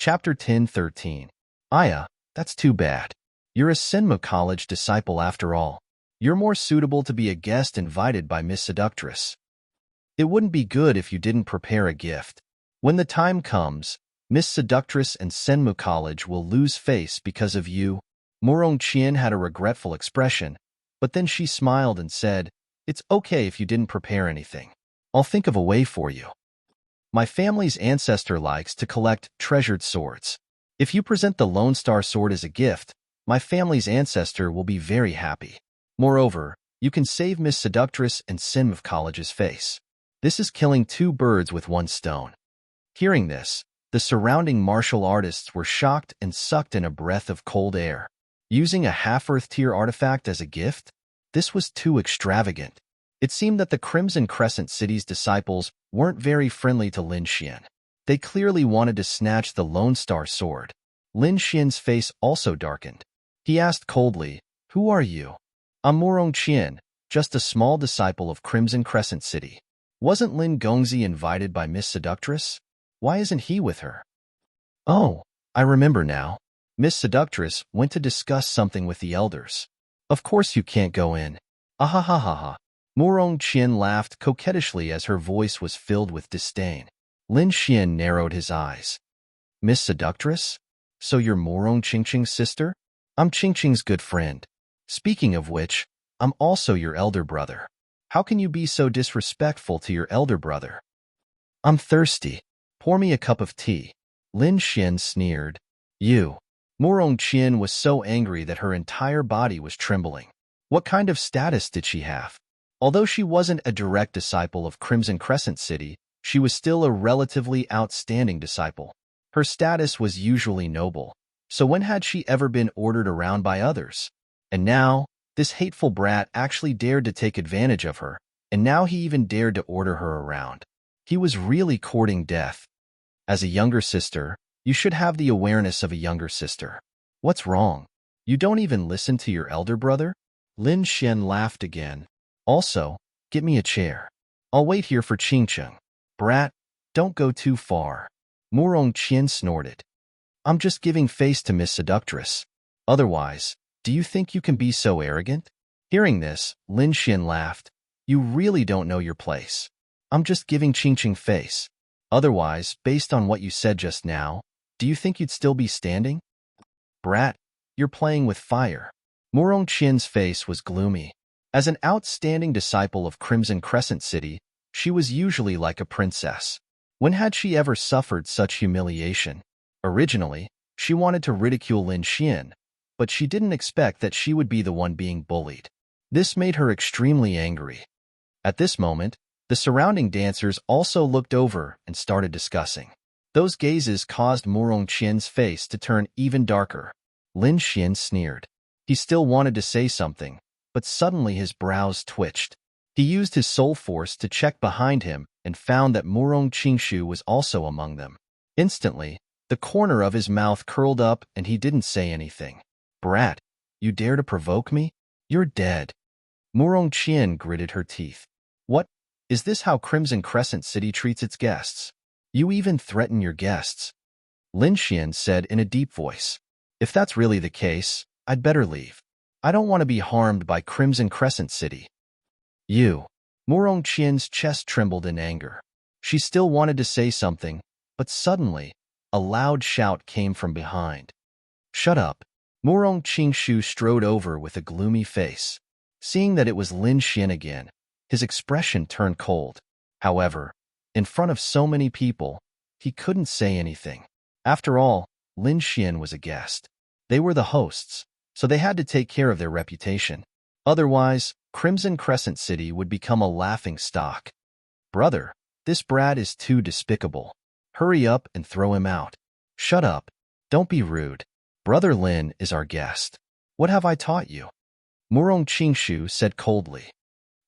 Chapter 10:13. Aya, that's too bad. You're a Senmu College disciple after all. You're more suitable to be a guest invited by Miss Seductress. It wouldn't be good if you didn't prepare a gift. When the time comes, Miss Seductress and Senmu College will lose face because of you. Morong Chien had a regretful expression, but then she smiled and said, "It's okay if you didn't prepare anything. I'll think of a way for you. My family's ancestor likes to collect treasured swords. If you present the Lone Star Sword as a gift, my family's ancestor will be very happy. Moreover, you can save Miss Seductress and Senmu College's face. This is killing two birds with one stone." Hearing this, the surrounding martial artists were shocked and sucked in a breath of cold air. Using a half-earth tier artifact as a gift? This was too extravagant. It seemed that the Crimson Crescent City's disciples weren't very friendly to Lin Xian. They clearly wanted to snatch the Lone Star Sword. Lin Xian's face also darkened. He asked coldly, "Who are you?" "I'm Morong Chien, just a small disciple of Crimson Crescent City." Wasn't Lin Gongzi invited by Miss Seductress? Why isn't he with her? Oh, I remember now. Miss Seductress went to discuss something with the elders. Of course you can't go in. Ahahaha. Morong Chien laughed coquettishly as her voice was filled with disdain. Lin Xian narrowed his eyes. Miss Seductress? So you're Morong Qingqing's sister? I'm Qingqing's good friend. Speaking of which, I'm also your elder brother. How can you be so disrespectful to your elder brother? I'm thirsty. Pour me a cup of tea. Lin Xian sneered. You. Morong Chien was so angry that her entire body was trembling. What kind of status did she have? Although she wasn't a direct disciple of Crimson Crescent City, she was still a relatively outstanding disciple. Her status was usually noble, so when had she ever been ordered around by others? And now, this hateful brat actually dared to take advantage of her, and now he even dared to order her around. He was really courting death. As a younger sister, you should have the awareness of a younger sister. What's wrong? You don't even listen to your elder brother? Lin Xian laughed again. Also, get me a chair. I'll wait here for Qingqing. Brat, don't go too far. Morong Chien snorted. I'm just giving face to Miss Seductress. Otherwise, do you think you can be so arrogant? Hearing this, Lin Xian laughed. You really don't know your place. I'm just giving Qingqing face. Otherwise, based on what you said just now, do you think you'd still be standing? Brat, you're playing with fire. Morong Chien's face was gloomy. As an outstanding disciple of Crimson Crescent City, she was usually like a princess. When had she ever suffered such humiliation? Originally, she wanted to ridicule Lin Xian, but she didn't expect that she would be the one being bullied. This made her extremely angry. At this moment, the surrounding dancers also looked over and started discussing. Those gazes caused Morong Chien's face to turn even darker. Lin Xian sneered. He still wanted to say something, but suddenly his brows twitched. He used his soul force to check behind him and found that Morong Qingshu was also among them. Instantly, the corner of his mouth curled up and he didn't say anything. Brat, you dare to provoke me? You're dead. Morong Chien gritted her teeth. What? Is this how Crimson Crescent City treats its guests? You even threaten your guests. Lin Xian said in a deep voice. If that's really the case, I'd better leave. I don't want to be harmed by Crimson Crescent City. You. Morong Chien's chest trembled in anger. She still wanted to say something, but suddenly, a loud shout came from behind. Shut up. Morong Qingshu strode over with a gloomy face. Seeing that it was Lin Xian again, his expression turned cold. However, in front of so many people, he couldn't say anything. After all, Lin Xian was a guest. They were the hosts, so they had to take care of their reputation. Otherwise, Crimson Crescent City would become a laughing stock. Brother, this brat is too despicable. Hurry up and throw him out. Shut up. Don't be rude. Brother Lin is our guest. What have I taught you? Morong Qingshu said coldly.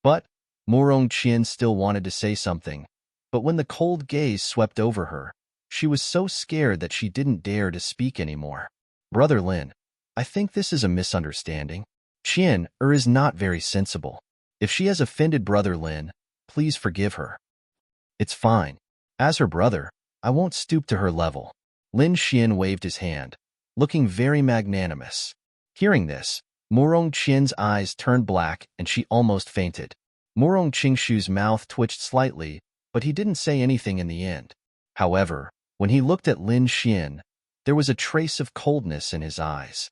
But Morong Chien still wanted to say something, but when the cold gaze swept over her, she was so scared that she didn't dare to speak anymore. Brother Lin, I think this is a misunderstanding. Chien is not very sensible. If she has offended Brother Lin, please forgive her. It's fine. As her brother, I won't stoop to her level. Lin Xian waved his hand, looking very magnanimous. Hearing this, Murong Qian's eyes turned black and she almost fainted. Murong Qingshu's mouth twitched slightly, but he didn't say anything in the end. However, when he looked at Lin Xian, there was a trace of coldness in his eyes.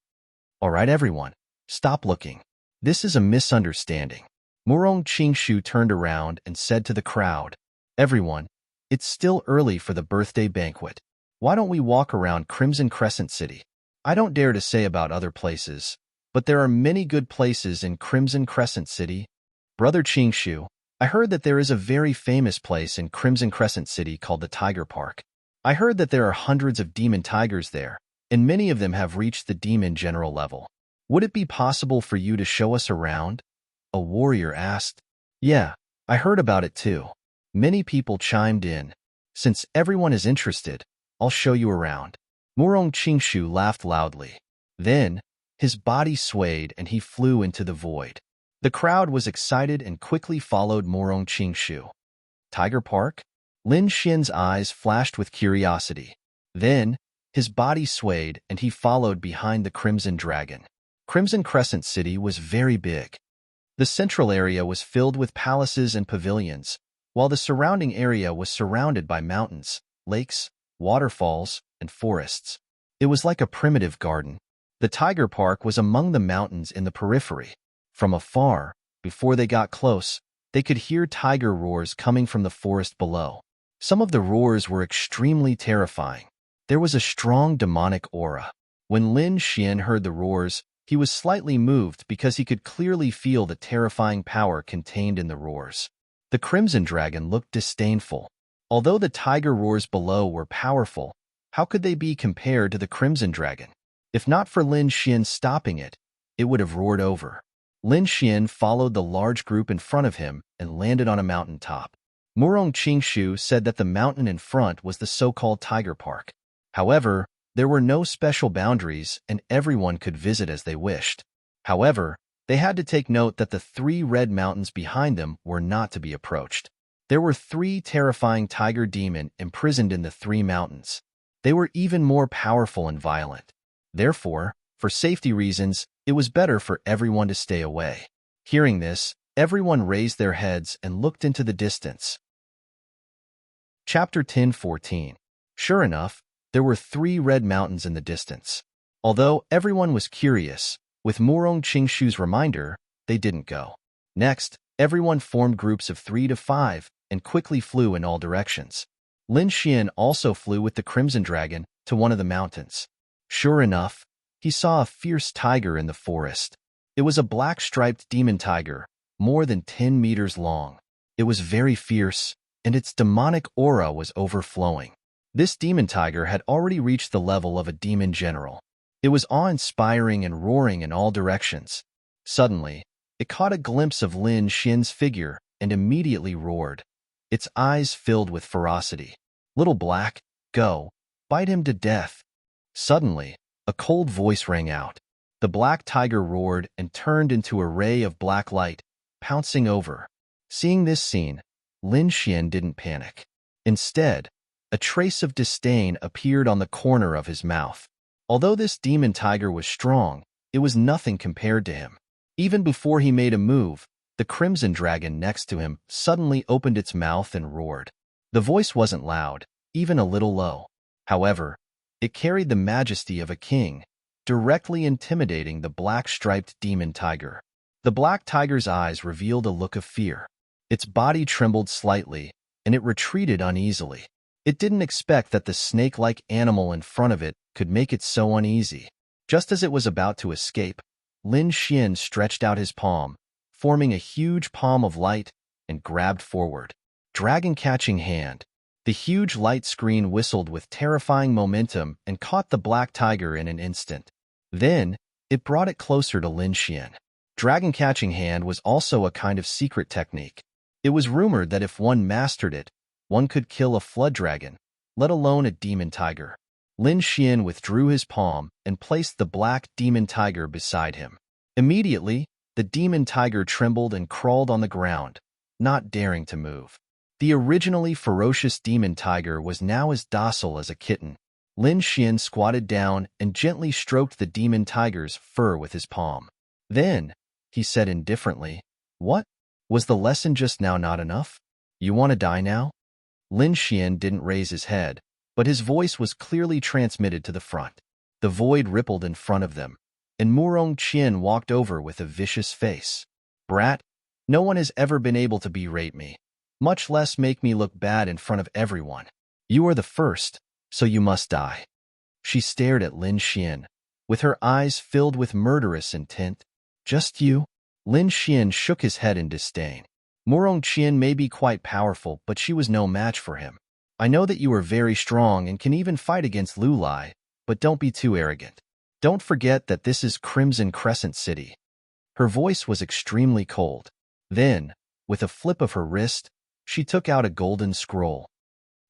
All right, everyone, stop looking. This is a misunderstanding. Murong Qingshu turned around and said to the crowd, Everyone, it's still early for the birthday banquet. Why don't we walk around Crimson Crescent City? I don't dare to say about other places, but there are many good places in Crimson Crescent City. Brother Qingshu, I heard that there is a very famous place in Crimson Crescent City called the Tiger Park. I heard that there are hundreds of demon tigers there, and many of them have reached the demon general level. Would it be possible for you to show us around? A warrior asked. Yeah, I heard about it too. Many people chimed in. Since everyone is interested, I'll show you around. Murong Qingshu laughed loudly. Then, his body swayed and he flew into the void. The crowd was excited and quickly followed Murong Qingshu. Tiger Park? Lin Xian's eyes flashed with curiosity. Then, his body swayed and he followed behind the Crimson Dragon. Crimson Crescent City was very big. The central area was filled with palaces and pavilions, while the surrounding area was surrounded by mountains, lakes, waterfalls, and forests. It was like a primitive garden. The Tiger Park was among the mountains in the periphery. From afar, before they got close, they could hear tiger roars coming from the forest below. Some of the roars were extremely terrifying. There was a strong demonic aura. When Lin Xian heard the roars, he was slightly moved because he could clearly feel the terrifying power contained in the roars. The Crimson Dragon looked disdainful. Although the tiger roars below were powerful, how could they be compared to the Crimson Dragon? If not for Lin Xian stopping it, it would have roared over. Lin Xian followed the large group in front of him and landed on a mountaintop. Murong Qingshu said that the mountain in front was the so-called Tiger Park. However, there were no special boundaries and everyone could visit as they wished. However, they had to take note that the 3 red mountains behind them were not to be approached. There were 3 terrifying tiger demons imprisoned in the 3 mountains. They were even more powerful and violent. Therefore, for safety reasons, it was better for everyone to stay away. Hearing this, everyone raised their heads and looked into the distance. Chapter 10:14. Sure enough, there were 3 red mountains in the distance. Although everyone was curious, with Murong Qingshu's reminder, they didn't go. Next, everyone formed groups of 3 to 5 and quickly flew in all directions. Lin Xian also flew with the Crimson Dragon to one of the mountains. Sure enough, he saw a fierce tiger in the forest. It was a black-striped demon tiger, more than 10 meters long. It was very fierce, and its demonic aura was overflowing. This demon tiger had already reached the level of a demon general. It was awe-inspiring and roaring in all directions. Suddenly, it caught a glimpse of Lin Xian's figure and immediately roared. Its eyes filled with ferocity. Little Black, go, bite him to death. Suddenly, a cold voice rang out. The black tiger roared and turned into a ray of black light, pouncing over. Seeing this scene, Lin Xian didn't panic. Instead, a trace of disdain appeared on the corner of his mouth. Although this demon tiger was strong, it was nothing compared to him. Even before he made a move, the Crimson Dragon next to him suddenly opened its mouth and roared. The voice wasn't loud, even a little low. However, it carried the majesty of a king, directly intimidating the black-striped demon tiger. The black tiger's eyes revealed a look of fear. Its body trembled slightly, and it retreated uneasily. It didn't expect that the snake-like animal in front of it could make it so uneasy. Just as it was about to escape, Lin Xian stretched out his palm, forming a huge palm of light, and grabbed forward. Dragon-catching hand. The huge light screen whistled with terrifying momentum and caught the black tiger in an instant. Then, it brought it closer to Lin Xian. Dragon-catching hand was also a kind of secret technique. It was rumored that if one mastered it, one could kill a flood dragon, let alone a demon tiger. Lin Xian withdrew his palm and placed the black demon tiger beside him. Immediately, the demon tiger trembled and crawled on the ground, not daring to move. The originally ferocious demon tiger was now as docile as a kitten. Lin Xian squatted down and gently stroked the demon tiger's fur with his palm. Then, he said indifferently, "What? Was the lesson just now not enough? You want to die now?" Lin Xian didn't raise his head, but his voice was clearly transmitted to the front. The void rippled in front of them, and Murong Qian walked over with a vicious face. "Brat, no one has ever been able to berate me, much less make me look bad in front of everyone. You are the first, so you must die." She stared at Lin Xian, with her eyes filled with murderous intent. "Just you?" Lin Xian shook his head in disdain. "Murong Qian may be quite powerful, but she was no match for him. I know that you are very strong and can even fight against Lu Lai, but don't be too arrogant. Don't forget that this is Crimson Crescent City." Her voice was extremely cold. Then, with a flip of her wrist, she took out a golden scroll.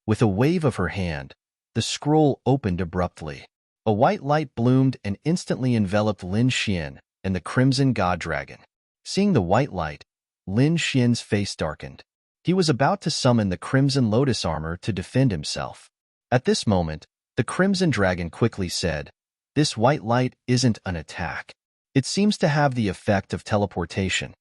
With a wave of her hand, the scroll opened abruptly. A white light bloomed and instantly enveloped Lin Xian and the Crimson God Dragon. Seeing the white light, Lin Xian's face darkened. He was about to summon the Crimson Lotus armor to defend himself. At this moment, the Crimson Dragon quickly said, "This white light isn't an attack. It seems to have the effect of teleportation."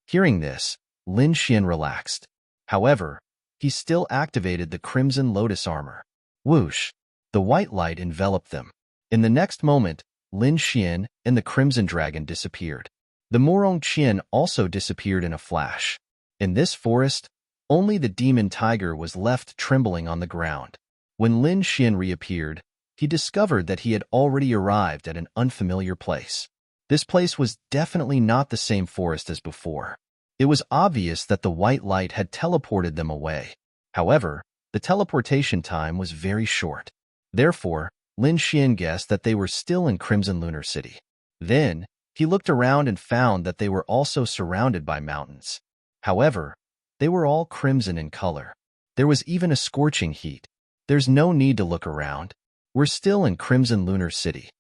Hearing this, Lin Xian relaxed. However, he still activated the Crimson Lotus armor. Whoosh! The white light enveloped them. In the next moment, Lin Xian and the Crimson Dragon disappeared. The Murong Qian also disappeared in a flash. In this forest, only the demon tiger was left trembling on the ground. When Lin Xian reappeared, he discovered that he had already arrived at an unfamiliar place. This place was definitely not the same forest as before. It was obvious that the white light had teleported them away. However, the teleportation time was very short. Therefore, Lin Xian guessed that they were still in Crimson Lunar City. Then, he looked around and found that they were also surrounded by mountains. However, they were all crimson in color. There was even a scorching heat. There's no need to look around. We're still in Crimson Lunar City.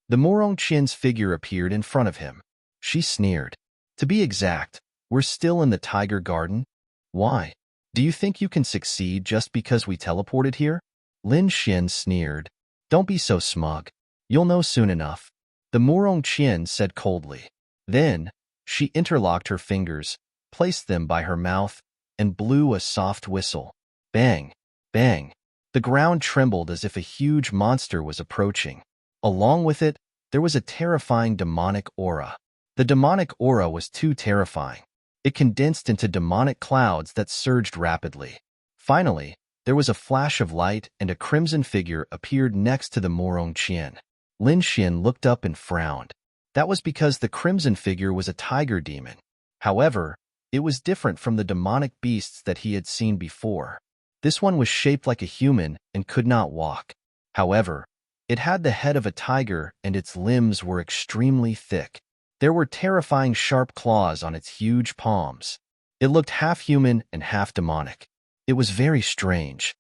The Murong Qian's figure appeared in front of him. She sneered. "To be exact, we're still in the Tiger Garden? Why? Do you think you can succeed just because we teleported here?" Lin Xian sneered. "Don't be so smug. You'll know soon enough," the Murong Qian said coldly. Then, she interlocked her fingers, placed them by her mouth, and blew a soft whistle. Bang! Bang! The ground trembled as if a huge monster was approaching. Along with it, there was a terrifying demonic aura. The demonic aura was too terrifying. It condensed into demonic clouds that surged rapidly. Finally, there was a flash of light and a crimson figure appeared next to the Murong Qian. Lin Xian looked up and frowned. That was because the crimson figure was a tiger demon. However, it was different from the demonic beasts that he had seen before. This one was shaped like a human and could not walk. However, it had the head of a tiger and its limbs were extremely thick. There were terrifying sharp claws on its huge palms. It looked half human and half demonic. It was very strange.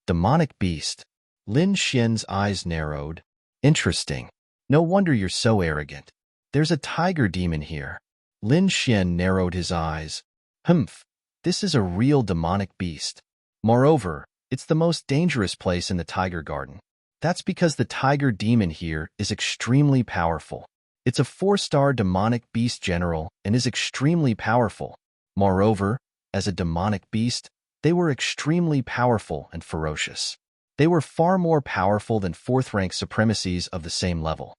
Demonic beast. Lin Xian's eyes narrowed. Interesting. No wonder you're so arrogant. There's a tiger demon here. Lin Xian narrowed his eyes. Humph. This is a real demonic beast. Moreover, it's the most dangerous place in the Tiger Garden. That's because the tiger demon here is extremely powerful. It's a 4-star demonic beast general and is extremely powerful. Moreover, as a demonic beast, they were extremely powerful and ferocious. They were far more powerful than 4th-rank supremacies of the same level.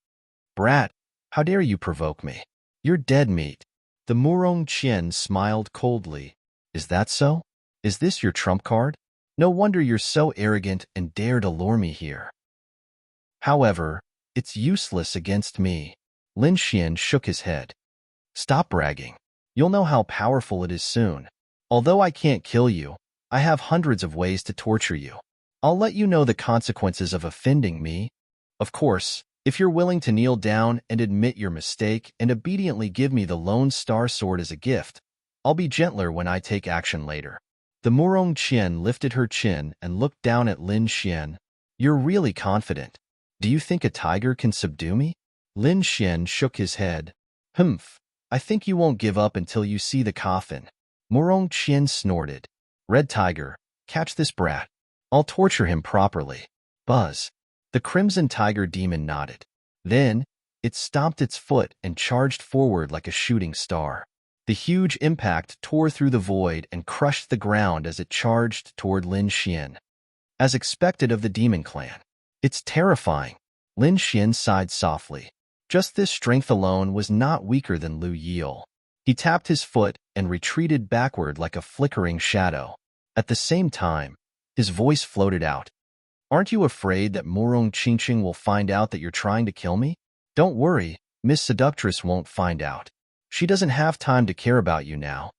"Brat, how dare you provoke me? You're dead meat." The Murong Qian smiled coldly. "Is that so? Is this your trump card? No wonder you're so arrogant and dare to lure me here. However, it's useless against me." Lin Xian shook his head. "Stop bragging. You'll know how powerful it is soon. Although I can't kill you, I have hundreds of ways to torture you. I'll let you know the consequences of offending me. Of course, if you're willing to kneel down and admit your mistake and obediently give me the Lone Star Sword as a gift, I'll be gentler when I take action later." The Murong Qian lifted her chin and looked down at Lin Xian. "You're really confident. Do you think a tiger can subdue me?" Lin Xian shook his head. "Humph. I think you won't give up until you see the coffin." Murong Qian snorted. "Red Tiger, catch this brat. I'll torture him properly." Buzz. The Crimson Tiger demon nodded. Then, it stomped its foot and charged forward like a shooting star. The huge impact tore through the void and crushed the ground as it charged toward Lin Xian. As expected of the demon clan. It's terrifying. Lin Xian sighed softly. Just this strength alone was not weaker than Lu Yile. He tapped his foot and retreated backward like a flickering shadow. At the same time, his voice floated out. Aren't you afraid that Murong Qingqing will find out that you're trying to kill me? Don't worry, Miss Seductress won't find out. She doesn't have time to care about you now.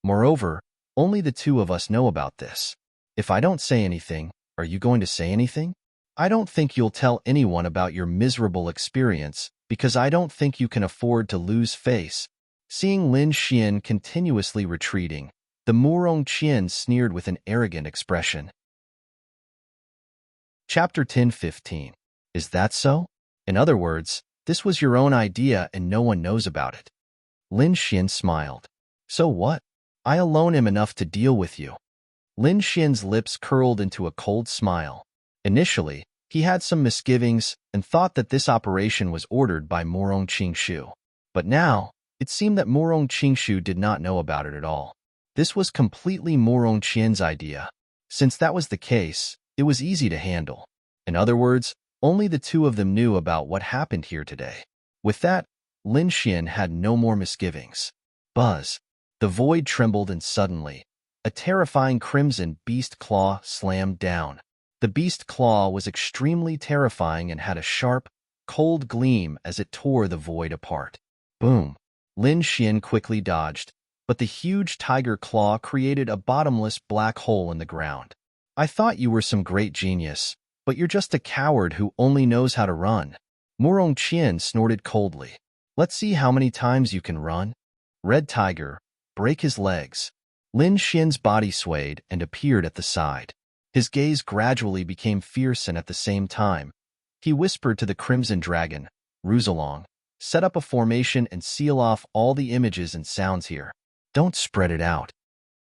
Moreover, only the two of us know about this. If I don't say anything, are you going to say anything? I don't think you'll tell anyone about your miserable experience because I don't think you can afford to lose face. Seeing Lin Xian continuously retreating, the Murong Qian sneered with an arrogant expression. Chapter 10:15. Is that so? In other words, this was your own idea and no one knows about it. Lin Xian smiled. So what? I alone am enough to deal with you. Lin Xian's lips curled into a cold smile. Initially, he had some misgivings and thought that this operation was ordered by Murong Qingshu. But now, it seemed that Murong Qingshu did not know about it at all. This was completely Murong Qian's idea. Since that was the case, it was easy to handle. In other words, only the two of them knew about what happened here today. With that, Lin Xian had no more misgivings. Buzz. The void trembled and suddenly, a terrifying crimson beast claw slammed down. The beast claw was extremely terrifying and had a sharp, cold gleam as it tore the void apart. Boom. Lin Xian quickly dodged, but the huge tiger claw created a bottomless black hole in the ground. I thought you were some great genius, but you're just a coward who only knows how to run. Murong Qian snorted coldly. Let's see how many times you can run. Red Tiger, break his legs. Lin Xian's body swayed and appeared at the side. His gaze gradually became fierce and at the same time, he whispered to the Crimson Dragon, Ruzalong, set up a formation and seal off all the images and sounds here. Don't spread it out.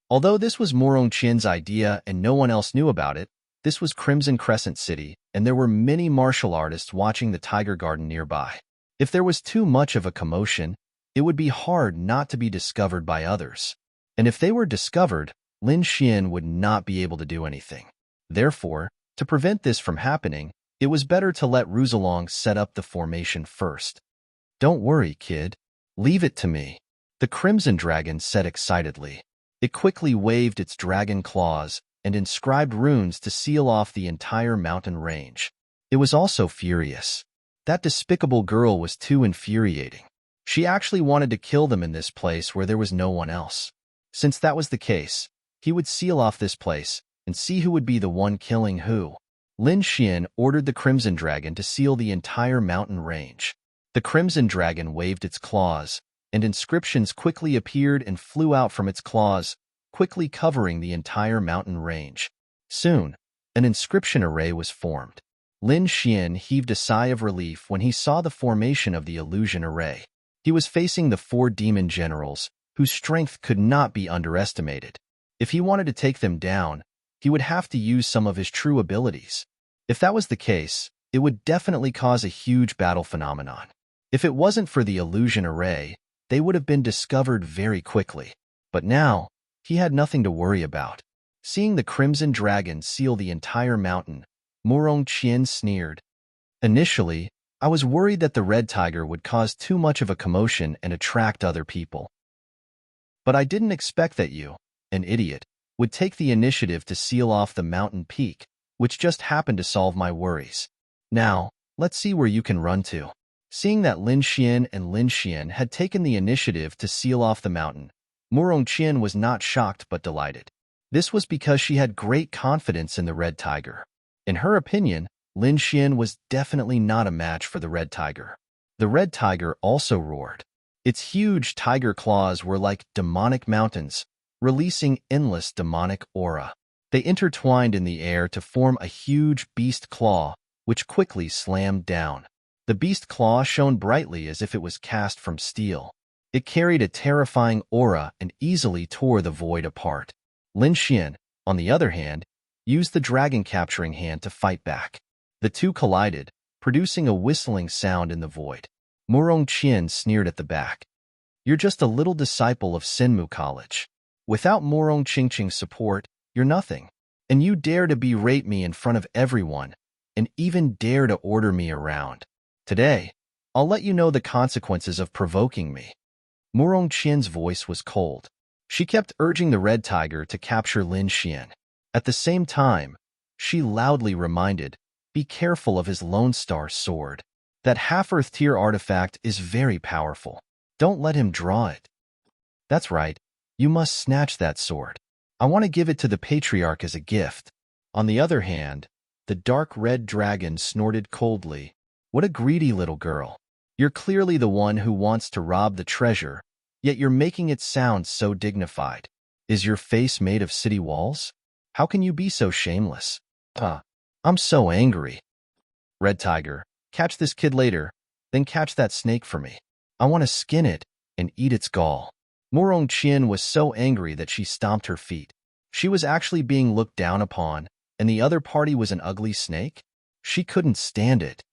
Although this was Murong Qian's idea and no one else knew about it, this was Crimson Crescent City, and there were many martial artists watching the Tiger Garden nearby. If there was too much of a commotion, it would be hard not to be discovered by others. And if they were discovered, Lin Xian would not be able to do anything. Therefore, to prevent this from happening, it was better to let Ruzalong set up the formation first. Don't worry, kid. Leave it to me. The Crimson Dragon said excitedly. It quickly waved its dragon claws and inscribed runes to seal off the entire mountain range. It was also furious. That despicable girl was too infuriating. She actually wanted to kill them in this place where there was no one else. Since that was the case, he would seal off this place and see who would be the one killing who. Lin Xian ordered the Crimson Dragon to seal the entire mountain range. The Crimson Dragon waved its claws, and inscriptions quickly appeared and flew out from its claws, quickly covering the entire mountain range. Soon, an inscription array was formed. Lin Xian heaved a sigh of relief when he saw the formation of the illusion array. He was facing the 4 demon generals, whose strength could not be underestimated. If he wanted to take them down, he would have to use some of his true abilities. If that was the case, it would definitely cause a huge battle phenomenon. If it wasn't for the illusion array, they would have been discovered very quickly. But now, he had nothing to worry about. Seeing the Crimson Dragon seal the entire mountain, Murong Qian sneered. Initially, I was worried that the Red Tiger would cause too much of a commotion and attract other people. But I didn't expect that you, an idiot, would take the initiative to seal off the mountain peak, which just happened to solve my worries. Now, let's see where you can run to. Seeing that Lin Xian and Lin Xian had taken the initiative to seal off the mountain, Murong Qian was not shocked but delighted. This was because she had great confidence in the Red Tiger. In her opinion, Lin Xian was definitely not a match for the Red Tiger. The Red Tiger also roared. Its huge tiger claws were like demonic mountains, releasing endless demonic aura. They intertwined in the air to form a huge beast claw, which quickly slammed down. The beast claw shone brightly as if it was cast from steel. It carried a terrifying aura and easily tore the void apart. Lin Xian, on the other hand, used the dragon capturing hand to fight back. The two collided, producing a whistling sound in the void. Murong Qian sneered at the back. You're just a little disciple of Sinmu College. Without Murong Qingqing's support, you're nothing. And you dare to berate me in front of everyone, and even dare to order me around. Today, I'll let you know the consequences of provoking me. Murong Qian's voice was cold. She kept urging the red tiger to capture Lin Xian. At the same time, she loudly reminded, be careful of his Lone Star sword. That half-earth tier artifact is very powerful. Don't let him draw it. That's right. You must snatch that sword. I want to give it to the patriarch as a gift. On the other hand, the dark red dragon snorted coldly. What a greedy little girl. You're clearly the one who wants to rob the treasure, yet you're making it sound so dignified. Is your face made of city walls? How can you be so shameless? I'm so angry. Red Tiger, catch this kid later, then catch that snake for me. I want to skin it and eat its gall. Murong Qian was so angry that she stomped her feet. She was actually being looked down upon, and the other party was an ugly snake? She couldn't stand it.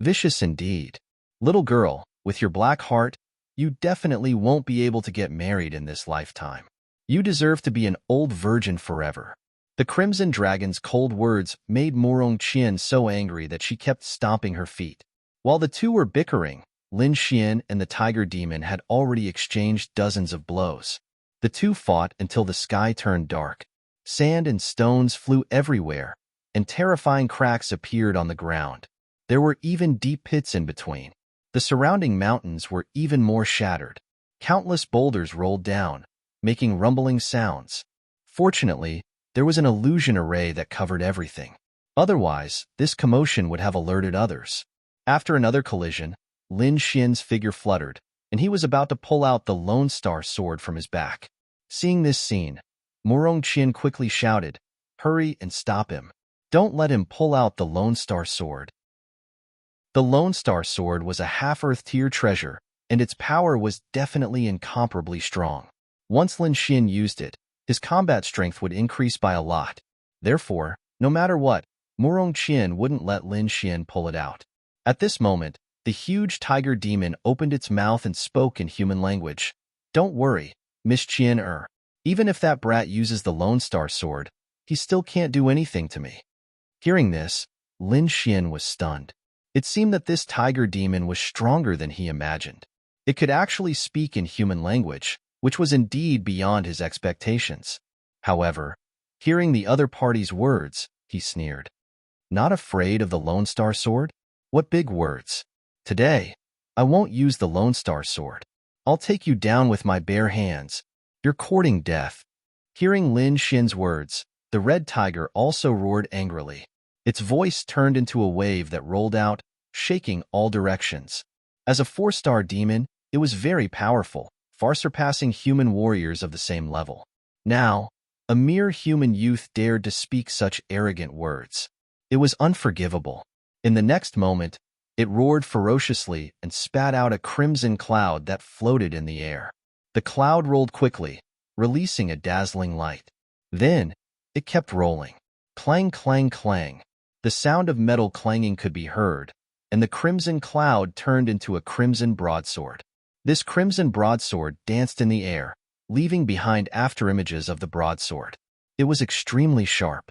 Vicious indeed. Little girl, with your black heart, you definitely won't be able to get married in this lifetime. You deserve to be an old virgin forever. The Crimson Dragon's cold words made Murong Qian so angry that she kept stomping her feet. While the two were bickering, Lin Xian and the Tiger Demon had already exchanged dozens of blows. The two fought until the sky turned dark. Sand and stones flew everywhere, and terrifying cracks appeared on the ground. There were even deep pits in between. The surrounding mountains were even more shattered. Countless boulders rolled down, making rumbling sounds. Fortunately, there was an illusion array that covered everything. Otherwise, this commotion would have alerted others. After another collision, Lin Xian's figure fluttered, and he was about to pull out the Lone Star sword from his back. Seeing this scene, Murong Qian quickly shouted, "Hurry and stop him. Don't let him pull out the Lone Star sword." The Lone Star sword was a half-earth tier treasure, and its power was definitely incomparably strong. Once Lin Xian used it, his combat strength would increase by a lot. Therefore, no matter what, Murong Qian wouldn't let Lin Xian pull it out. At this moment, the huge tiger demon opened its mouth and spoke in human language. Don't worry, Miss Qian. Even if that brat uses the Lone Star sword, he still can't do anything to me. Hearing this, Lin Xian was stunned. It seemed that this tiger demon was stronger than he imagined. It could actually speak in human language, which was indeed beyond his expectations. However, hearing the other party's words, he sneered. Not afraid of the Lone Star sword? What big words. Today, I won't use the Lone Star sword. I'll take you down with my bare hands. You're courting death. Hearing Lin Xian's words, the red tiger also roared angrily. Its voice turned into a wave that rolled out, shaking all directions. As a 4-star demon, it was very powerful, far surpassing human warriors of the same level. Now, a mere human youth dared to speak such arrogant words. It was unforgivable. In the next moment, it roared ferociously and spat out a crimson cloud that floated in the air. The cloud rolled quickly, releasing a dazzling light. Then, it kept rolling. Clang, clang, clang. The sound of metal clanging could be heard, and the crimson cloud turned into a crimson broadsword. This crimson broadsword danced in the air, leaving behind afterimages of the broadsword. It was extremely sharp.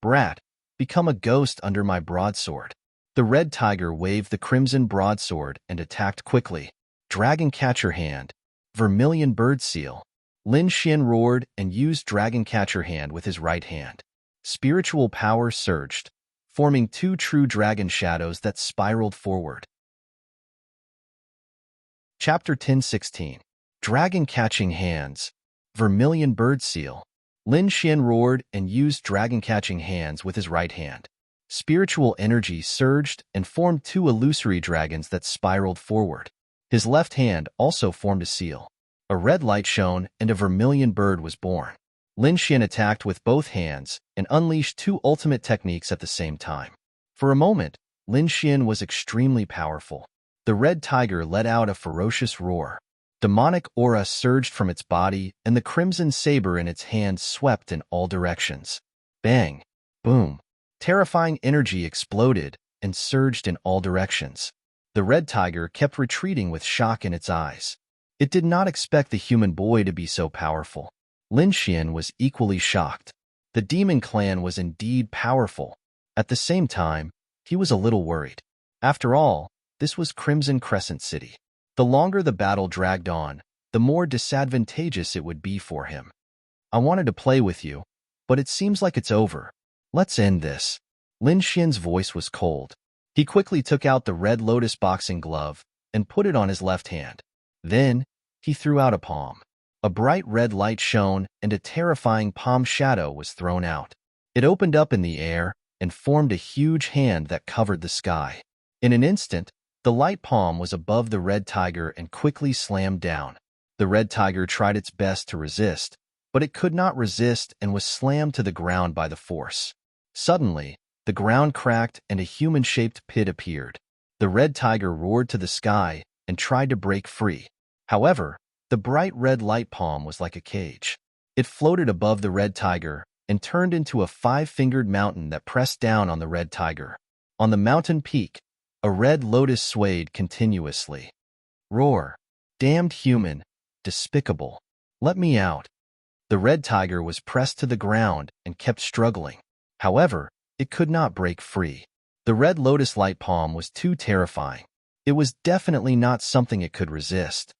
Brat, become a ghost under my broadsword. The red tiger waved the crimson broadsword and attacked quickly. Dragon Catcher Hand. Vermilion Bird Seal. Lin Xian roared and used Dragon Catcher Hand with his right hand. Spiritual power surged, forming 2 true dragon shadows that spiraled forward. Chapter 10:16. Dragon Catching Hands. Vermilion Bird Seal. Lin Xian roared and used Dragon Catching Hands with his right hand. Spiritual energy surged and formed 2 illusory dragons that spiraled forward. His left hand also formed a seal. A red light shone and a vermilion bird was born. Lin Xian attacked with both hands and unleashed 2 ultimate techniques at the same time. For a moment, Lin Xian was extremely powerful. The red tiger let out a ferocious roar. Demonic aura surged from its body, and the crimson saber in its hand swept in all directions. Bang! Boom! Terrifying energy exploded and surged in all directions. The red tiger kept retreating with shock in its eyes. It did not expect the human boy to be so powerful. Lin Xian was equally shocked. The demon clan was indeed powerful. At the same time, he was a little worried. After all, this was Crimson Crescent City. The longer the battle dragged on, the more disadvantageous it would be for him. I wanted to play with you, but it seems like it's over. Let's end this. Lin Xian's voice was cold. He quickly took out the red lotus boxing glove and put it on his left hand. Then, he threw out a palm. A bright red light shone and a terrifying palm shadow was thrown out. It opened up in the air and formed a huge hand that covered the sky. In an instant, the light palm was above the red tiger and quickly slammed down. The red tiger tried its best to resist, but it could not resist and was slammed to the ground by the force. Suddenly, the ground cracked and a human-shaped pit appeared. The red tiger roared to the sky and tried to break free. However, the bright red light palm was like a cage. It floated above the red tiger and turned into a five-fingered mountain that pressed down on the red tiger. On the mountain peak, a red lotus swayed continuously. Roar! Damned human! Despicable! Let me out! The red tiger was pressed to the ground and kept struggling. However, it could not break free. The red lotus light palm was too terrifying. It was definitely not something it could resist.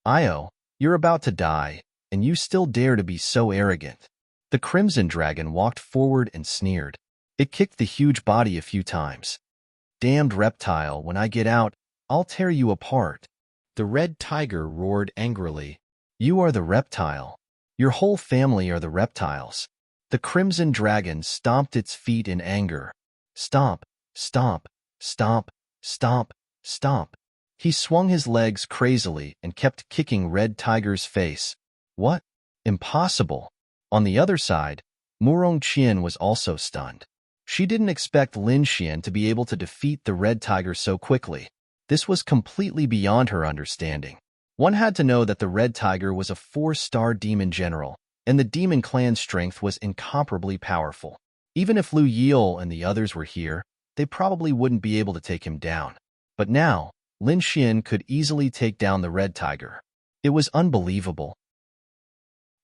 Io, you're about to die, and you still dare to be so arrogant. The crimson dragon walked forward and sneered. It kicked the huge body a few times. Damned reptile, when I get out, I'll tear you apart. The red tiger roared angrily. You are the reptile. Your whole family are the reptiles. The crimson dragon stomped its feet in anger. Stomp, stomp, stomp, stomp, stomp. He swung his legs crazily and kept kicking Red Tiger's face. What? Impossible. On the other side, Murong Qian was also stunned. She didn't expect Lin Xian to be able to defeat the Red Tiger so quickly. This was completely beyond her understanding. One had to know that the Red Tiger was a 4-star demon general, and the demon clan's strength was incomparably powerful. Even if Lu Yil and the others were here, they probably wouldn't be able to take him down. But now, Lin Xian could easily take down the Red Tiger. It was unbelievable.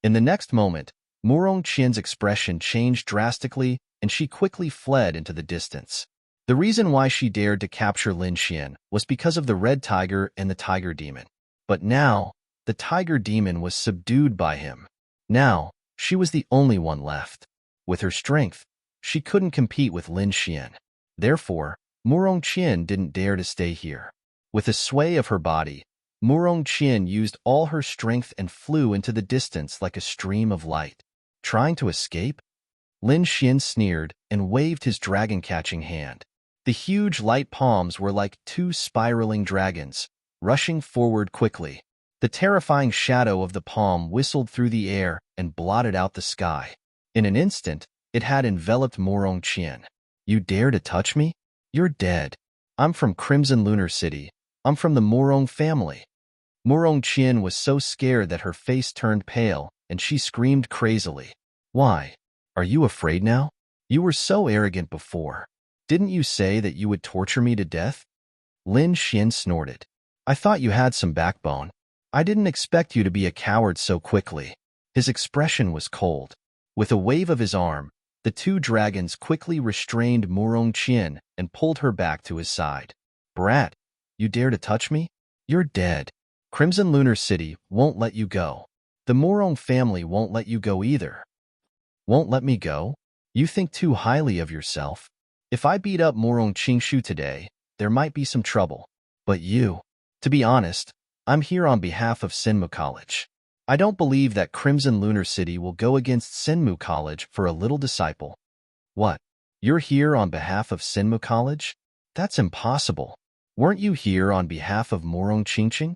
In the next moment, Murong Qian's expression changed drastically, and she quickly fled into the distance. The reason why she dared to capture Lin Xian was because of the Red Tiger and the Tiger Demon. But now, the Tiger Demon was subdued by him. Now, she was the only one left. With her strength, she couldn't compete with Lin Xian. Therefore, Murong Qian didn't dare to stay here. With a sway of her body, Murong Qian used all her strength and flew into the distance like a stream of light. Trying to escape? Lin Xian sneered and waved his dragon-catching hand. The huge light palms were like two spiraling dragons, rushing forward quickly. The terrifying shadow of the palm whistled through the air and blotted out the sky. In an instant, it had enveloped Murong Qian. You dare to touch me? You're dead. I'm from Crimson Lunar City. I'm from the Murong family. Murong Qian was so scared that her face turned pale, and she screamed crazily. Why? Are you afraid now? You were so arrogant before. Didn't you say that you would torture me to death? Lin Xian snorted. I thought you had some backbone. I didn't expect you to be a coward so quickly. His expression was cold. With a wave of his arm, the two dragons quickly restrained Murong Qian and pulled her back to his side. Brat, you dare to touch me? You're dead. Crimson Lunar City won't let you go. The Murong family won't let you go either. Won't let me go? You think too highly of yourself. If I beat up Murong Qingshu today, there might be some trouble. But you, to be honest, I'm here on behalf of Senmu College. I don't believe that Crimson Lunar City will go against Senmu College for a little disciple. What? You're here on behalf of Senmu College? That's impossible. Weren't you here on behalf of Murong Qingqing?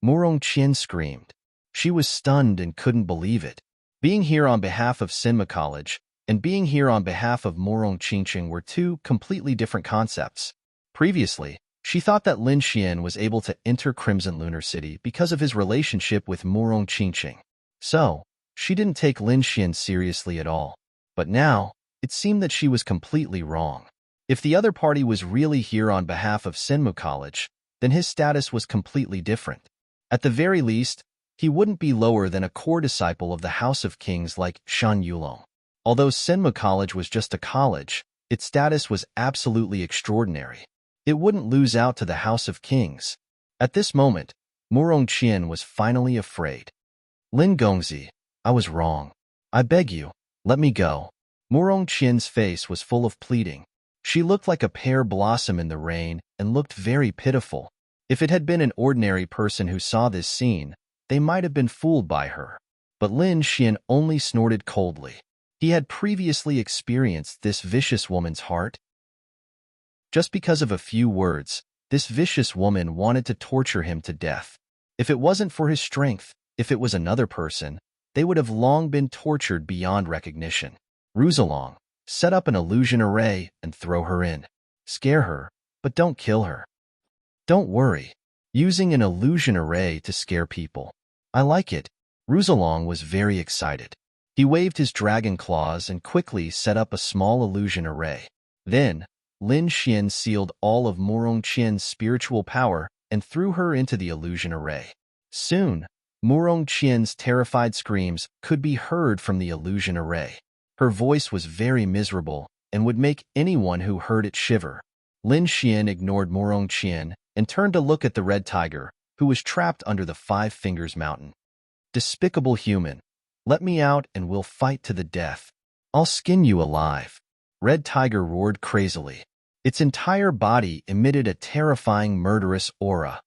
Murong Qian screamed. She was stunned and couldn't believe it. Being here on behalf of Senmu College and being here on behalf of Murong Qingqing were two completely different concepts. Previously, she thought that Lin Xian was able to enter Crimson Lunar City because of his relationship with Murong Qingqing. So, she didn't take Lin Xian seriously at all. But now, It seemed that she was completely wrong. If the other party was really here on behalf of Senmu College, then his status was completely different. At the very least, he wouldn't be lower than a core disciple of the House of Kings like Shan Yulong. Although Senmu College was just a college, its status was absolutely extraordinary. It wouldn't lose out to the House of Kings. At this moment, Murong Qian was finally afraid. Lin Gongzi, I was wrong. I beg you, let me go. Murong Qian's face was full of pleading. She looked like a pear blossom in the rain and looked very pitiful. If it had been an ordinary person who saw this scene, they might have been fooled by her. But Lin Qian only snorted coldly. He had previously experienced this vicious woman's heart. Just because of a few words, this vicious woman wanted to torture him to death. If it wasn't for his strength, if it was another person, they would have long been tortured beyond recognition. Ruzalong, set up an illusion array and throw her in. Scare her, but don't kill her. Don't worry. Using an illusion array to scare people. I like it. Ruzalong was very excited. He waved his dragon claws and quickly set up a small illusion array. Then, Lin Qian sealed all of Murong Qian's spiritual power and threw her into the illusion array. Soon, Murong Qian's terrified screams could be heard from the illusion array. Her voice was very miserable and would make anyone who heard it shiver. Lin Qian ignored Murong Qian and turned to look at the red tiger, who was trapped under the Five Fingers Mountain. Despicable human, let me out and we'll fight to the death. I'll skin you alive. Red Tiger roared crazily. Its entire body emitted a terrifying murderous aura.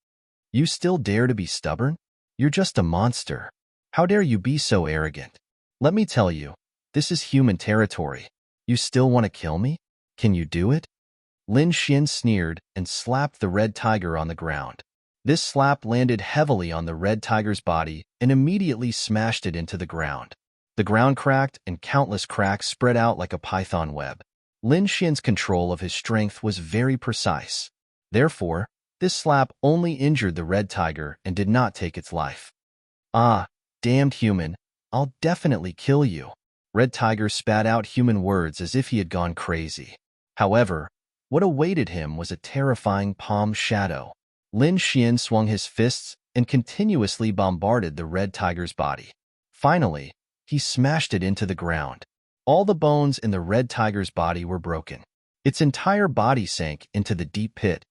You still dare to be stubborn? You're just a monster. How dare you be so arrogant? Let me tell you, this is human territory. You still want to kill me? Can you do it? Lin Qian sneered and slapped the red tiger on the ground. This slap landed heavily on the red tiger's body and immediately smashed it into the ground. The ground cracked and countless cracks spread out like a python web. Lin Qian's control of his strength was very precise. Therefore, this slap only injured the red tiger and did not take its life. Ah, damned human, I'll definitely kill you. Red Tiger spat out human words as if he had gone crazy. However, what awaited him was a terrifying palm shadow. Lin Qian swung his fists and continuously bombarded the red tiger's body. Finally, he smashed it into the ground. All the bones in the red tiger's body were broken. Its entire body sank into the deep pit.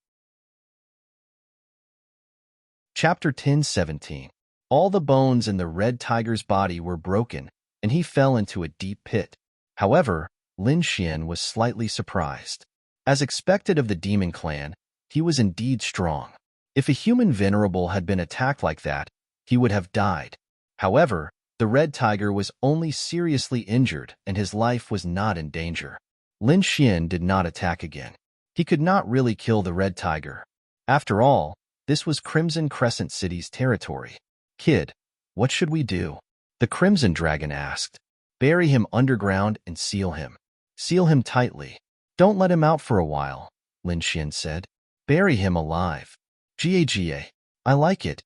Chapter 10:17. All the bones in the red tiger's body were broken, and he fell into a deep pit. However, Lin Qian was slightly surprised. As expected of the demon clan, he was indeed strong. If a human venerable had been attacked like that, he would have died. However, the red tiger was only seriously injured and his life was not in danger. Lin Qian did not attack again. He could not really kill the red tiger. After all, this was Crimson Crescent City's territory. Kid, what should we do? The Crimson Dragon asked. Bury him underground and seal him. Seal him tightly. Don't let him out for a while, Lin Qian said. Bury him alive. Ga, I like it.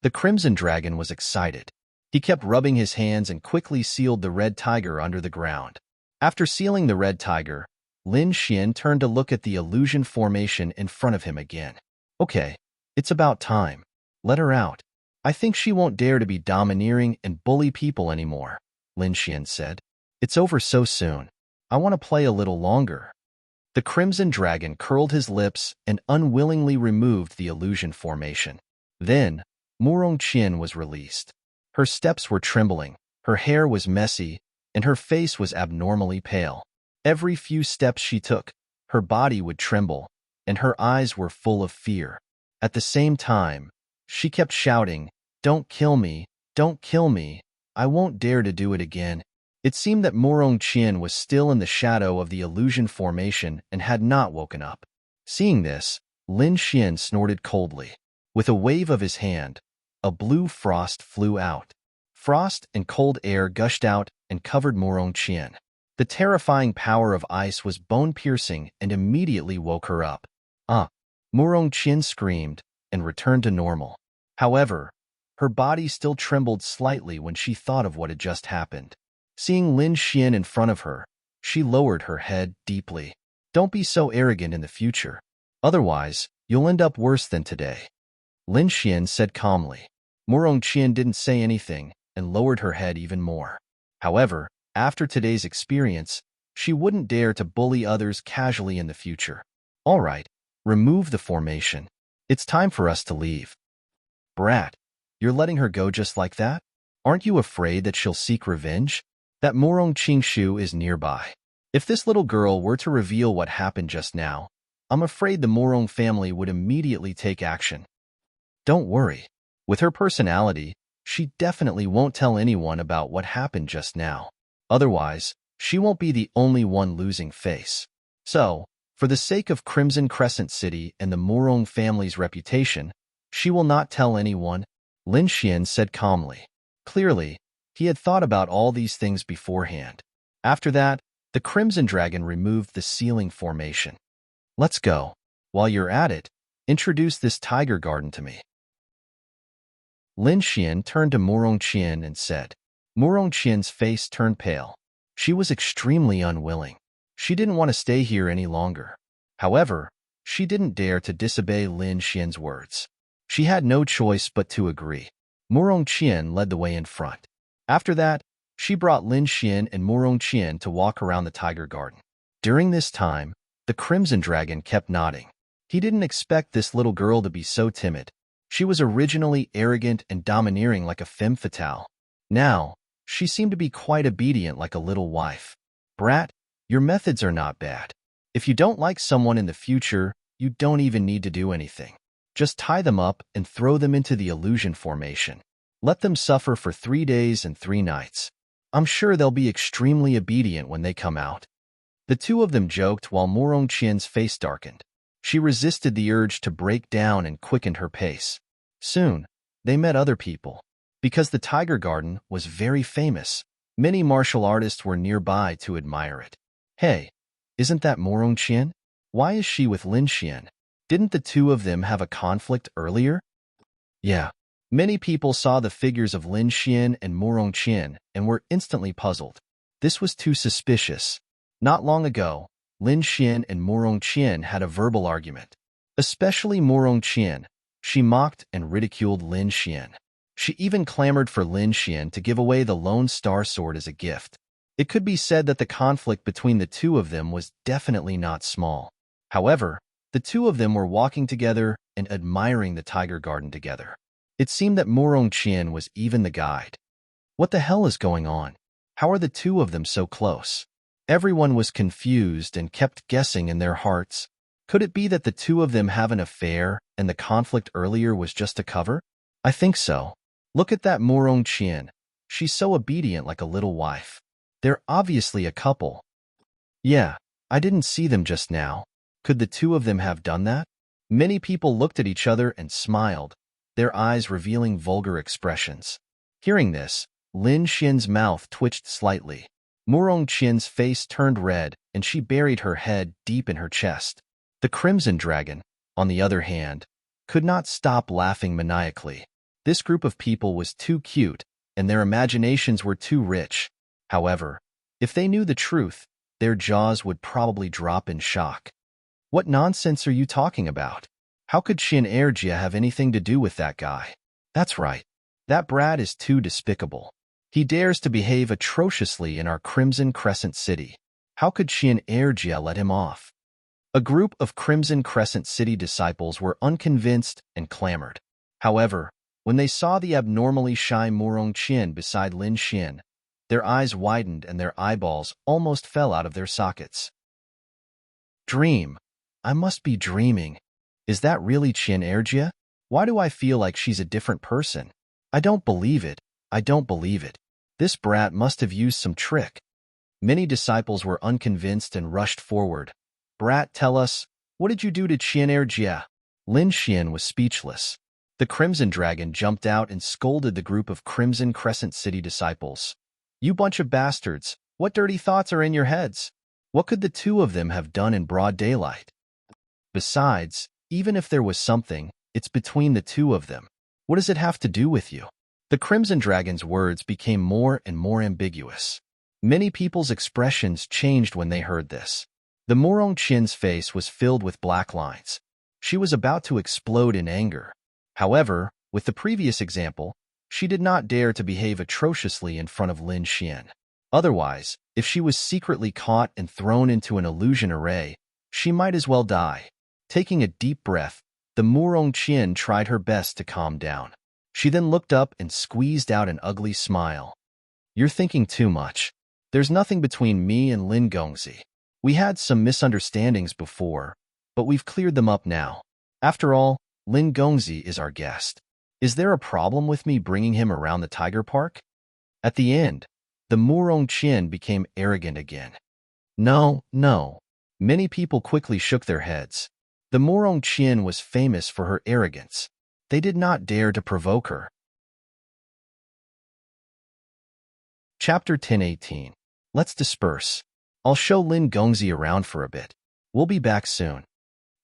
The Crimson Dragon was excited. He kept rubbing his hands and quickly sealed the red tiger under the ground. After sealing the red tiger, Lin Qian turned to look at the illusion formation in front of him again. Okay, it's about time. Let her out. I think she won't dare to be domineering and bully people anymore, Lin Qian said. It's over so soon. I want to play a little longer. The Crimson Dragon curled his lips and unwillingly removed the illusion formation. Then, Murong Qian was released. Her steps were trembling, her hair was messy, and her face was abnormally pale. Every few steps she took, her body would tremble, and her eyes were full of fear. At the same time, she kept shouting, Don't kill me, don't kill me, I won't dare to do it again. It seemed that Murong Qian was still in the shadow of the illusion formation and had not woken up. Seeing this, Lin Qian snorted coldly. With a wave of his hand, a blue frost flew out. Frost and cold air gushed out and covered Murong Qian. The terrifying power of ice was bone-piercing and immediately woke her up. Murong Qian screamed and returned to normal. However, her body still trembled slightly when she thought of what had just happened. Seeing Lin Qian in front of her, She lowered her head deeply. Don't be so arrogant in the future. Otherwise, you'll end up worse than today. Lin Xian said calmly. Murong Qian didn't say anything and lowered her head even more. However, after today's experience, she wouldn't dare to bully others casually in the future. All right, remove the formation. It's time for us to leave. Brat, you're letting her go just like that? Aren't you afraid that she'll seek revenge? That Murong Qingshu is nearby. If this little girl were to reveal what happened just now, I'm afraid the Murong family would immediately take action. Don't worry. With her personality, she definitely won't tell anyone about what happened just now. Otherwise, she won't be the only one losing face. So, for the sake of Crimson Crescent City and the Murong family's reputation, she will not tell anyone, Lin Xian said calmly. Clearly, he had thought about all these things beforehand. After that, the Crimson Dragon removed the ceiling formation. Let's go. While you're at it, introduce this tiger garden to me. Lin Xian turned to Murong Qian and said. Murong Qian's face turned pale. She was extremely unwilling. She didn't want to stay here any longer. However, she didn't dare to disobey Lin Xian's words. She had no choice but to agree. Murong Qian led the way in front. After that, she brought Lin Xian and Murong Qian to walk around the tiger garden. During this time, the Crimson Dragon kept nodding. He didn't expect this little girl to be so timid. She was originally arrogant and domineering like a femme fatale. Now, she seemed to be quite obedient like a little wife. Brat, your methods are not bad. If you don't like someone in the future, you don't even need to do anything. Just tie them up and throw them into the illusion formation. Let them suffer for 3 days and 3 nights. I'm sure they'll be extremely obedient when they come out. The two of them joked while Murong Qian's face darkened. She resisted the urge to break down and quickened her pace. Soon, they met other people. Because the Tiger Garden was very famous, many martial artists were nearby to admire it. Hey, isn't that Murong Qian? Why is she with Lin Xian? Didn't the two of them have a conflict earlier? Yeah. Many people saw the figures of Lin Xian and Murong Qian and were instantly puzzled. This was too suspicious. Not long ago, Lin Xian and Murong Qian had a verbal argument. Especially Murong Qian. She mocked and ridiculed Lin Xian. She even clamored for Lin Xian to give away the Lone Star Sword as a gift. It could be said that the conflict between the two of them was definitely not small. However, the two of them were walking together and admiring the Tiger Garden together. It seemed that Murong Qian was even the guide. What the hell is going on? How are the two of them so close? Everyone was confused and kept guessing in their hearts. Could it be that the two of them have an affair and the conflict earlier was just a cover? I think so. Look at that Murong Qian. She's so obedient like a little wife. They're obviously a couple. Yeah, I didn't see them just now. Could the two of them have done that? Many people looked at each other and smiled, their eyes revealing vulgar expressions. Hearing this, Lin Xian's mouth twitched slightly. Murong Qian's face turned red and she buried her head deep in her chest. The Crimson Dragon, on the other hand, could not stop laughing maniacally. This group of people was too cute and their imaginations were too rich. However, if they knew the truth, their jaws would probably drop in shock. What nonsense are you talking about? How could Xin Erjia have anything to do with that guy? That's right. That brat is too despicable. He dares to behave atrociously in our Crimson Crescent City. How could Xin Erjia let him off? A group of Crimson Crescent City disciples were unconvinced and clamored. However, when they saw the abnormally shy Murong Qian beside Lin Xian, their eyes widened and their eyeballs almost fell out of their sockets. Dream. I must be dreaming. Is that really Xin Erjia? Why do I feel like she's a different person? I don't believe it. I don't believe it. This brat must have used some trick. Many disciples were unconvinced and rushed forward. Brat, tell us, what did you do to Xin Erjia? Lin Xian was speechless. The Crimson Dragon jumped out and scolded the group of Crimson Crescent City disciples. You bunch of bastards, what dirty thoughts are in your heads? What could the two of them have done in broad daylight? Besides, even if there was something, it's between the two of them. What does it have to do with you? The Crimson Dragon's words became more and more ambiguous. Many people's expressions changed when they heard this. The Morong Chin's face was filled with black lines. She was about to explode in anger. However, with the previous example, she did not dare to behave atrociously in front of Lin Xian. Otherwise, if she was secretly caught and thrown into an illusion array, she might as well die. Taking a deep breath, the Murong Qin tried her best to calm down. She then looked up and squeezed out an ugly smile. "You're thinking too much. There's nothing between me and Lin Gongzi. We had some misunderstandings before, but we've cleared them up now. After all, Lin Gongzi is our guest. Is there a problem with me bringing him around the Tiger Park?" At the end, the Murong Qin became arrogant again. No, no. Many people quickly shook their heads. The Murong Qin was famous for her arrogance. They did not dare to provoke her. Chapter 10:18. Let's disperse. I'll show Lin Gongzi around for a bit. We'll be back soon.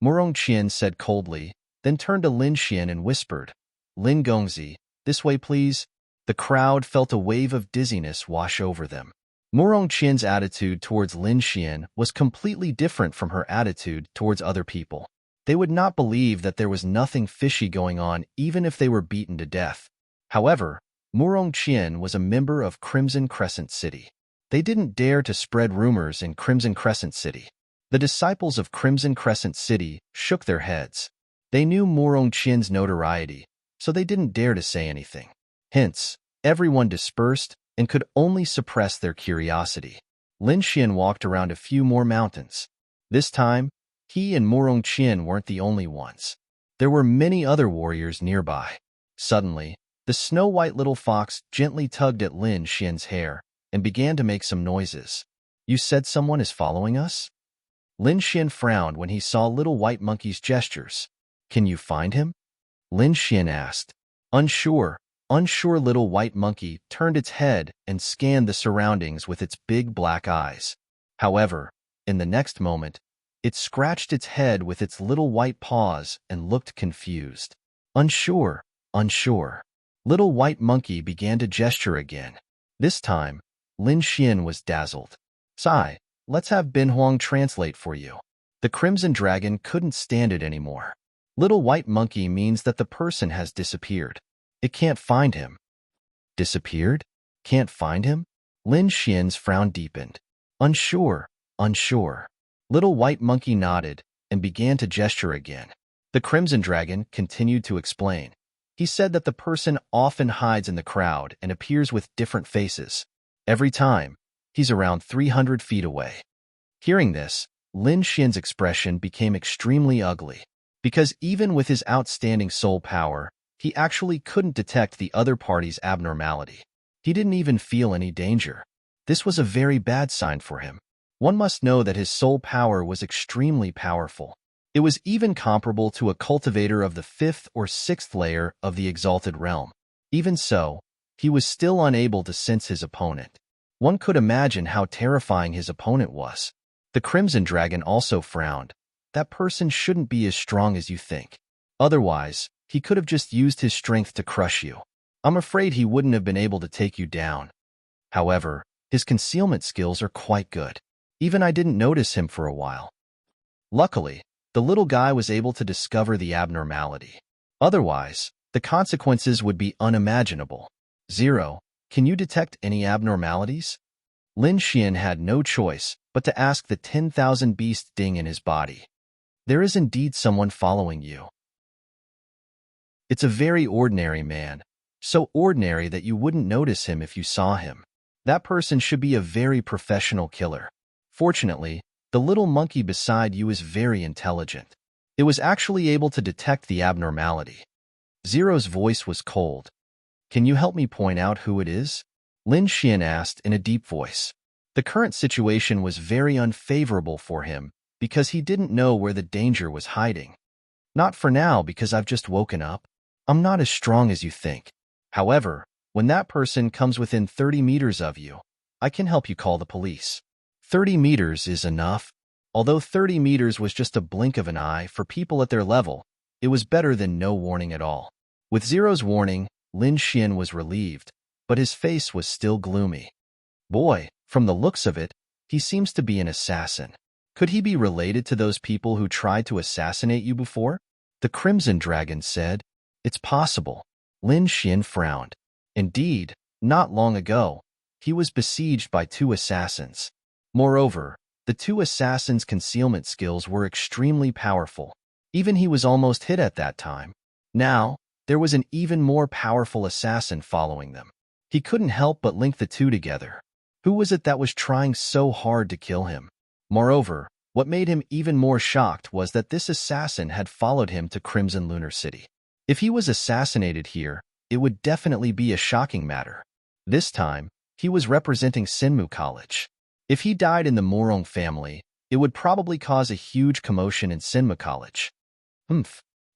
Murong Qin said coldly, then turned to Lin Xian and whispered, "Lin Gongzi, this way please." The crowd felt a wave of dizziness wash over them. Murong Qin's attitude towards Lin Xian was completely different from her attitude towards other people. They would not believe that there was nothing fishy going on even if they were beaten to death. However, Murong Qin was a member of Crimson Crescent City. They didn't dare to spread rumors in Crimson Crescent City. The disciples of Crimson Crescent City shook their heads. They knew Murong Qin's notoriety, so they didn't dare to say anything. Hence, everyone dispersed and could only suppress their curiosity. Lin Xian walked around a few more mountains. This time, he and Murong Qin weren't the only ones. There were many other warriors nearby. Suddenly, the snow-white little fox gently tugged at Lin Xian's hair and began to make some noises. "You said someone is following us?" Lin Xian frowned when he saw Little White Monkey's gestures. "Can you find him?" Lin Xian asked. Unsure, Little White Monkey turned its head and scanned the surroundings with its big black eyes. However, in the next moment, it scratched its head with its little white paws and looked confused. Unsure. Little White Monkey began to gesture again. This time, Lin Xian was dazzled. "Sai, let's have Bin Huang translate for you." The Crimson Dragon couldn't stand it anymore. Little White Monkey means that the person has disappeared. It can't find him. Disappeared? Can't find him? Lin Xian's frown deepened. Unsure. Little White Monkey nodded and began to gesture again. The Crimson Dragon continued to explain. He said that the person often hides in the crowd and appears with different faces. Every time, he's around 300 feet away. Hearing this, Lin Xian's expression became extremely ugly, because even with his outstanding soul power, he actually couldn't detect the other party's abnormality. He didn't even feel any danger. This was a very bad sign for him. One must know that his soul power was extremely powerful. It was even comparable to a cultivator of the 5th or 6th layer of the Exalted Realm. Even so, he was still unable to sense his opponent. One could imagine how terrifying his opponent was. The Crimson Dragon also frowned. That person shouldn't be as strong as you think. Otherwise, he could have just used his strength to crush you. I'm afraid he wouldn't have been able to take you down. However, his concealment skills are quite good. Even I didn't notice him for a while. Luckily, the little guy was able to discover the abnormality. Otherwise, the consequences would be unimaginable. 0. Can you detect any abnormalities? Lin Xian had no choice but to ask the 10,000 beast ding in his body. There is indeed someone following you. It's a very ordinary man, so ordinary that you wouldn't notice him if you saw him. That person should be a very professional killer. Fortunately, the little monkey beside you is very intelligent. It was actually able to detect the abnormality. Zero's voice was cold. Can you help me point out who it is? Lin Xian asked in a deep voice. The current situation was very unfavorable for him because he didn't know where the danger was hiding. Not for now because I've just woken up. I'm not as strong as you think. However, when that person comes within 30 meters of you, I can help you call the police. 30 meters is enough. Although 30 meters was just a blink of an eye for people at their level, it was better than no warning at all. With Zero's warning, Lin Xian was relieved, but his face was still gloomy. Boy, From the looks of it, he seems to be an assassin. Could he be related to those people who tried to assassinate you before? The Crimson Dragon said. It's possible. Lin Xian frowned. Indeed, not long ago, he was besieged by 2 assassins. Moreover, the 2 assassins' concealment skills were extremely powerful. Even he was almost hit at that time. Now, there was an even more powerful assassin following them. He couldn't help but link the 2 together. Who was it that was trying so hard to kill him? Moreover, what made him even more shocked was that this assassin had followed him to Crimson Lunar City. If he was assassinated here, it would definitely be a shocking matter. This time, he was representing Sinmu College. If he died in the Morong family, it would probably cause a huge commotion in Sinmu College.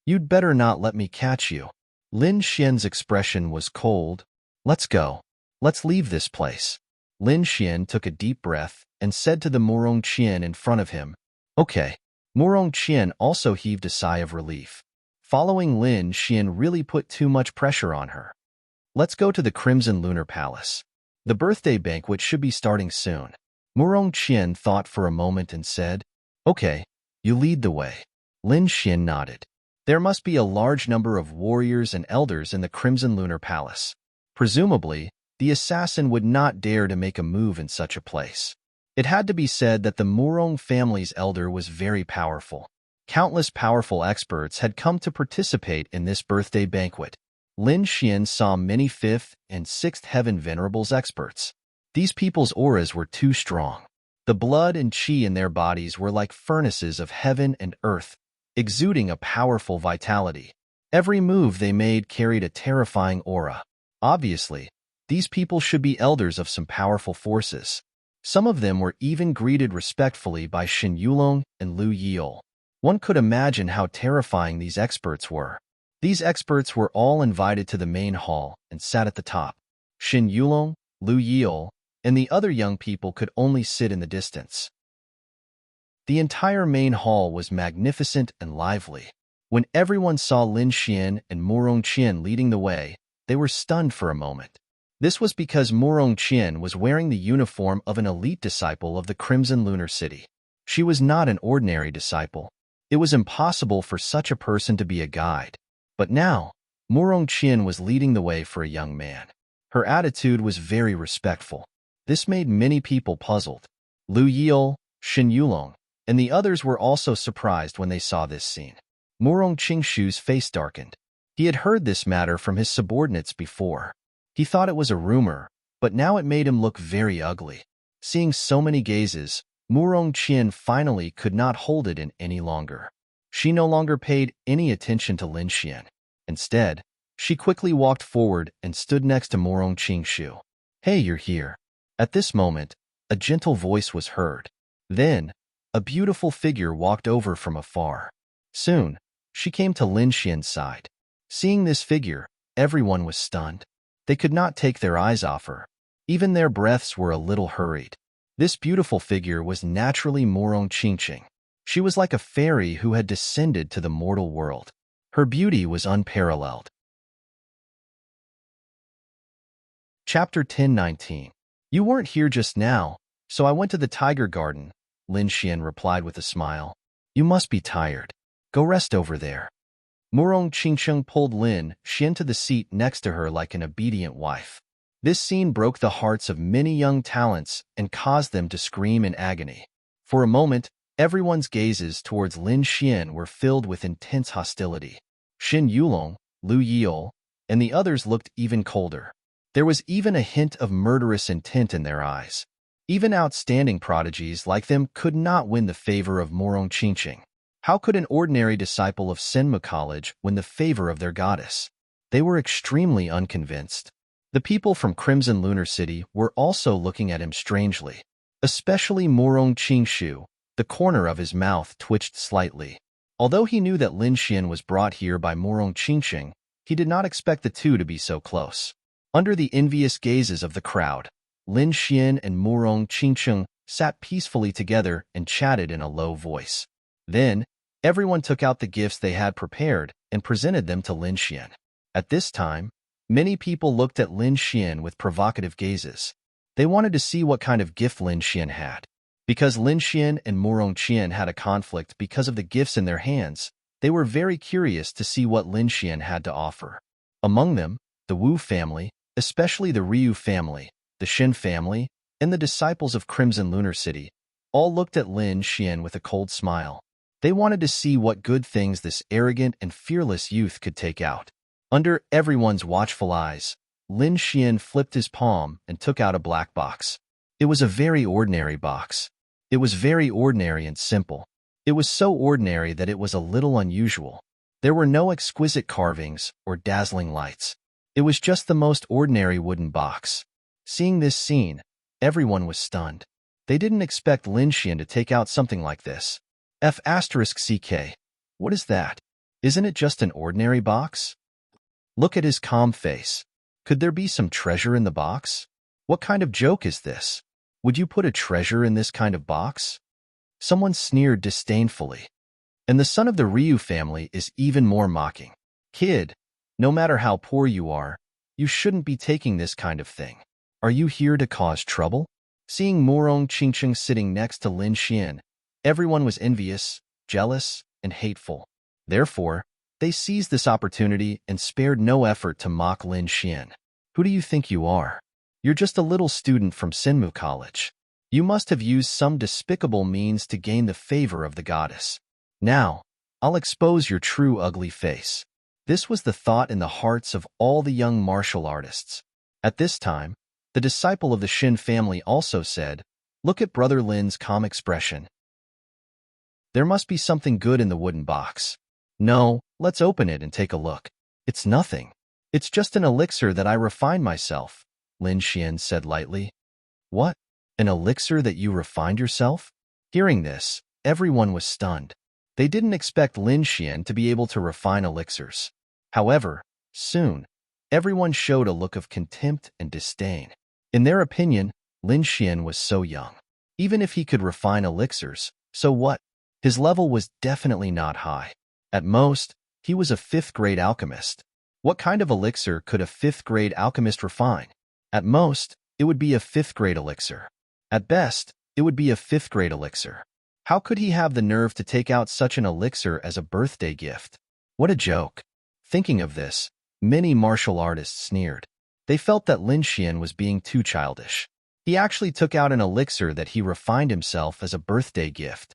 You'd better not let me catch you. Lin Xian's expression was cold. Let's go. Let's leave this place. Lin Xian took a deep breath and said to the Murong Qian in front of him, Okay. Murong Qian also heaved a sigh of relief. Following Lin Xian really put too much pressure on her. Let's go to the Crimson Lunar Palace. The birthday banquet should be starting soon. Murong Qian thought for a moment and said, Okay, you lead the way. Lin Xian nodded. There must be a large number of warriors and elders in the Crimson Lunar Palace. Presumably, the assassin would not dare to make a move in such a place. It had to be said that the Murong family's elder was very powerful. Countless powerful experts had come to participate in this birthday banquet. Lin Xian saw many 5th and 6th heaven venerables experts. These people's auras were too strong. The blood and qi in their bodies were like furnaces of heaven and earth, exuding a powerful vitality. Every move they made carried a terrifying aura. Obviously, these people should be elders of some powerful forces. Some of them were even greeted respectfully by Shin Yulong and Lu Yiol. One could imagine how terrifying these experts were. These experts were all invited to the main hall and sat at the top. Shin Yulong, Lu Yiol, and the other young people could only sit in the distance. The entire main hall was magnificent and lively. When everyone saw Lin Xian and Murong Qian leading the way, they were stunned for a moment. This was because Murong Qian was wearing the uniform of an elite disciple of the Crimson Lunar City. She was not an ordinary disciple. It was impossible for such a person to be a guide. But now, Murong Qian was leading the way for a young man. Her attitude was very respectful. This made many people puzzled. Lu Yiol, Shin Yulong, and the others were also surprised when they saw this scene. Murong Qingshu's face darkened. He had heard this matter from his subordinates before. He thought it was a rumor, but now it made him look very ugly. Seeing so many gazes, Murong Qian finally could not hold it in any longer. She no longer paid any attention to Lin Xian. Instead, she quickly walked forward and stood next to Murong Qingshu. Hey, you're here. At this moment, a gentle voice was heard. Then, a beautiful figure walked over from afar. Soon, she came to Lin Xian's side. Seeing this figure, everyone was stunned. They could not take their eyes off her. Even their breaths were a little hurried. This beautiful figure was naturally Murong Qingqing. She was like a fairy who had descended to the mortal world. Her beauty was unparalleled. Chapter 10:19. You weren't here just now, so I went to the Tiger Garden, Lin Xian replied with a smile. You must be tired. Go rest over there. Murong Qingqing pulled Lin Xian to the seat next to her like an obedient wife. This scene broke the hearts of many young talents and caused them to scream in agony. For a moment, everyone's gazes towards Lin Xian were filled with intense hostility. Shin Yulong, Lu Yiol, and the others looked even colder. There was even a hint of murderous intent in their eyes. Even outstanding prodigies like them could not win the favor of Murong Qingqing. How could an ordinary disciple of Senmu College win the favor of their goddess? They were extremely unconvinced. The people from Crimson Lunar City were also looking at him strangely. Especially Murong Qingshu, the corner of his mouth twitched slightly. Although he knew that Lin Xian was brought here by Murong Qingqing, he did not expect the two to be so close. Under the envious gazes of the crowd, Lin Xian and Murong Qingqing sat peacefully together and chatted in a low voice. Then, everyone took out the gifts they had prepared and presented them to Lin Xian. At this time, many people looked at Lin Xian with provocative gazes. They wanted to see what kind of gift Lin Xian had. Because Lin Xian and Murong Qian had a conflict because of the gifts in their hands, they were very curious to see what Lin Xian had to offer. Among them, the Wu family, especially the Ryu family, the Xin family, and the disciples of Crimson Lunar City, all looked at Lin Xian with a cold smile. They wanted to see what good things this arrogant and fearless youth could take out. Under everyone's watchful eyes, Lin Xian flipped his palm and took out a black box. It was a very ordinary box. It was very ordinary and simple. It was so ordinary that it was a little unusual. There were no exquisite carvings or dazzling lights. It was just the most ordinary wooden box. Seeing this scene, everyone was stunned. They didn't expect Lin Xian to take out something like this. F***CK. What is that? Isn't it just an ordinary box? Look at his calm face. Could there be some treasure in the box? What kind of joke is this? Would you put a treasure in this kind of box? Someone sneered disdainfully. And the son of the Ryu family is even more mocking. Kid, no matter how poor you are, you shouldn't be taking this kind of thing. Are you here to cause trouble? Seeing Murong Qingcheng sitting next to Lin Xian, everyone was envious, jealous, and hateful. Therefore, they seized this opportunity and spared no effort to mock Lin Xian. Who do you think you are? You're just a little student from Sinmu College. You must have used some despicable means to gain the favor of the goddess. Now, I'll expose your true ugly face. This was the thought in the hearts of all the young martial artists. At this time, the disciple of the Xin family also said, "Look at Brother Lin's calm expression. There must be something good in the wooden box. No, let's open it and take a look." "It's nothing. It's just an elixir that I refined myself," Lin Xian said lightly. "What? An elixir that you refined yourself?" Hearing this, everyone was stunned. They didn't expect Lin Xian to be able to refine elixirs. However, soon, everyone showed a look of contempt and disdain. In their opinion, Lin Xian was so young. Even if he could refine elixirs, so what? His level was definitely not high. At most, he was a fifth-grade alchemist. What kind of elixir could a fifth-grade alchemist refine? At most, it would be a fifth-grade elixir. At best, it would be a fifth-grade elixir. How could he have the nerve to take out such an elixir as a birthday gift? What a joke. Thinking of this, many martial artists sneered. They felt that Lin Xian was being too childish. He actually took out an elixir that he refined himself as a birthday gift.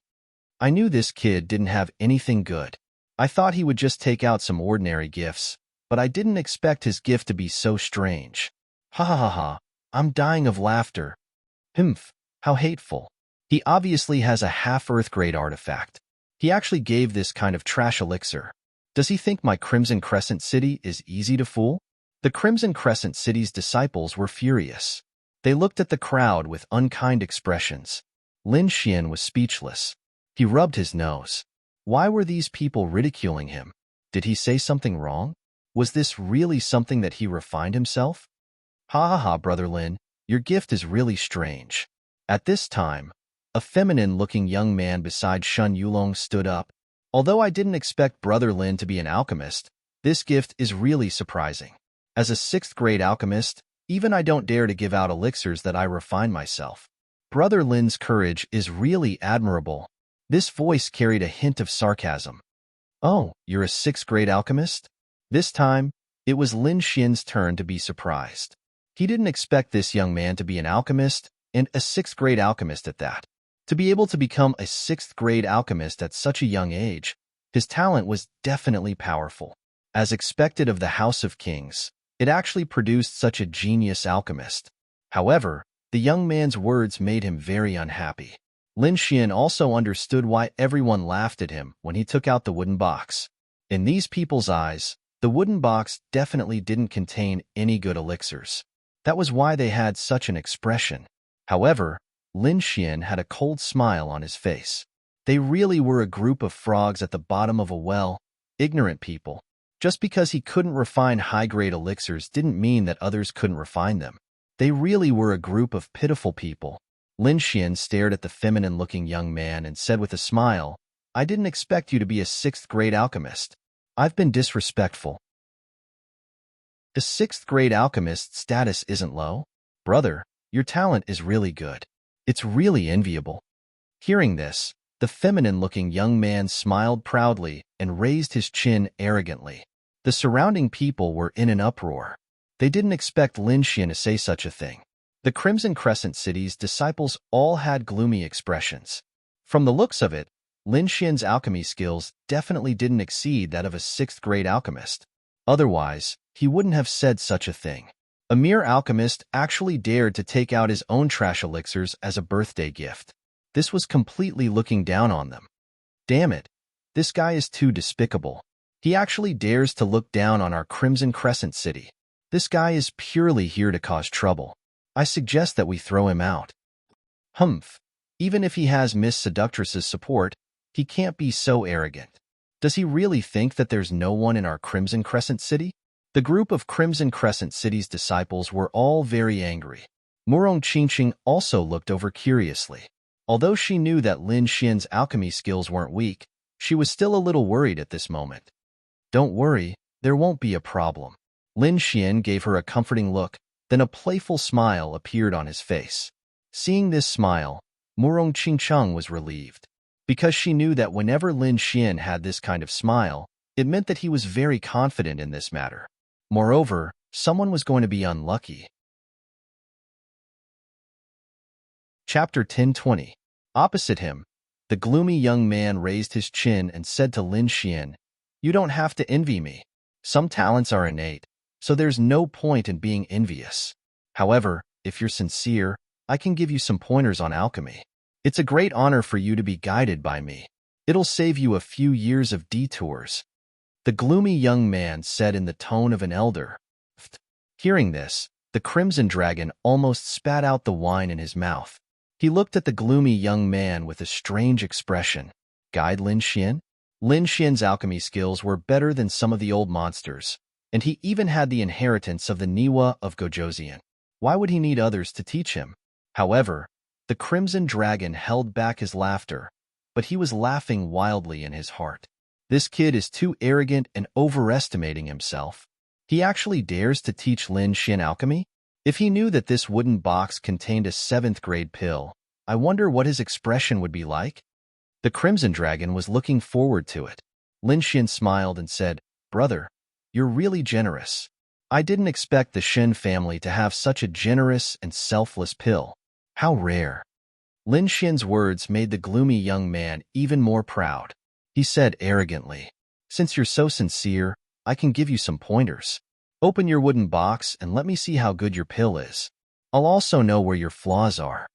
I knew this kid didn't have anything good. I thought he would just take out some ordinary gifts, but I didn't expect his gift to be so strange. Ha ha ha ha, I'm dying of laughter. Humph, how hateful. He obviously has a half-Earth-grade artifact. He actually gave this kind of trash elixir. Does he think my Crimson Crescent City is easy to fool? The Crimson Crescent City's disciples were furious. They looked at the crowd with unkind expressions. Lin Xian was speechless. He rubbed his nose. Why were these people ridiculing him? Did he say something wrong? Was this really something that he refined himself? Ha ha ha, Brother Lin, your gift is really strange. At this time, a feminine-looking young man beside Shun Yulong stood up. Although I didn't expect Brother Lin to be an alchemist, this gift is really surprising. As a sixth-grade alchemist, even I don't dare to give out elixirs that I refine myself. Brother Lin's courage is really admirable. This voice carried a hint of sarcasm. Oh, you're a sixth-grade alchemist? This time, it was Lin Xian's turn to be surprised. He didn't expect this young man to be an alchemist, and a sixth-grade alchemist at that. To be able to become a sixth-grade alchemist at such a young age, his talent was definitely powerful. As expected of the House of Kings, it actually produced such a genius alchemist. However, the young man's words made him very unhappy. Lin Xian also understood why everyone laughed at him when he took out the wooden box. In these people's eyes, the wooden box definitely didn't contain any good elixirs. That was why they had such an expression. However, Lin Xian had a cold smile on his face. They really were a group of frogs at the bottom of a well, ignorant people. Just because he couldn't refine high-grade elixirs didn't mean that others couldn't refine them. They really were a group of pitiful people. Lin Xian stared at the feminine-looking young man and said with a smile, I didn't expect you to be a sixth-grade alchemist. I've been disrespectful. The sixth-grade alchemist's status isn't low. Brother, Your talent is really good. It's really enviable. Hearing this, the feminine-looking young man smiled proudly and raised his chin arrogantly. The surrounding people were in an uproar. They didn't expect Lin Xian to say such a thing. The Crimson Crescent City's disciples all had gloomy expressions. From the looks of it, Lin Xian's alchemy skills definitely didn't exceed that of a 6th-grade alchemist. Otherwise, he wouldn't have said such a thing. A mere alchemist actually dared to take out his own trash elixirs as a birthday gift. This was completely looking down on them. Damn it, this guy is too despicable. He actually dares to look down on our Crimson Crescent City. This guy is purely here to cause trouble. I suggest that we throw him out. Humph. Even if he has Miss Seductress's support, he can't be so arrogant. Does he really think that there's no one in our Crimson Crescent City? The group of Crimson Crescent City's disciples were all very angry. Murong Qingqing also looked over curiously. Although she knew that Lin Xian's alchemy skills weren't weak, she was still a little worried at this moment. Don't worry, there won't be a problem. Lin Xian gave her a comforting look, then a playful smile appeared on his face. Seeing this smile, Murong Qingqing was relieved. Because she knew that whenever Lin Xian had this kind of smile, it meant that he was very confident in this matter. Moreover, someone was going to be unlucky. Chapter 1020. Opposite him, the gloomy young man raised his chin and said to Lin Xian, "You don't have to envy me. Some talents are innate, so there's no point in being envious. However, if you're sincere, I can give you some pointers on alchemy. It's a great honor for you to be guided by me. It'll save you a few years of detours." The gloomy young man said in the tone of an elder. Hearing this, the Crimson Dragon almost spat out the wine in his mouth. He looked at the gloomy young man with a strange expression. Guide Lin Xian? Lin Xian's alchemy skills were better than some of the old monsters, and he even had the inheritance of the Niwa of Gojoseon. Why would he need others to teach him? However, the Crimson Dragon held back his laughter, but he was laughing wildly in his heart. This kid is too arrogant and overestimating himself. He actually dares to teach Lin Xian alchemy? If he knew that this wooden box contained a 7th-grade pill, I wonder what his expression would be like? The Crimson Dragon was looking forward to it. Lin Xian smiled and said, "Brother, you're really generous. I didn't expect the Shen family to have such a generous and selfless pill. How rare." Lin Xian's words made the gloomy young man even more proud. He said arrogantly, "Since you're so sincere, I can give you some pointers. Open your wooden box and let me see how good your pill is. I'll also know where your flaws are."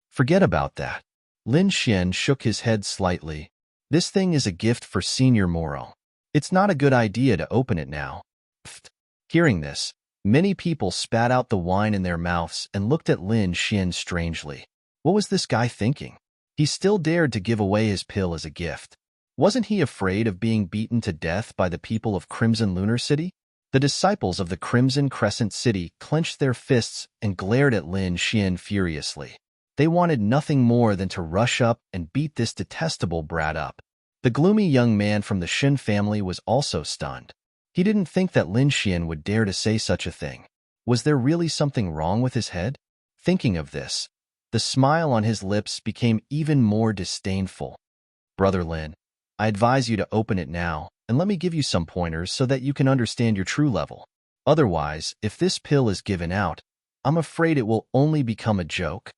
Forget about that. Lin Xian shook his head slightly. This thing is a gift for Senior Moro. It's not a good idea to open it now. Pfft. Hearing this, many people spat out the wine in their mouths and looked at Lin Xian strangely. What was this guy thinking? He still dared to give away his pill as a gift. Wasn't he afraid of being beaten to death by the people of Crimson Lunar City? The disciples of the Crimson Crescent City clenched their fists and glared at Lin Xian furiously. They wanted nothing more than to rush up and beat this detestable brat up. The gloomy young man from the Shen family was also stunned. He didn't think that Lin Xian would dare to say such a thing. Was there really something wrong with his head? Thinking of this, the smile on his lips became even more disdainful. "Brother Lin, I advise you to open it now, and let me give you some pointers so that you can understand your true level. Otherwise, if this pill is given out, I'm afraid it will only become a joke."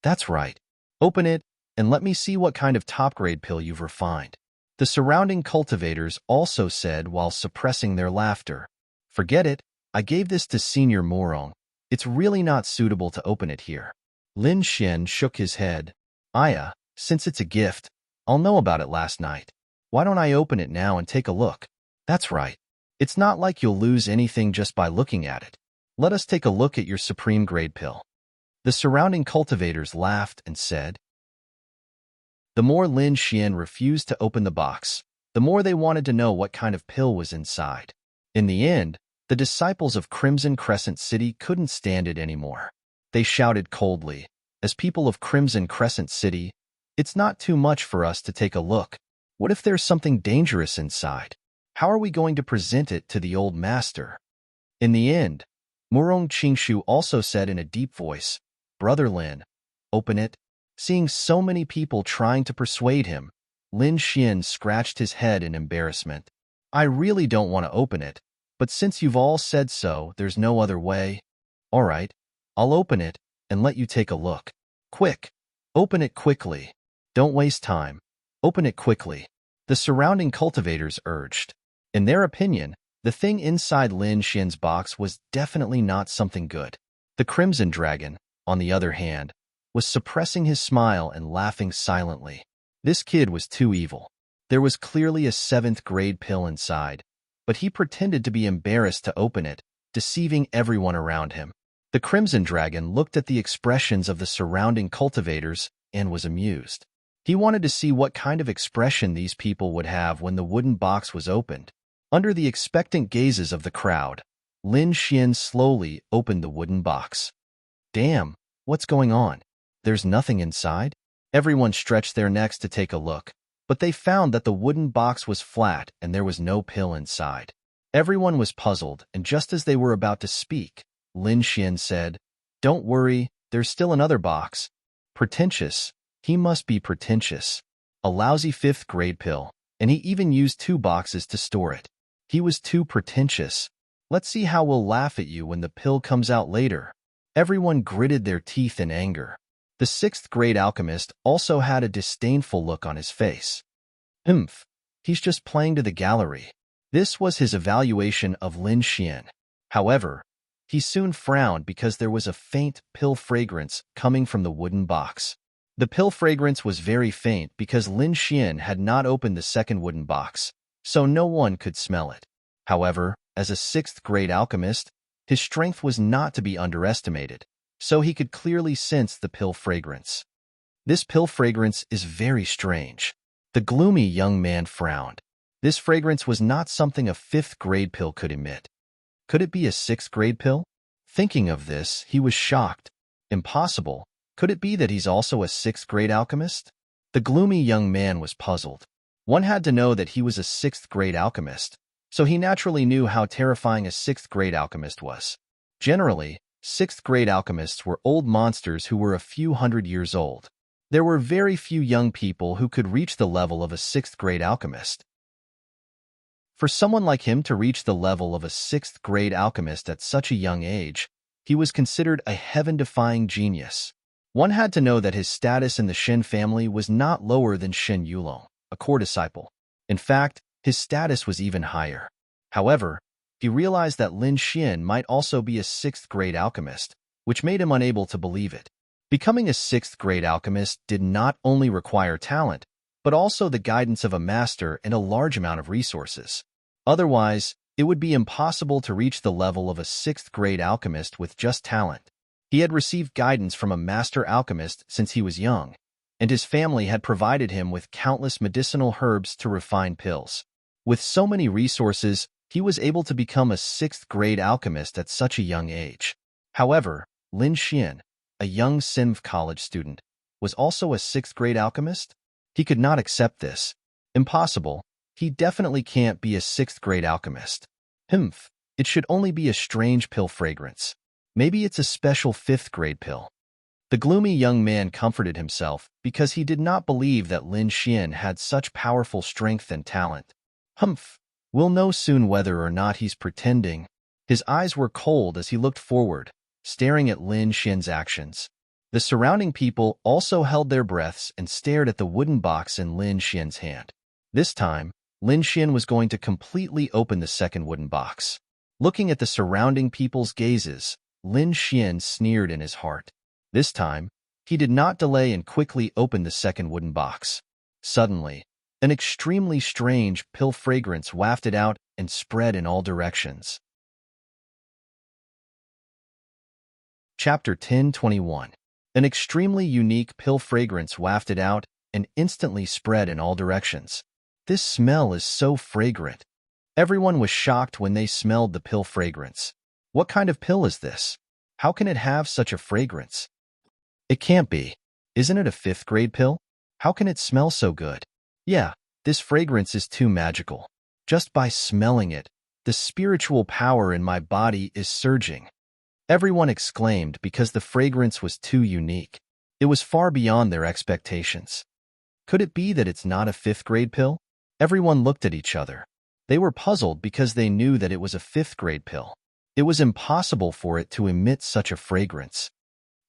"That's right. Open it, and let me see what kind of top-grade pill you've refined." The surrounding cultivators also said while suppressing their laughter. "Forget it. I gave this to Senior Morong. It's really not suitable to open it here." Lin Xian shook his head. "Aya, since it's a gift, I'll know about it last night. Why don't I open it now and take a look?" "That's right. It's not like you'll lose anything just by looking at it. Let us take a look at your supreme grade pill." The surrounding cultivators laughed and said. The more Lin Xian refused to open the box, the more they wanted to know what kind of pill was inside. In the end, the disciples of Crimson Crescent City couldn't stand it anymore. They shouted coldly, "As people of Crimson Crescent City, it's not too much for us to take a look. What if there's something dangerous inside? How are we going to present it to the old master?" In the end, Murong Qingshu also said in a deep voice, Brother Lin, open it. Seeing so many people trying to persuade him, Lin Xian scratched his head in embarrassment. I really don't want to open it, but since you've all said so, there's no other way. All right, I'll open it and let you take a look. Quick, open it quickly. Don't waste time. Open it quickly. The surrounding cultivators urged. In their opinion, the thing inside Lin Xian's box was definitely not something good. The Crimson Dragon, on the other hand, was suppressing his smile and laughing silently. This kid was too evil. There was clearly a 7th grade pill inside, but he pretended to be embarrassed to open it, deceiving everyone around him. The Crimson Dragon looked at the expressions of the surrounding cultivators and was amused. He wanted to see what kind of expression these people would have when the wooden box was opened. Under the expectant gazes of the crowd, Lin Xian slowly opened the wooden box. Damn, what's going on? There's nothing inside? Everyone stretched their necks to take a look, but they found that the wooden box was flat and there was no pill inside. Everyone was puzzled, and just as they were about to speak, Lin Xian said, Don't worry, there's still another box. Pretentious. He must be pretentious. A lousy 5th grade pill, and he even used 2 boxes to store it. He was too pretentious. Let's see how we'll laugh at you when the pill comes out later. Everyone gritted their teeth in anger. The 6th grade alchemist also had a disdainful look on his face. He's just playing to the gallery. This was his evaluation of Lin Xian. However, he soon frowned because there was a faint pill fragrance coming from the wooden box. The pill fragrance was very faint because Lin Xian had not opened the 2nd wooden box, so no one could smell it. However, as a 6th grade alchemist, his strength was not to be underestimated, so he could clearly sense the pill fragrance. This pill fragrance is very strange. The gloomy young man frowned. This fragrance was not something a 5th grade pill could emit. Could it be a 6th grade pill? Thinking of this, he was shocked. Impossible. Could it be that he's also a 6th grade alchemist? The gloomy young man was puzzled. One had to know that he was a 6th grade alchemist, so he naturally knew how terrifying a 6th grade alchemist was. Generally, 6th grade alchemists were old monsters who were a few hundred years old. There were very few young people who could reach the level of a 6th grade alchemist. For someone like him to reach the level of a 6th grade alchemist at such a young age, he was considered a heaven-defying genius. One had to know that his status in the Shen family was not lower than Shen Yulong, a core disciple. In fact, his status was even higher. However, he realized that Lin Xian might also be a 6th grade alchemist, which made him unable to believe it. Becoming a 6th grade alchemist did not only require talent, but also the guidance of a master and a large amount of resources. Otherwise, it would be impossible to reach the level of a 6th grade alchemist with just talent. He had received guidance from a master alchemist since he was young, and his family had provided him with countless medicinal herbs to refine pills. With so many resources, he was able to become a 6th grade alchemist at such a young age. However, Lin Xian, a young Sinv college student, was also a 6th grade alchemist? He could not accept this. Impossible. He definitely can't be a 6th grade alchemist. It should only be a strange pill fragrance. Maybe it's a special 5th grade pill. The gloomy young man comforted himself because he did not believe that Lin Xian had such powerful strength and talent. We'll know soon whether or not he's pretending. His eyes were cold as he looked forward, staring at Lin Xian's actions. The surrounding people also held their breaths and stared at the wooden box in Lin Xian's hand. This time, Lin Xian was going to completely open the 2nd wooden box. Looking at the surrounding people's gazes, Lin Xian sneered in his heart. This time, he did not delay and quickly opened the 2nd wooden box. Suddenly, an extremely strange pill fragrance wafted out and spread in all directions. Chapter 10:21. An extremely unique pill fragrance wafted out and instantly spread in all directions. This smell is so fragrant. Everyone was shocked when they smelled the pill fragrance. What kind of pill is this? How can it have such a fragrance? It can't be. Isn't it a 5th grade pill? How can it smell so good? Yeah, this fragrance is too magical. Just by smelling it, the spiritual power in my body is surging. Everyone exclaimed because the fragrance was too unique. It was far beyond their expectations. Could it be that it's not a fifth-grade pill? Everyone looked at each other. They were puzzled because they knew that it was a fifth-grade pill. It was impossible for it to emit such a fragrance.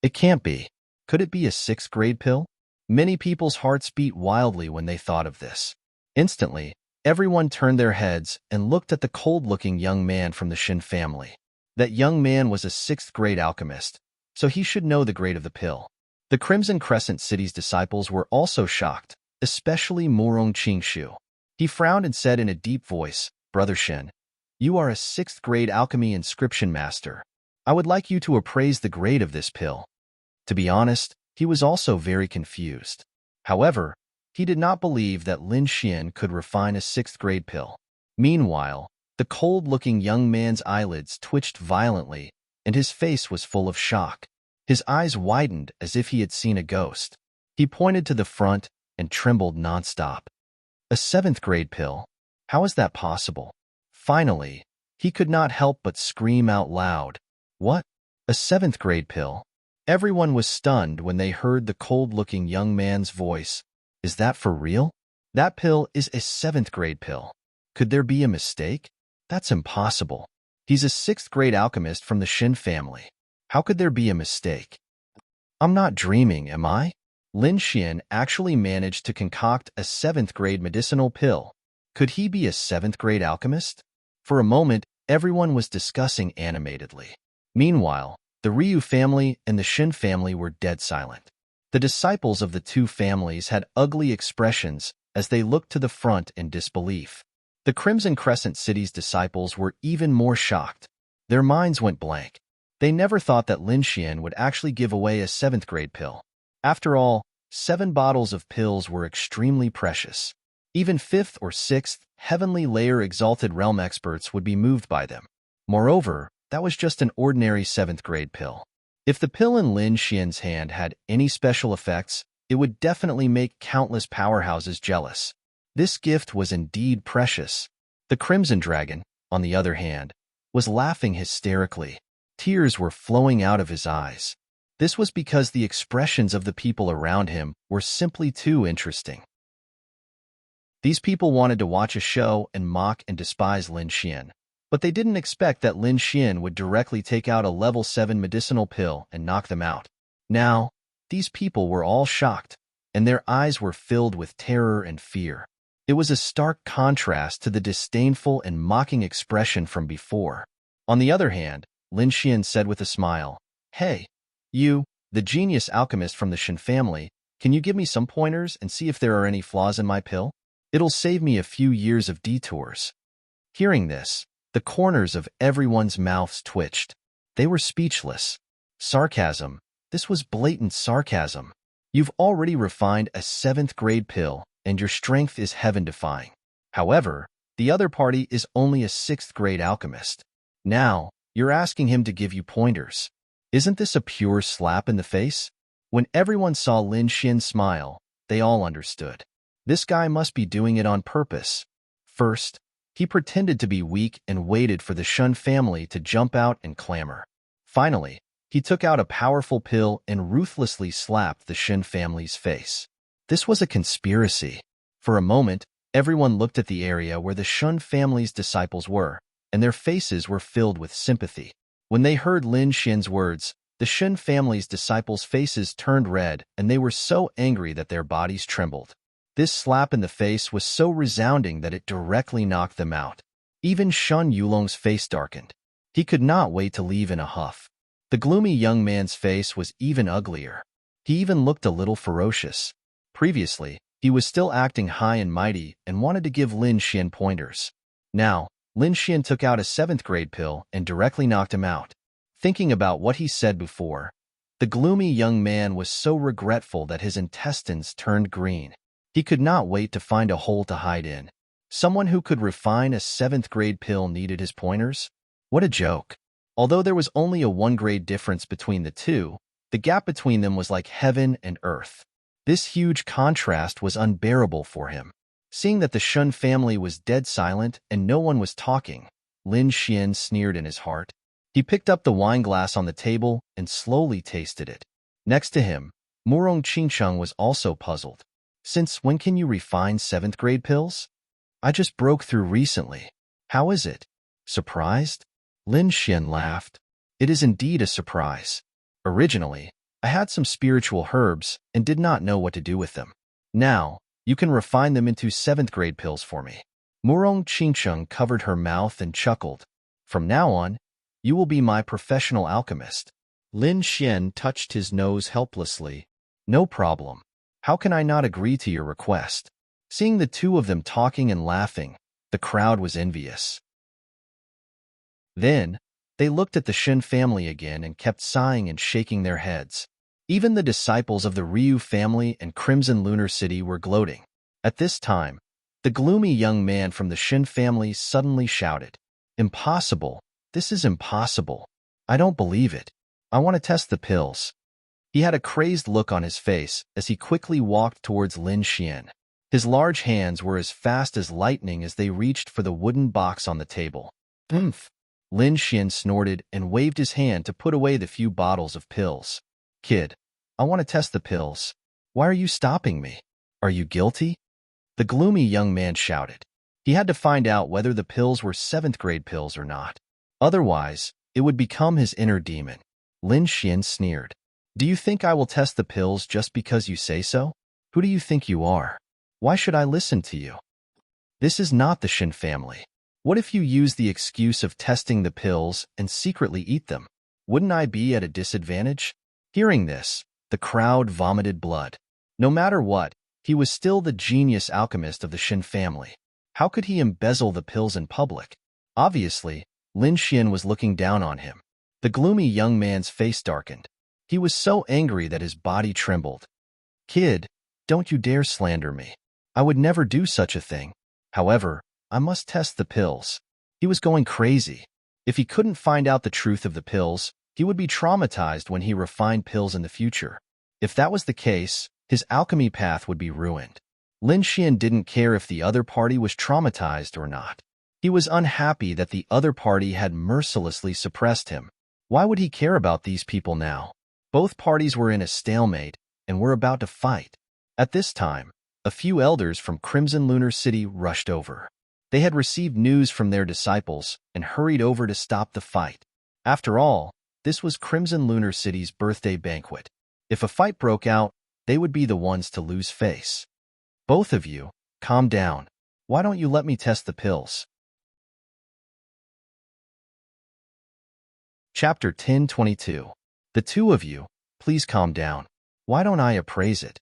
It can't be. Could it be a sixth-grade pill? Many people's hearts beat wildly when they thought of this. Instantly, everyone turned their heads and looked at the cold-looking young man from the Shin family. That young man was a sixth-grade alchemist, so he should know the grade of the pill. The Crimson Crescent City's disciples were also shocked, especially Murong Qingshu. He frowned and said in a deep voice, "Brother Shin, you are a sixth-grade alchemy inscription master. I would like you to appraise the grade of this pill." To be honest, he was also very confused. However, he did not believe that Lin Xian could refine a sixth-grade pill. Meanwhile, the cold-looking young man's eyelids twitched violently, and his face was full of shock. His eyes widened as if he had seen a ghost. He pointed to the front and trembled nonstop. A seventh-grade pill? How is that possible? Finally, he could not help but scream out loud. What? A seventh-grade pill? Everyone was stunned when they heard the cold-looking young man's voice. Is that for real? That pill is a seventh-grade pill. Could there be a mistake? That's impossible. He's a sixth-grade alchemist from the Shin family. How could there be a mistake? I'm not dreaming, am I? Lin Xian actually managed to concoct a seventh-grade medicinal pill. Could he be a seventh-grade alchemist? For a moment, everyone was discussing animatedly. Meanwhile, the Ryu family and the Shin family were dead silent. The disciples of the two families had ugly expressions as they looked to the front in disbelief. The Crimson Crescent City's disciples were even more shocked. Their minds went blank. They never thought that Lin Xian would actually give away a seventh-grade pill. After all, 7 bottles of pills were extremely precious. Even 5th or 6th heavenly layer exalted realm experts would be moved by them. Moreover, that was just an ordinary 7th-grade pill. If the pill in Lin Xian's hand had any special effects, it would definitely make countless powerhouses jealous. This gift was indeed precious. The Crimson Dragon, on the other hand, was laughing hysterically. Tears were flowing out of his eyes. This was because the expressions of the people around him were simply too interesting. These people wanted to watch a show and mock and despise Lin Xian, but they didn't expect that Lin Xian would directly take out a level 7 medicinal pill and knock them out. Now, these people were all shocked, and their eyes were filled with terror and fear. It was a stark contrast to the disdainful and mocking expression from before. On the other hand, Lin Xian said with a smile, "Hey, you, the genius alchemist from the Shin family, can you give me some pointers and see if there are any flaws in my pill? It'll save me a few years of detours." Hearing this, the corners of everyone's mouths twitched. They were speechless. Sarcasm. This was blatant sarcasm. You've already refined a 7th-grade pill, and your strength is heaven-defying. However, the other party is only a 6th-grade alchemist. Now, you're asking him to give you pointers. Isn't this a pure slap in the face? When everyone saw Lin Xian smile, they all understood. This guy must be doing it on purpose. First, he pretended to be weak and waited for the Shun family to jump out and clamor. Finally, he took out a powerful pill and ruthlessly slapped the Shin family's face. This was a conspiracy. For a moment, everyone looked at the area where the Shun family's disciples were, and their faces were filled with sympathy. When they heard Lin Xian's words, the Shin family's disciples' faces turned red, and they were so angry that their bodies trembled. This slap in the face was so resounding that it directly knocked them out. Even Shun Yulong's face darkened. He could not wait to leave in a huff. The gloomy young man's face was even uglier. He even looked a little ferocious. Previously, he was still acting high and mighty and wanted to give Lin Xian pointers. Now, Lin Xian took out a 7th-grade pill and directly knocked him out. Thinking about what he said before, the gloomy young man was so regretful that his intestines turned green. He could not wait to find a hole to hide in. Someone who could refine a 7th-grade pill needed his pointers? What a joke. Although there was only a 1-grade difference between the two, the gap between them was like heaven and earth. This huge contrast was unbearable for him. Seeing that the Shun family was dead silent and no one was talking, Lin Xian sneered in his heart. He picked up the wine glass on the table and slowly tasted it. Next to him, Murong Qingcheng was also puzzled. Since when can you refine 7th grade pills? I just broke through recently. How is it? Surprised? Lin Xian laughed. It is indeed a surprise. Originally, I had some spiritual herbs and did not know what to do with them. Now, you can refine them into 7th grade pills for me. Murong Qingcheng covered her mouth and chuckled. From now on, you will be my professional alchemist. Lin Xian touched his nose helplessly. No problem. How can I not agree to your request? Seeing the two of them talking and laughing, the crowd was envious. Then, they looked at the Shen family again and kept sighing and shaking their heads. Even the disciples of the Ryu family and Crimson Lunar City were gloating. At this time, the gloomy young man from the Shen family suddenly shouted, "Impossible! This is impossible! I don't believe it. I want to test the pills." He had a crazed look on his face as he quickly walked towards Lin Xian. His large hands were as fast as lightning as they reached for the wooden box on the table. "Oomph!" Lin Xian snorted and waved his hand to put away the few bottles of pills. "Kid, I want to test the pills. Why are you stopping me? Are you guilty?" The gloomy young man shouted. He had to find out whether the pills were 7th grade pills or not. Otherwise, it would become his inner demon. Lin Xian sneered. "Do you think I will test the pills just because you say so? Who do you think you are? Why should I listen to you? This is not the Shen family. What if you use the excuse of testing the pills and secretly eat them? Wouldn't I be at a disadvantage?" Hearing this, the crowd vomited blood. No matter what, he was still the genius alchemist of the Shen family. How could he embezzle the pills in public? Obviously, Lin Xian was looking down on him. The gloomy young man's face darkened. He was so angry that his body trembled. "Kid, don't you dare slander me. I would never do such a thing. However, I must test the pills." He was going crazy. If he couldn't find out the truth of the pills, he would be traumatized when he refined pills in the future. If that was the case, his alchemy path would be ruined. Lin Xian didn't care if the other party was traumatized or not. He was unhappy that the other party had mercilessly suppressed him. Why would he care about these people now? Both parties were in a stalemate and were about to fight. At this time, a few elders from Crimson Lunar City rushed over. They had received news from their disciples and hurried over to stop the fight. After all, this was Crimson Lunar City's birthday banquet. If a fight broke out, they would be the ones to lose face. "Both of you, calm down. Why don't you let me test the pills?" Chapter 1022. The two of you, please calm down. Why don't I appraise it?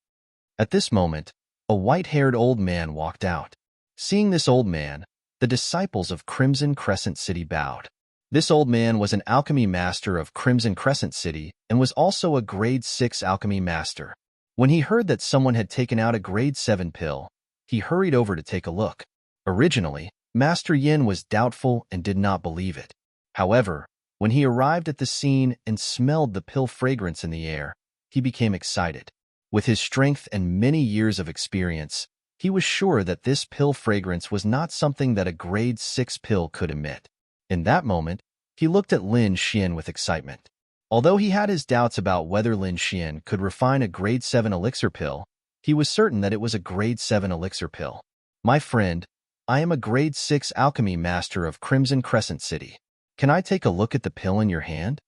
At this moment, a white-haired old man walked out. Seeing this old man, the disciples of Crimson Crescent City bowed. This old man was an alchemy master of Crimson Crescent City and was also a grade 6 alchemy master. When he heard that someone had taken out a grade 7 pill, he hurried over to take a look. Originally, Master Yin was doubtful and did not believe it. However, when he arrived at the scene and smelled the pill fragrance in the air, he became excited. With his strength and many years of experience, he was sure that this pill fragrance was not something that a grade 6 pill could emit. In that moment, he looked at Lin Xian with excitement. Although he had his doubts about whether Lin Xian could refine a grade 7 elixir pill, he was certain that it was a grade 7 elixir pill. "My friend, I am a grade 6 alchemy master of Crimson Crescent City. Can I take a look at the pill in your hand?"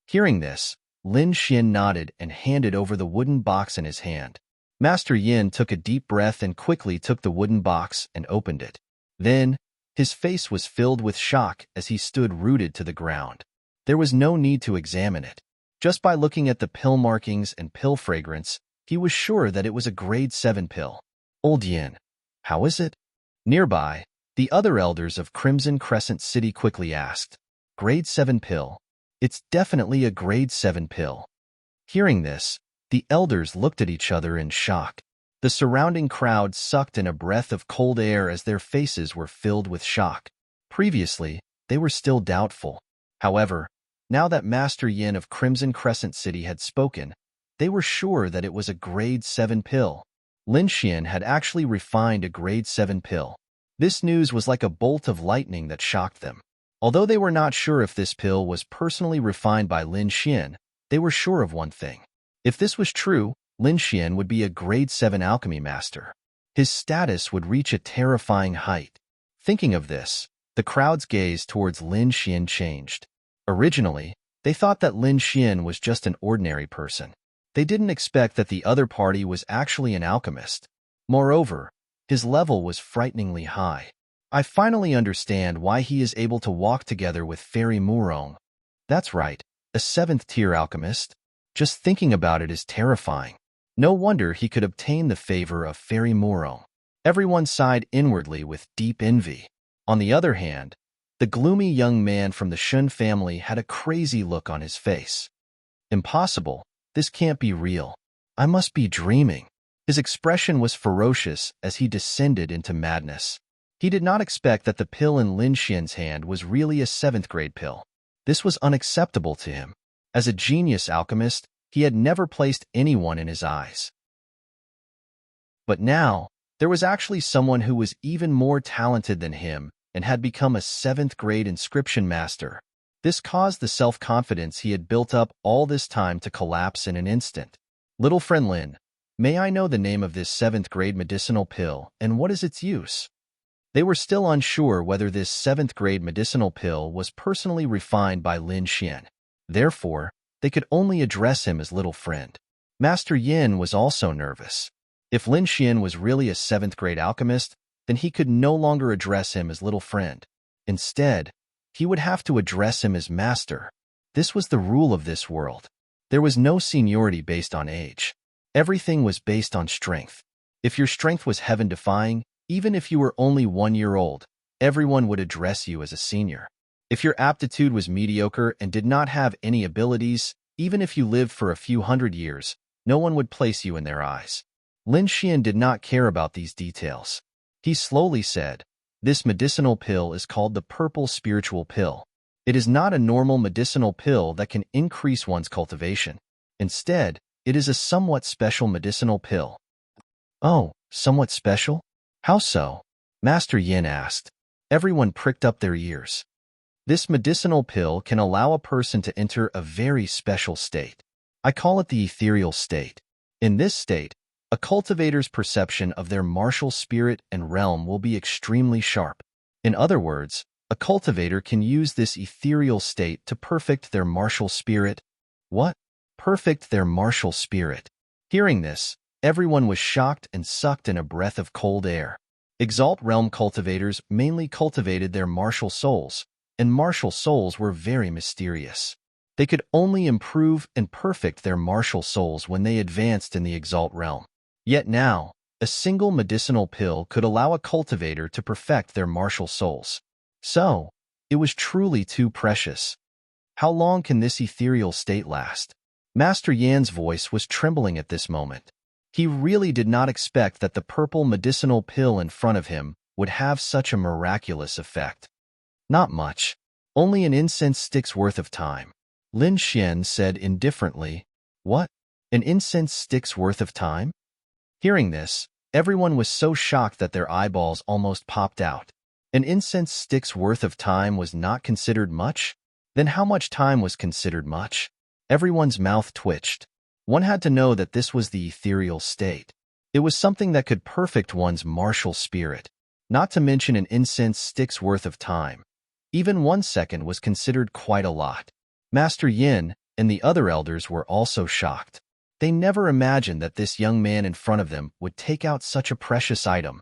Hearing this, Lin Xian nodded and handed over the wooden box in his hand. Master Yin took a deep breath and quickly took the wooden box and opened it. Then, his face was filled with shock as he stood rooted to the ground. There was no need to examine it. Just by looking at the pill markings and pill fragrance, he was sure that it was a grade 7 pill. "Old Yin, how is it?" Nearby, the other elders of Crimson Crescent City quickly asked. "Grade 7 pill. It's definitely a grade 7 pill." Hearing this, the elders looked at each other in shock. The surrounding crowd sucked in a breath of cold air as their faces were filled with shock. Previously, they were still doubtful. However, now that Master Yin of Crimson Crescent City had spoken, they were sure that it was a grade 7 pill. Lin Xian had actually refined a grade 7 pill. This news was like a bolt of lightning that shocked them. Although they were not sure if this pill was personally refined by Lin Xian, they were sure of one thing. If this was true, Lin Xian would be a grade 7 alchemy master. His status would reach a terrifying height. Thinking of this, the crowd's gaze towards Lin Xian changed. Originally, they thought that Lin Xian was just an ordinary person. They didn't expect that the other party was actually an alchemist. Moreover, his level was frighteningly high. I finally understand why he is able to walk together with Fairy Murong. That's right, a 7th-tier alchemist. Just thinking about it is terrifying. No wonder he could obtain the favor of Fairy Murong. Everyone sighed inwardly with deep envy. On the other hand, the gloomy young man from the Shun family had a crazy look on his face. Impossible. This can't be real. I must be dreaming. His expression was ferocious as he descended into madness. He did not expect that the pill in Lin Xian's hand was really a 7th-grade pill. This was unacceptable to him. As a genius alchemist, he had never placed anyone in his eyes. But now, there was actually someone who was even more talented than him and had become a 7th-grade inscription master. This caused the self-confidence he had built up all this time to collapse in an instant. Little friend Lin, may I know the name of this 7th-grade medicinal pill and what is its use? They were still unsure whether this 7th-grade medicinal pill was personally refined by Lin Xian. Therefore, they could only address him as little friend. Master Yin was also nervous. If Lin Xian was really a 7th-grade alchemist, then he could no longer address him as little friend. Instead, he would have to address him as master. This was the rule of this world. There was no seniority based on age. Everything was based on strength. If your strength was heaven-defying, even if you were only 1 year old, everyone would address you as a senior. If your aptitude was mediocre and did not have any abilities, even if you lived for a few hundred years, no one would place you in their eyes. Lin Xian did not care about these details. He slowly said, "This medicinal pill is called the purple spiritual pill. It is not a normal medicinal pill that can increase one's cultivation. Instead, it is a somewhat special medicinal pill." "Oh, somewhat special? How so?" Master Yin asked. Everyone pricked up their ears. This medicinal pill can allow a person to enter a very special state. I call it the ethereal state. In this state, a cultivator's perception of their martial spirit and realm will be extremely sharp. In other words, a cultivator can use this ethereal state to perfect their martial spirit. What? Perfect their martial spirit. Hearing this, everyone was shocked and sucked in a breath of cold air. Exalt realm cultivators mainly cultivated their martial souls, and martial souls were very mysterious. They could only improve and perfect their martial souls when they advanced in the Exalt realm. Yet now, a single medicinal pill could allow a cultivator to perfect their martial souls. So, it was truly too precious. How long can this ethereal state last? Master Yan's voice was trembling at this moment. He really did not expect that the purple medicinal pill in front of him would have such a miraculous effect. Not much. Only an incense stick's worth of time. Lin Xian said indifferently. What? An incense stick's worth of time? Hearing this, everyone was so shocked that their eyeballs almost popped out. An incense stick's worth of time was not considered much? Then how much time was considered much? Everyone's mouth twitched. One had to know that this was the ethereal state. It was something that could perfect one's martial spirit. Not to mention an incense stick's worth of time. Even 1 second was considered quite a lot. Master Yin and the other elders were also shocked. They never imagined that this young man in front of them would take out such a precious item.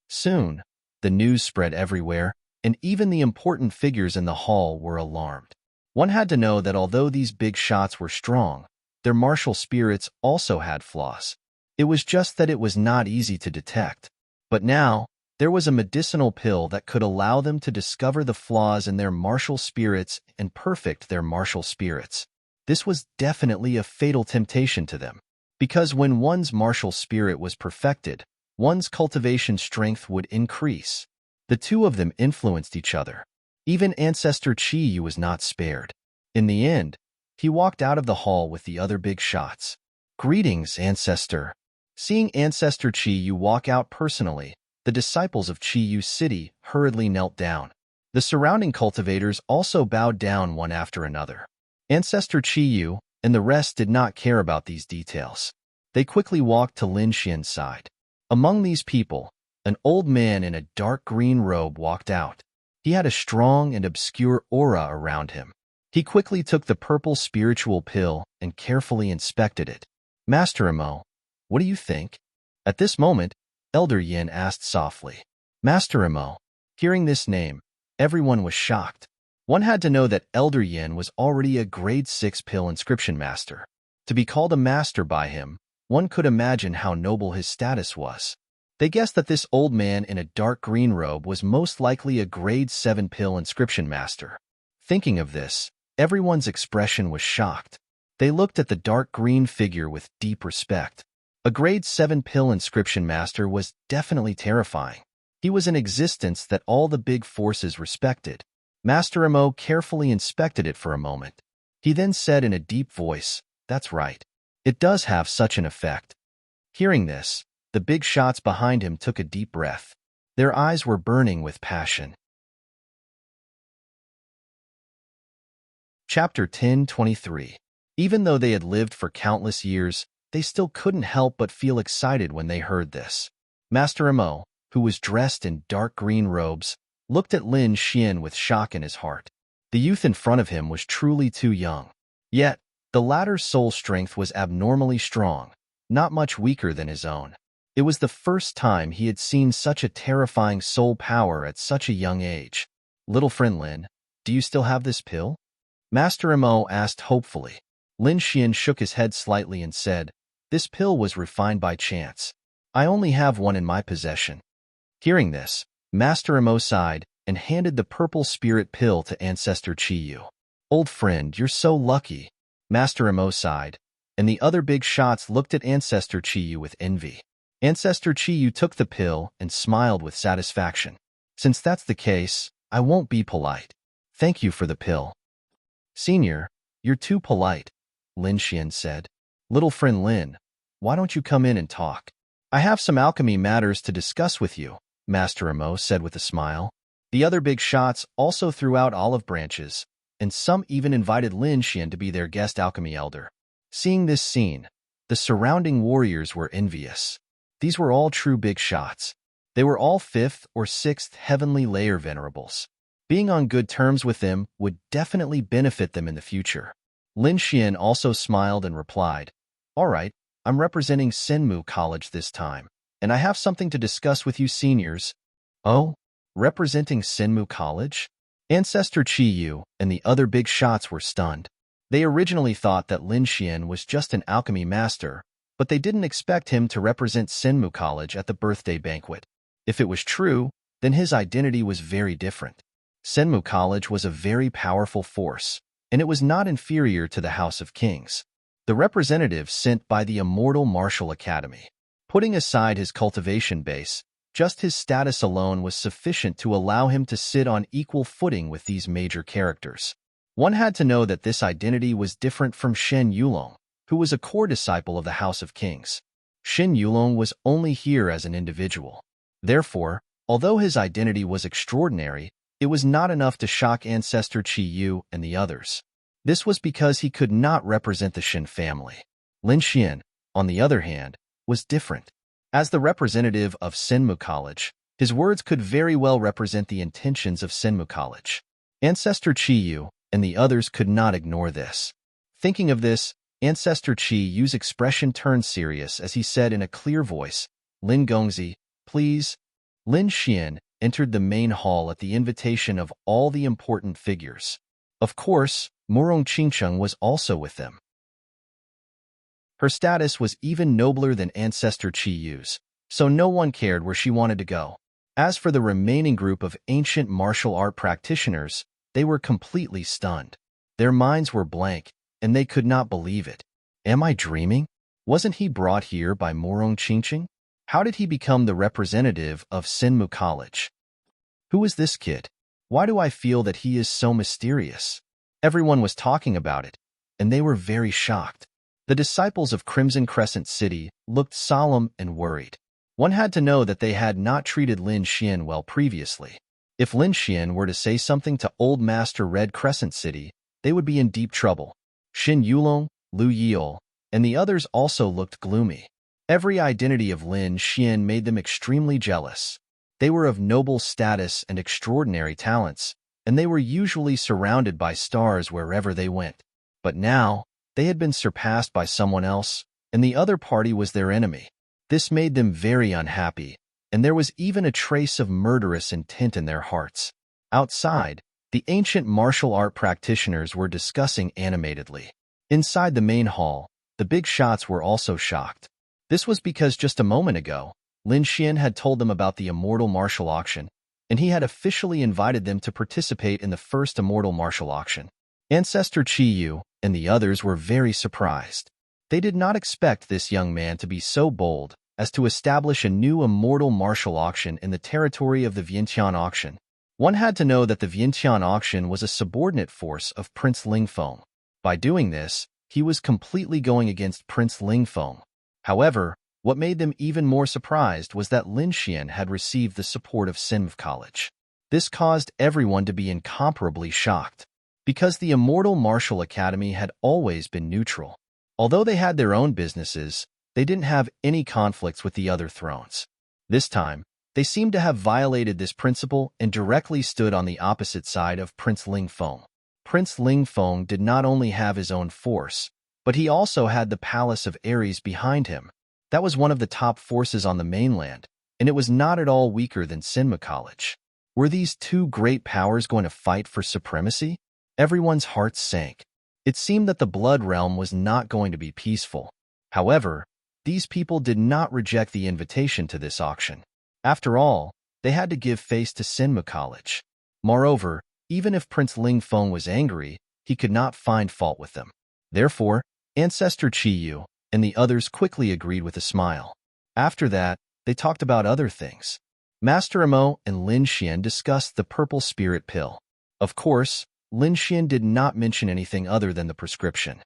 Soon, the news spread everywhere, and even the important figures in the hall were alarmed. One had to know that although these big shots were strong, their martial spirits also had flaws. It was just that it was not easy to detect. But now, there was a medicinal pill that could allow them to discover the flaws in their martial spirits and perfect their martial spirits. This was definitely a fatal temptation to them, because when one's martial spirit was perfected, one's cultivation strength would increase. The two of them influenced each other. Even Ancestor Qi Yu was not spared. In the end, he walked out of the hall with the other big shots. "Greetings, Ancestor." Seeing Ancestor Qi Yu walk out personally, the disciples of Qi Yu City hurriedly knelt down. The surrounding cultivators also bowed down one after another. Ancestor Qiyu and the rest did not care about these details. They quickly walked to Lin Xian's side. Among these people, an old man in a dark green robe walked out. He had a strong and obscure aura around him. He quickly took the purple spiritual pill and carefully inspected it. Master Imo, what do you think? At this moment, Elder Yin asked softly. Master Imo. Hearing this name, everyone was shocked. One had to know that Elder Yin was already a grade 6 pill inscription master. To be called a master by him, one could imagine how noble his status was. They guessed that this old man in a dark green robe was most likely a grade 7 pill inscription master. Thinking of this, everyone's expression was shocked. They looked at the dark green figure with deep respect. A grade 7 pill inscription master was definitely terrifying. He was an existence that all the big forces respected. Master Imo carefully inspected it for a moment. He then said in a deep voice, "That's right. It does have such an effect." Hearing this, the big shots behind him took a deep breath. Their eyes were burning with passion. Chapter 10:23. Even though they had lived for countless years, they still couldn't help but feel excited when they heard this. Master Imo, who was dressed in dark green robes, looked at Lin Xian with shock in his heart. The youth in front of him was truly too young. Yet, the latter's soul strength was abnormally strong, not much weaker than his own. It was the first time he had seen such a terrifying soul power at such a young age. Little friend Lin, do you still have this pill? Master Imo asked hopefully. Lin Xian shook his head slightly and said, "This pill was refined by chance. I only have one in my possession." Hearing this, Master Imo sighed and handed the purple spirit pill to Ancestor Qiyu. "Old friend, you're so lucky." Master Imo sighed, and the other big shots looked at Ancestor Qiyu with envy. Ancestor Qiyu took the pill and smiled with satisfaction. "Since that's the case, I won't be polite. Thank you for the pill." "Senior, you're too polite," Lin Xian said. "Little friend Lin, why don't you come in and talk? I have some alchemy matters to discuss with you," Master Imo said with a smile. The other big shots also threw out olive branches, and some even invited Lin Xian to be their guest alchemy elder. Seeing this scene, the surrounding warriors were envious. These were all true big shots. They were all 5th or 6th heavenly layer venerables. Being on good terms with them would definitely benefit them in the future. Lin Xian also smiled and replied, "All right, I'm representing Senmu College this time, and I have something to discuss with you seniors." "Oh, representing Senmu College?" Ancestor Qiyu and the other big shots were stunned. They originally thought that Lin Xian was just an alchemy master, but they didn't expect him to represent Senmu College at the birthday banquet. If it was true, then his identity was very different. Senmu College was a very powerful force, and it was not inferior to the House of Kings. The representative sent by the immortal Martial Academy. Putting aside his cultivation base, just his status alone was sufficient to allow him to sit on equal footing with these major characters. One had to know that this identity was different from Shen Yulong, who was a core disciple of the House of Kings. Shen Yulong was only here as an individual. Therefore, although his identity was extraordinary, it was not enough to shock Ancestor Qiyu and the others. This was because he could not represent the Shen family. Lin Xian, on the other hand, was different. As the representative of Senmu College, his words could very well represent the intentions of Senmu College. Ancestor Qiyu and the others could not ignore this. Thinking of this, Ancestor Qiyu's expression turned serious as he said in a clear voice, "Lin Gongzi, please." Lin Xian entered the main hall at the invitation of all the important figures. Of course, Murong Qingcheng was also with them. Her status was even nobler than Ancestor Qiyu's, so no one cared where she wanted to go. As for the remaining group of ancient martial art practitioners, they were completely stunned. Their minds were blank, and they could not believe it. Am I dreaming? Wasn't he brought here by Murong Qingcheng? How did he become the representative of Senmu College? Who is this kid? Why do I feel that he is so mysterious? Everyone was talking about it, and they were very shocked. The disciples of Crimson Crescent City looked solemn and worried. One had to know that they had not treated Lin Xian well previously. If Lin Xian were to say something to Old Master Red Crescent City, they would be in deep trouble. Xin Yulong, Lu Yiol, and the others also looked gloomy. Every identity of Lin Xian made them extremely jealous. They were of noble status and extraordinary talents, and they were usually surrounded by stars wherever they went. But now, they had been surpassed by someone else, and the other party was their enemy. This made them very unhappy, and there was even a trace of murderous intent in their hearts. Outside, the ancient martial art practitioners were discussing animatedly. Inside the main hall, the big shots were also shocked. This was because just a moment ago, Lin Xian had told them about the immortal martial auction, and he had officially invited them to participate in the first immortal martial auction. Ancestor Qi Yu and the others were very surprised. They did not expect this young man to be so bold as to establish a new immortal martial auction in the territory of the Vientiane auction. One had to know that the Vientiane auction was a subordinate force of Prince Lingfeng. By doing this, he was completely going against Prince Lingfeng. However, what made them even more surprised was that Lin Xian had received the support of Sinmov College. This caused everyone to be incomparably shocked, because the Immortal Martial Academy had always been neutral. Although they had their own businesses, they didn't have any conflicts with the other thrones. This time, they seemed to have violated this principle and directly stood on the opposite side of Prince Lingfeng. Prince Lingfeng did not only have his own force, but he also had the Palace of Ares behind him. That was one of the top forces on the mainland, and it was not at all weaker than Sinmov College. Were these two great powers going to fight for supremacy? Everyone's hearts sank. It seemed that the Blood Realm was not going to be peaceful. However, these people did not reject the invitation to this auction. After all, they had to give face to Sinmov College. Moreover, even if Prince Lingfeng was angry, he could not find fault with them. Therefore, Ancestor Qi Yu and the others quickly agreed with a smile. After that, they talked about other things. Master Amo and Lin Xian discussed the purple spirit pill. Of course, Lin Xian did not mention anything other than the prescription.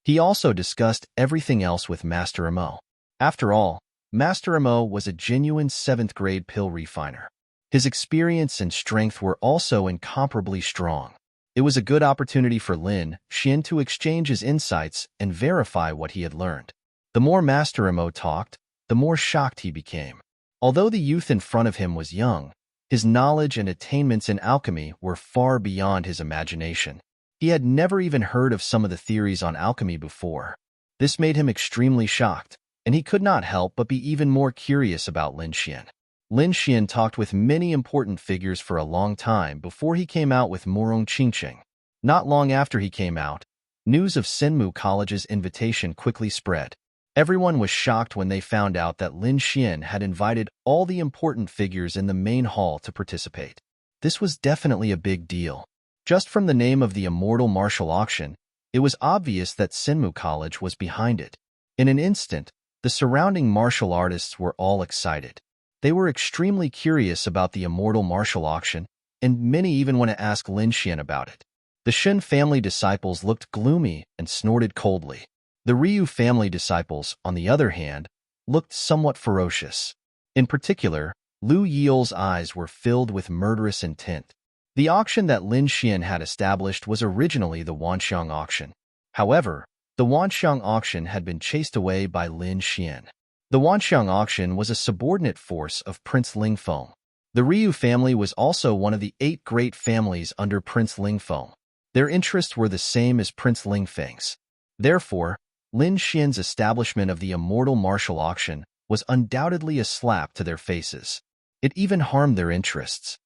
He also discussed everything else with Master Amo. After all, Master Amo was a genuine 7th grade pill refiner. His experience and strength were also incomparably strong. It was a good opportunity for Lin Xian to exchange his insights and verify what he had learned. The more Master Amo talked, the more shocked he became. Although the youth in front of him was young, his knowledge and attainments in alchemy were far beyond his imagination. He had never even heard of some of the theories on alchemy before. This made him extremely shocked, and he could not help but be even more curious about Lin Xian. Lin Xian talked with many important figures for a long time before he came out with Morong Qingqing. Not long after he came out, news of Sinmov College's invitation quickly spread. Everyone was shocked when they found out that Lin Xian had invited all the important figures in the main hall to participate. This was definitely a big deal. Just from the name of the Immortal Martial Auction, it was obvious that Sinmov College was behind it. In an instant, the surrounding martial artists were all excited. They were extremely curious about the Immortal Martial Auction, and many even want to ask Lin Xian about it. The Shen family disciples looked gloomy and snorted coldly. The Ryu family disciples, on the other hand, looked somewhat ferocious. In particular, Lu Yiol's eyes were filled with murderous intent. The auction that Lin Xian had established was originally the Wanxiang auction. However, the Wanxiang auction had been chased away by Lin Xian. The Wanxiang auction was a subordinate force of Prince Lingfeng. The Ryu family was also one of the 8 great families under Prince Lingfeng. Their interests were the same as Prince Lingfeng's. Therefore, Lin Xian's establishment of the Immortal Martial Auction was undoubtedly a slap to their faces. It even harmed their interests.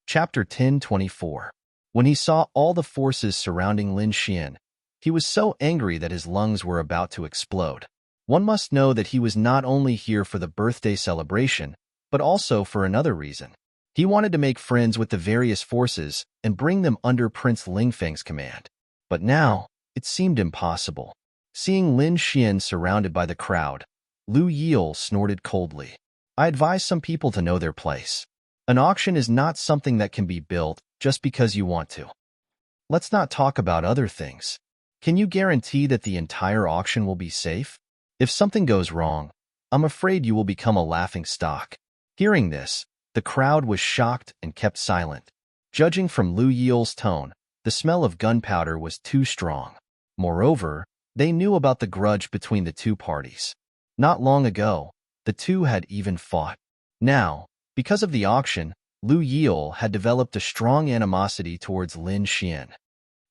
Chapter 10:24. When he saw all the forces surrounding Lin Xian, he was so angry that his lungs were about to explode. One must know that he was not only here for the birthday celebration, but also for another reason. He wanted to make friends with the various forces and bring them under Prince Lingfeng's command. But now, it seemed impossible. Seeing Lin Xian surrounded by the crowd, Lu Yiol snorted coldly. I advise some people to know their place. An auction is not something that can be built just because you want to. Let's not talk about other things. Can you guarantee that the entire auction will be safe? If something goes wrong, I'm afraid you will become a laughing stock." Hearing this, the crowd was shocked and kept silent. Judging from Lu Yiel's tone, the smell of gunpowder was too strong. Moreover, they knew about the grudge between the two parties. Not long ago, the two had even fought. Now, because of the auction, Lu Yiel had developed a strong animosity towards Lin Xian.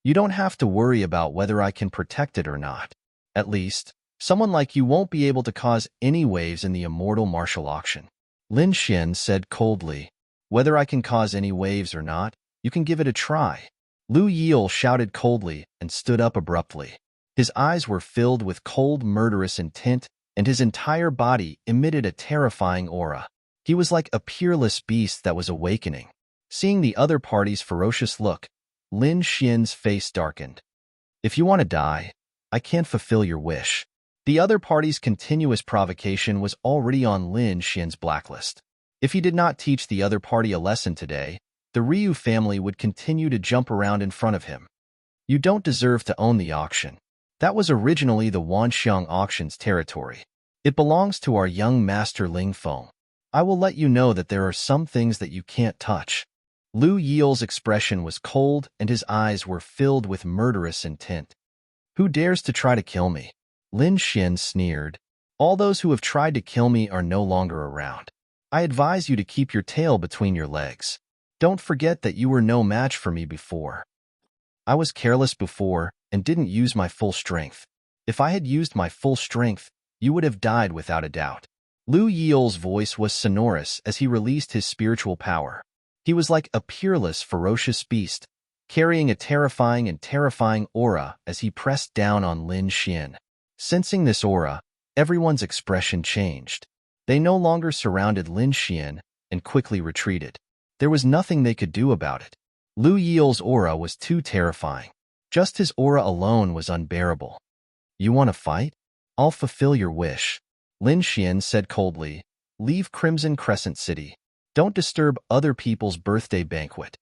"You don't have to worry about whether I can protect it or not. At least, someone like you won't be able to cause any waves in the immortal martial auction." Lin Xian said coldly, "Whether I can cause any waves or not, you can give it a try." Lu Yiel shouted coldly and stood up abruptly. His eyes were filled with cold, murderous intent, and his entire body emitted a terrifying aura. He was like a peerless beast that was awakening. Seeing the other party's ferocious look, Lin Xian's face darkened. "If you want to die, I can't fulfill your wish." The other party's continuous provocation was already on Lin Xian's blacklist. If he did not teach the other party a lesson today, the Ryu family would continue to jump around in front of him. "You don't deserve to own the auction. That was originally the Wanxiang auction's territory. It belongs to our young master Ling Feng. I will let you know that there are some things that you can't touch." Lu Yiel's expression was cold and his eyes were filled with murderous intent. "Who dares to try to kill me?" Lin Xian sneered. "All those who have tried to kill me are no longer around. I advise you to keep your tail between your legs. Don't forget that you were no match for me before. I was careless before and didn't use my full strength. If I had used my full strength, you would have died without a doubt." Lu Yiel's voice was sonorous as he released his spiritual power. He was like a peerless, ferocious beast, carrying a terrifying aura as he pressed down on Lin Xian. Sensing this aura, everyone's expression changed. They no longer surrounded Lin Xian and quickly retreated. There was nothing they could do about it. Lu Yiel's aura was too terrifying. Just his aura alone was unbearable. "You want to fight? I'll fulfill your wish." Lin Xian said coldly, "Leave Crimson Crescent City. Don't disturb other people's birthday banquet.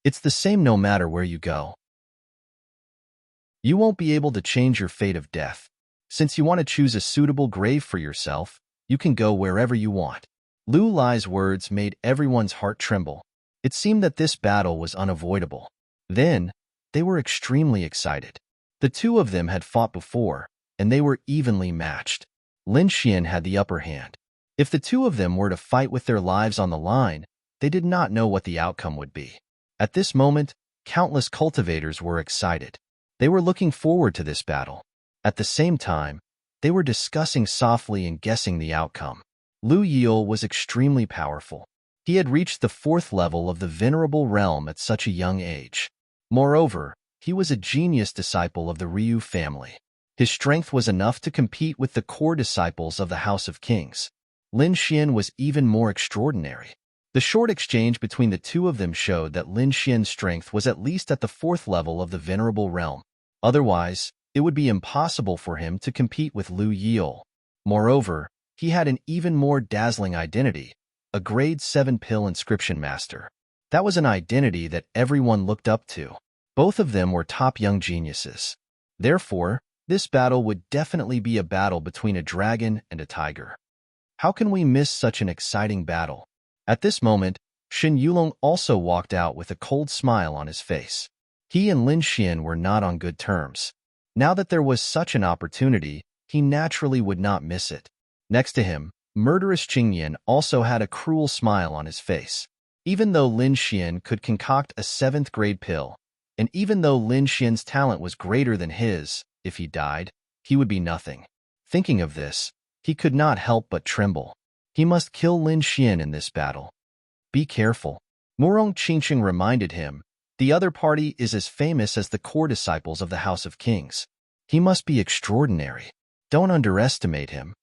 It's the same no matter where you go. You won't be able to change your fate of death. Since you want to choose a suitable grave for yourself, you can go wherever you want." Lu Lai's words made everyone's heart tremble. It seemed that this battle was unavoidable. Then, they were extremely excited. The two of them had fought before, and they were evenly matched. Lin Xian had the upper hand. If the two of them were to fight with their lives on the line, they did not know what the outcome would be. At this moment, countless cultivators were excited. They were looking forward to this battle. At the same time, they were discussing softly and guessing the outcome. Lu Yiel was extremely powerful. He had reached the 4th level of the Venerable Realm at such a young age. Moreover, he was a genius disciple of the Ryu family. His strength was enough to compete with the core disciples of the House of Kings. Lin Xian was even more extraordinary. The short exchange between the two of them showed that Lin Xian's strength was at least at the 4th level of the Venerable Realm. Otherwise, it would be impossible for him to compete with Lu Yiel. Moreover, he had an even more dazzling identity, a grade 7 pill inscription master. That was an identity that everyone looked up to. Both of them were top young geniuses. Therefore, this battle would definitely be a battle between a dragon and a tiger. How can we miss such an exciting battle? At this moment, Shen Yulong also walked out with a cold smile on his face. He and Lin Xian were not on good terms. Now that there was such an opportunity, he naturally would not miss it. Next to him, murderous Qingyan also had a cruel smile on his face. Even though Lin Xian could concoct a 7th grade pill, and even though Lin Xian's talent was greater than his, if he died, he would be nothing. Thinking of this, he could not help but tremble. He must kill Lin Xian in this battle. Be careful. Murong Qingqing reminded him, the other party is as famous as the core disciples of the House of Kings. He must be extraordinary. Don't underestimate him.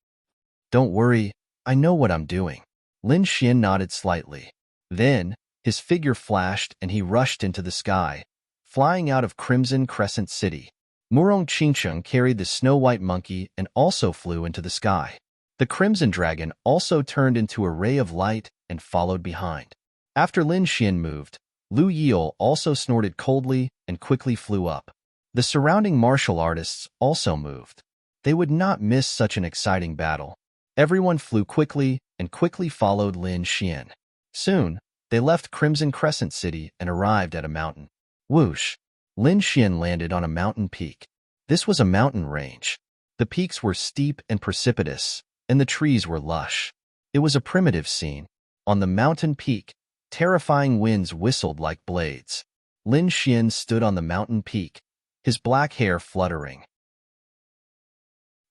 Don't worry, I know what I'm doing. Lin Xian nodded slightly. Then, his figure flashed and he rushed into the sky, flying out of Crimson Crescent City. Murong Qingqing carried the snow-white monkey and also flew into the sky. The Crimson Dragon also turned into a ray of light and followed behind. After Lin Xian moved, Lu Yiel also snorted coldly and quickly flew up. The surrounding martial artists also moved. They would not miss such an exciting battle. Everyone flew quickly and quickly followed Lin Xian. Soon, they left Crimson Crescent City and arrived at a mountain. Whoosh! Lin Xian landed on a mountain peak. This was a mountain range. The peaks were steep and precipitous, and the trees were lush. It was a primitive scene. On the mountain peak, terrifying winds whistled like blades. Lin Xian stood on the mountain peak, his black hair fluttering.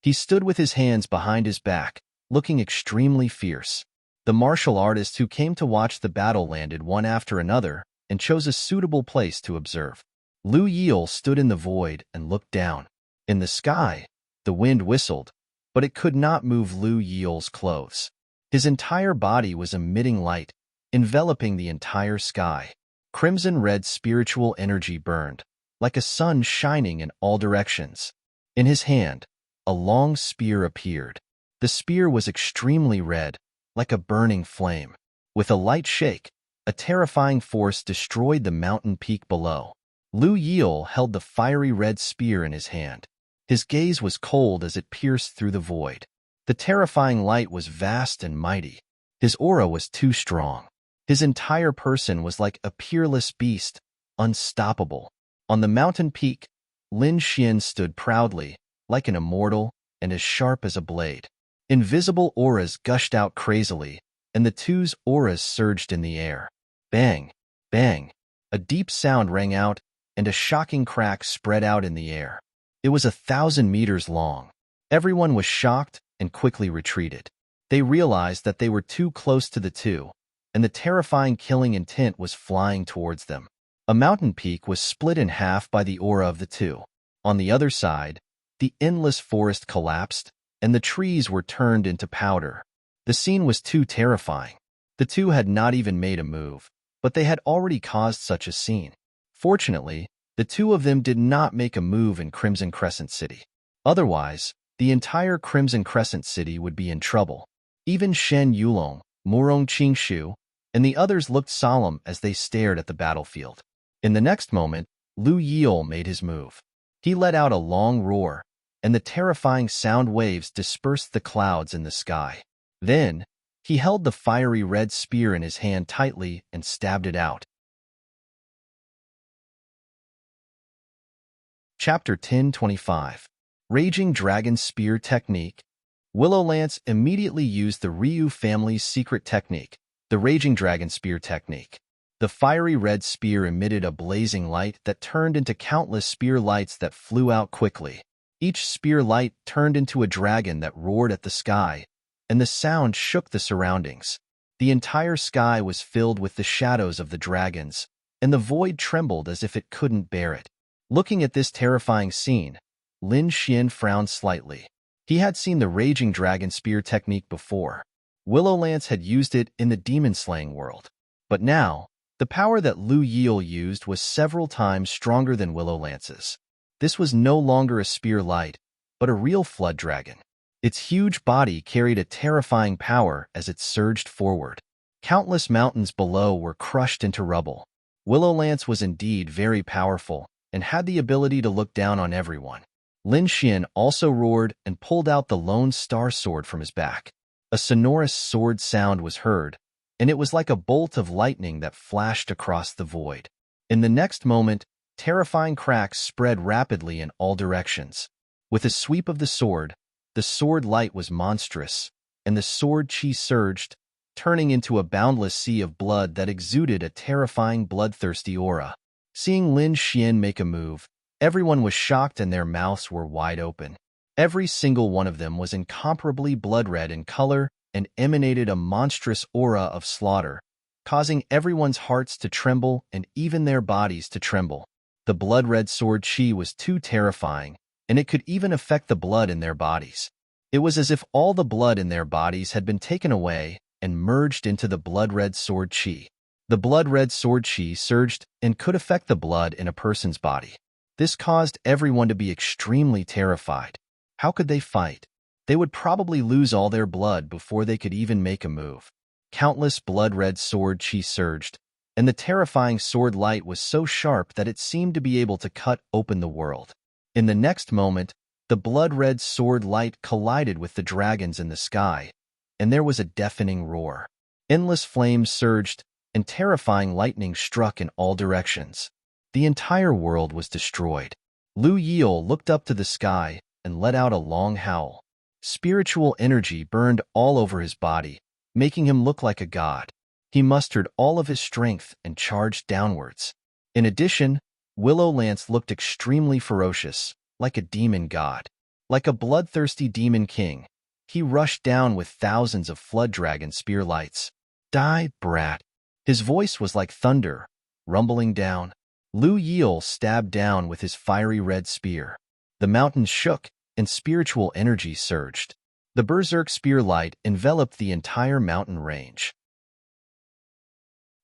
He stood with his hands behind his back, looking extremely fierce. The martial artists who came to watch the battle landed one after another and chose a suitable place to observe. Lu Yil stood in the void and looked down. In the sky, the wind whistled, but it could not move Lu Yil's clothes. His entire body was emitting light, enveloping the entire sky. Crimson-red spiritual energy burned, like a sun shining in all directions. In his hand, a long spear appeared. The spear was extremely red, like a burning flame. With a light shake, a terrifying force destroyed the mountain peak below. Lu Yil held the fiery red spear in his hand. His gaze was cold as it pierced through the void. The terrifying light was vast and mighty. His aura was too strong. His entire person was like a peerless beast, unstoppable. On the mountain peak, Lin Xian stood proudly, like an immortal and as sharp as a blade. Invisible auras gushed out crazily, and the two's auras surged in the air. Bang! Bang! A deep sound rang out, and a shocking crack spread out in the air. It was 1,000 meters long. Everyone was shocked and quickly retreated. They realized that they were too close to the two, and the terrifying killing intent was flying towards them. A mountain peak was split in half by the aura of the two. On the other side, the endless forest collapsed, and the trees were turned into powder. The scene was too terrifying. The two had not even made a move, but they had already caused such a scene. Fortunately, the two of them did not make a move in Crimson Crescent City. Otherwise, the entire Crimson Crescent City would be in trouble. Even Shen Yulong, Murong Qingshu, and the others looked solemn as they stared at the battlefield. In the next moment, Lu Yil made his move. He let out a long roar, and the terrifying sound waves dispersed the clouds in the sky. Then, he held the fiery red spear in his hand tightly and stabbed it out. Chapter 1025. Raging Dragon Spear Technique. Willowlance immediately used the Ryu family's secret technique, the Raging Dragon Spear Technique. The fiery red spear emitted a blazing light that turned into countless spear lights that flew out quickly. Each spear light turned into a dragon that roared at the sky, and the sound shook the surroundings. The entire sky was filled with the shadows of the dragons, and the void trembled as if it couldn't bear it. Looking at this terrifying scene, Lin Xian frowned slightly. He had seen the Raging Dragon Spear technique before. Willowlance had used it in the demon-slaying world. But now, the power that Lu Yil used was several times stronger than Willowlance's. This was no longer a spear light, but a real flood dragon. Its huge body carried a terrifying power as it surged forward. Countless mountains below were crushed into rubble. Willowlance was indeed very powerful and had the ability to look down on everyone. Lin Xian also roared and pulled out the Lone Star Sword from his back. A sonorous sword sound was heard, and it was like a bolt of lightning that flashed across the void. In the next moment, terrifying cracks spread rapidly in all directions. With a sweep of the sword light was monstrous, and the sword chi surged, turning into a boundless sea of blood that exuded a terrifying bloodthirsty aura. Seeing Lin Xian make a move, everyone was shocked and their mouths were wide open. Every single one of them was incomparably blood-red in color and emanated a monstrous aura of slaughter, causing everyone's hearts to tremble and even their bodies to tremble. The blood-red sword chi was too terrifying, and it could even affect the blood in their bodies. It was as if all the blood in their bodies had been taken away and merged into the blood-red sword chi. The blood-red sword chi surged and could affect the blood in a person's body. This caused everyone to be extremely terrified. How could they fight? They would probably lose all their blood before they could even make a move. Countless blood-red sword chi surged, and the terrifying sword light was so sharp that it seemed to be able to cut open the world. In the next moment, The blood-red sword light collided with the dragons in the sky, and there was a deafening roar. Endless flames surged, and terrifying lightning struck in all directions. The entire world was destroyed. Lu Yil looked up to the sky and let out a long howl. Spiritual energy burned all over his body, making him look like a god. He mustered all of his strength and charged downwards. In addition, Willow Lance looked extremely ferocious, like a demon god. Like a bloodthirsty demon king, he rushed down with thousands of flood dragon spear lights. Die, brat. His voice was like thunder, rumbling down. Lu Yil stabbed down with his fiery red spear. The mountains shook, and spiritual energy surged. The berserk spear light enveloped the entire mountain range.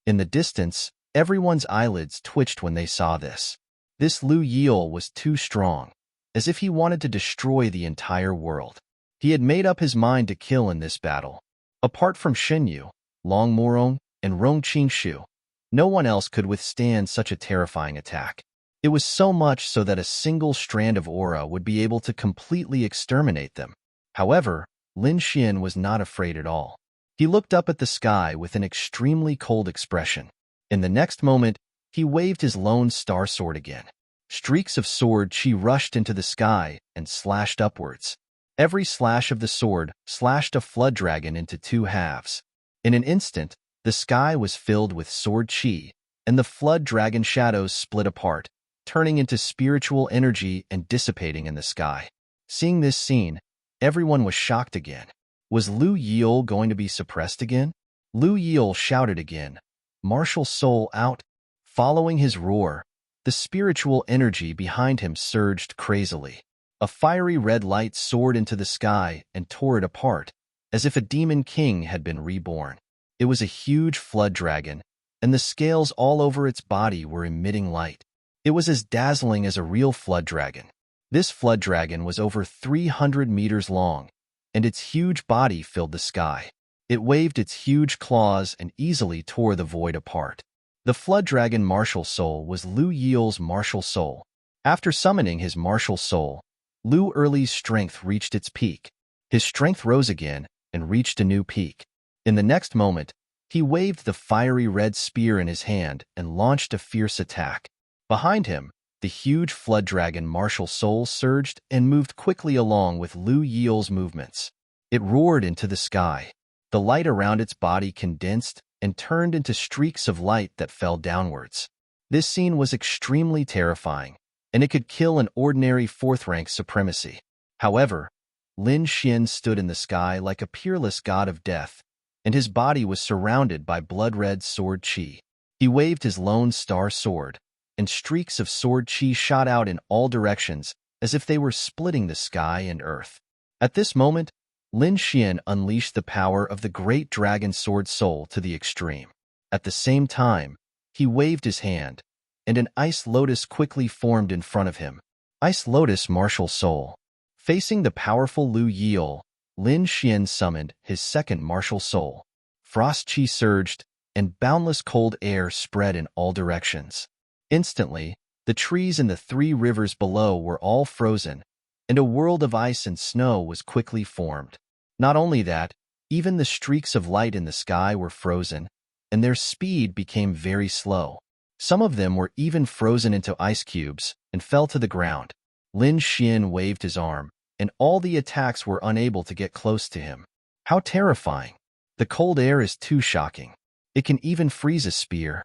In the distance, everyone's eyelids twitched when they saw this. This Lu Yil was too strong, as if he wanted to destroy the entire world. He had made up his mind to kill in this battle. Apart from Xinyu, Long Morong, and Rong Qingshu, no one else could withstand such a terrifying attack. It was so much so that a single strand of aura would be able to completely exterminate them. However, Lin Xian was not afraid at all. He looked up at the sky with an extremely cold expression. In the next moment, he waved his lone star sword again. Streaks of sword chi rushed into the sky and slashed upwards. Every slash of the sword slashed a flood dragon into two halves. In an instant, the sky was filled with sword chi, and the flood dragon shadows split apart, turning into spiritual energy and dissipating in the sky. Seeing this scene, everyone was shocked again. Was Lu Yil going to be suppressed again? Lu Yil shouted again, "Martial soul out!" Following his roar, the spiritual energy behind him surged crazily. A fiery red light soared into the sky and tore it apart, as if a demon king had been reborn. It was a huge flood dragon, and the scales all over its body were emitting light. It was as dazzling as a real flood dragon. This flood dragon was over 300 meters long, and its huge body filled the sky. It waved its huge claws and easily tore the void apart. The flood dragon martial soul was Lu Yil's martial soul. After summoning his martial soul, Lu Erli's strength reached its peak. His strength rose again and reached a new peak. In the next moment, he waved the fiery red spear in his hand and launched a fierce attack. Behind him, the huge flood dragon martial soul surged and moved quickly along with Lu Yil's movements. It roared into the sky. The light around its body condensed and turned into streaks of light that fell downwards. This scene was extremely terrifying, and it could kill an ordinary fourth-rank supremacy. However, Lin Xian stood in the sky like a peerless god of death, and his body was surrounded by blood-red sword chi. He waved his lone star sword, and streaks of sword chi shot out in all directions as if they were splitting the sky and earth. At this moment, Lin Xian unleashed the power of the great dragon sword soul to the extreme. At the same time, he waved his hand, and an ice lotus quickly formed in front of him. Ice Lotus Martial Soul. Facing the powerful Lu Yil, Lin Xian summoned his second martial soul. Frost chi surged, and boundless cold air spread in all directions. Instantly, the trees in the 3 rivers below were all frozen, and a world of ice and snow was quickly formed. Not only that, even the streaks of light in the sky were frozen, and their speed became very slow. Some of them were even frozen into ice cubes and fell to the ground. Lin Xian waved his arm, and all the attacks were unable to get close to him. How terrifying! The cold air is too shocking. It can even freeze a spear.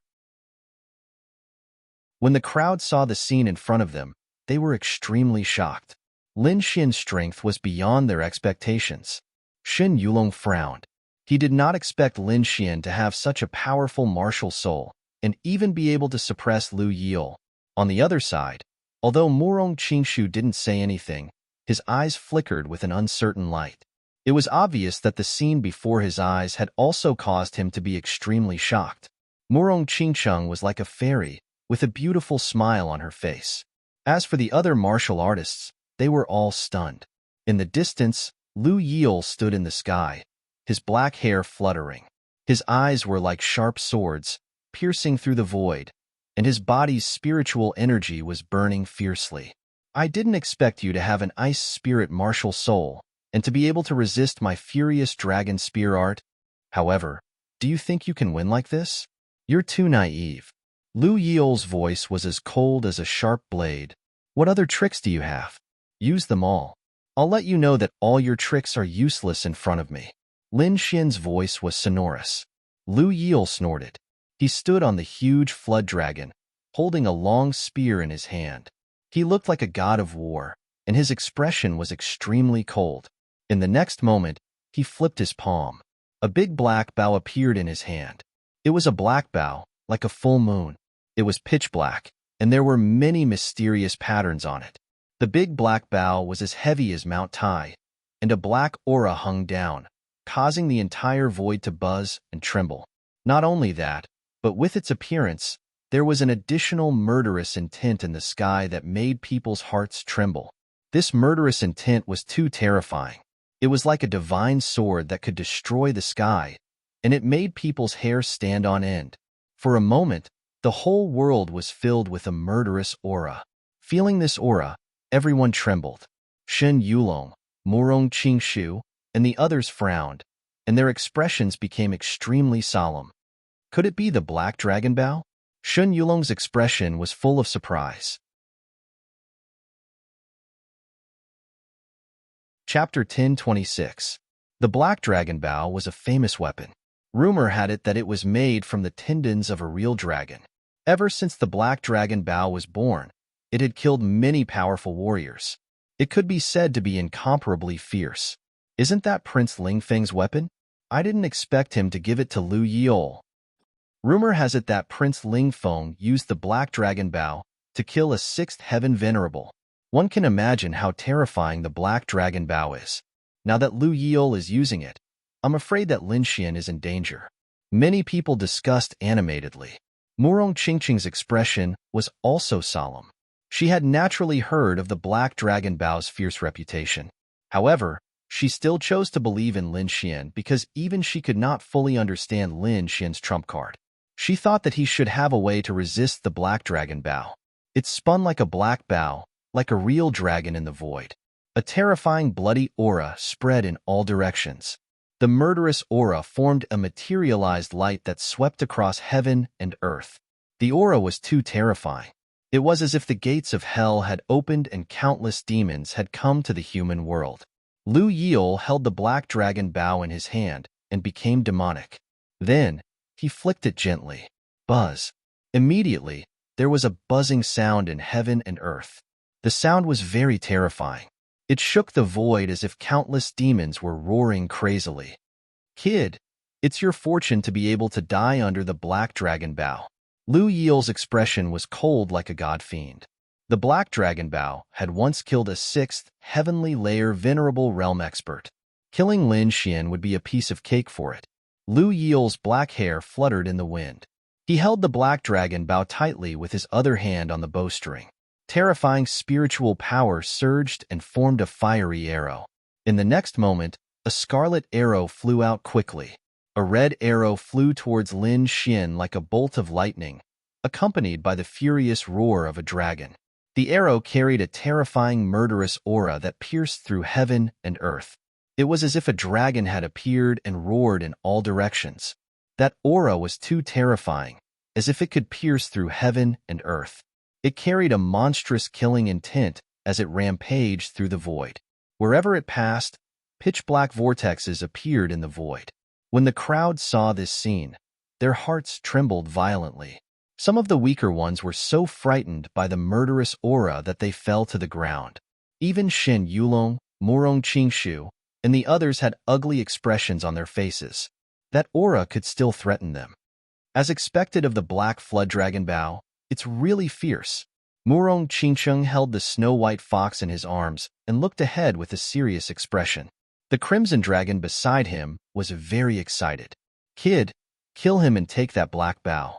When the crowd saw the scene in front of them, they were extremely shocked. Lin Xian's strength was beyond their expectations. Shen Yulong frowned. He did not expect Lin Xian to have such a powerful martial soul and even be able to suppress Lu Yil. On the other side, although Murong Qingshu didn't say anything, his eyes flickered with an uncertain light. It was obvious that the scene before his eyes had also caused him to be extremely shocked. Murong Qingcheng was like a fairy, with a beautiful smile on her face. As for the other martial artists, they were all stunned. In the distance, Lu Yil stood in the sky, his black hair fluttering. His eyes were like sharp swords, piercing through the void, and his body's spiritual energy was burning fiercely. I didn't expect you to have an ice spirit martial soul and to be able to resist my furious dragon spear art. However, do you think you can win like this? You're too naive. Lu Yiol's voice was as cold as a sharp blade. What other tricks do you have? Use them all. I'll let you know that all your tricks are useless in front of me. Lin Xian's voice was sonorous. Lu Yiol snorted. He stood on the huge flood dragon, holding a long spear in his hand. He looked like a god of war, and his expression was extremely cold. In the next moment, he flipped his palm. A big black bow appeared in his hand. It was a black bow, like a full moon. It was pitch black, and there were many mysterious patterns on it. The big black bow was as heavy as Mount Tai, and a black aura hung down, causing the entire void to buzz and tremble. Not only that, but with its appearance, there was an additional murderous intent in the sky that made people's hearts tremble. This murderous intent was too terrifying. It was like a divine sword that could destroy the sky, and it made people's hair stand on end. For a moment, the whole world was filled with a murderous aura. Feeling this aura, everyone trembled. Shen Yulong, Murong Qingshu, and the others frowned, and their expressions became extremely solemn. Could it be the Black Dragon Bow? Shen Yulong's expression was full of surprise. Chapter 1026. The Black Dragon Bow was a famous weapon. Rumor had it that it was made from the tendons of a real dragon. Ever since the Black Dragon Bow was born, it had killed many powerful warriors. It could be said to be incomparably fierce. Isn't that Prince Ling Feng's weapon? I didn't expect him to give it to Lu Yiol. Rumor has it that Prince Ling Feng used the Black Dragon Bow to kill a sixth heaven venerable. One can imagine how terrifying the Black Dragon Bow is. Now that Lu Yiol is using it, I'm afraid that Lin Xian is in danger. Many people discussed animatedly. Murong Qingqing's expression was also solemn. She had naturally heard of the Black Dragon Bow's fierce reputation. However, she still chose to believe in Lin Xian because even she could not fully understand Lin Xian's trump card. She thought that he should have a way to resist the Black Dragon Bow. It spun like a black bow, like a real dragon in the void. A terrifying bloody aura spread in all directions. The murderous aura formed a materialized light that swept across heaven and earth. The aura was too terrifying. It was as if the gates of hell had opened and countless demons had come to the human world. Lu Yiol held the Black Dragon Bow in his hand and became demonic. Then, he flicked it gently. Buzz. Immediately, there was a buzzing sound in heaven and earth. The sound was very terrifying. It shook the void as if countless demons were roaring crazily. Kid, it's your fortune to be able to die under the Black Dragon Bow. Lu Yiol's expression was cold like a god fiend. The Black Dragon Bow had once killed a sixth, heavenly layer venerable realm expert. Killing Lin Xian would be a piece of cake for it. Lu Yiol's black hair fluttered in the wind. He held the Black Dragon Bow tightly with his other hand on the bowstring. Terrifying spiritual power surged and formed a fiery arrow. In the next moment, a scarlet arrow flew out quickly. A red arrow flew towards Lin Xian like a bolt of lightning, accompanied by the furious roar of a dragon. The arrow carried a terrifying murderous aura that pierced through heaven and earth. It was as if a dragon had appeared and roared in all directions. That aura was too terrifying, as if it could pierce through heaven and earth. It carried a monstrous killing intent as it rampaged through the void. Wherever it passed, pitch-black vortexes appeared in the void. When the crowd saw this scene, their hearts trembled violently. Some of the weaker ones were so frightened by the murderous aura that they fell to the ground. Even Shen Yulong, Murong Qingshu, and the others had ugly expressions on their faces. That aura could still threaten them. As expected of the Black Flood Dragon Bow, it's really fierce. Murong Qingsheng held the snow-white fox in his arms and looked ahead with a serious expression. The Crimson Dragon beside him was very excited. Kid, kill him and take that black bow.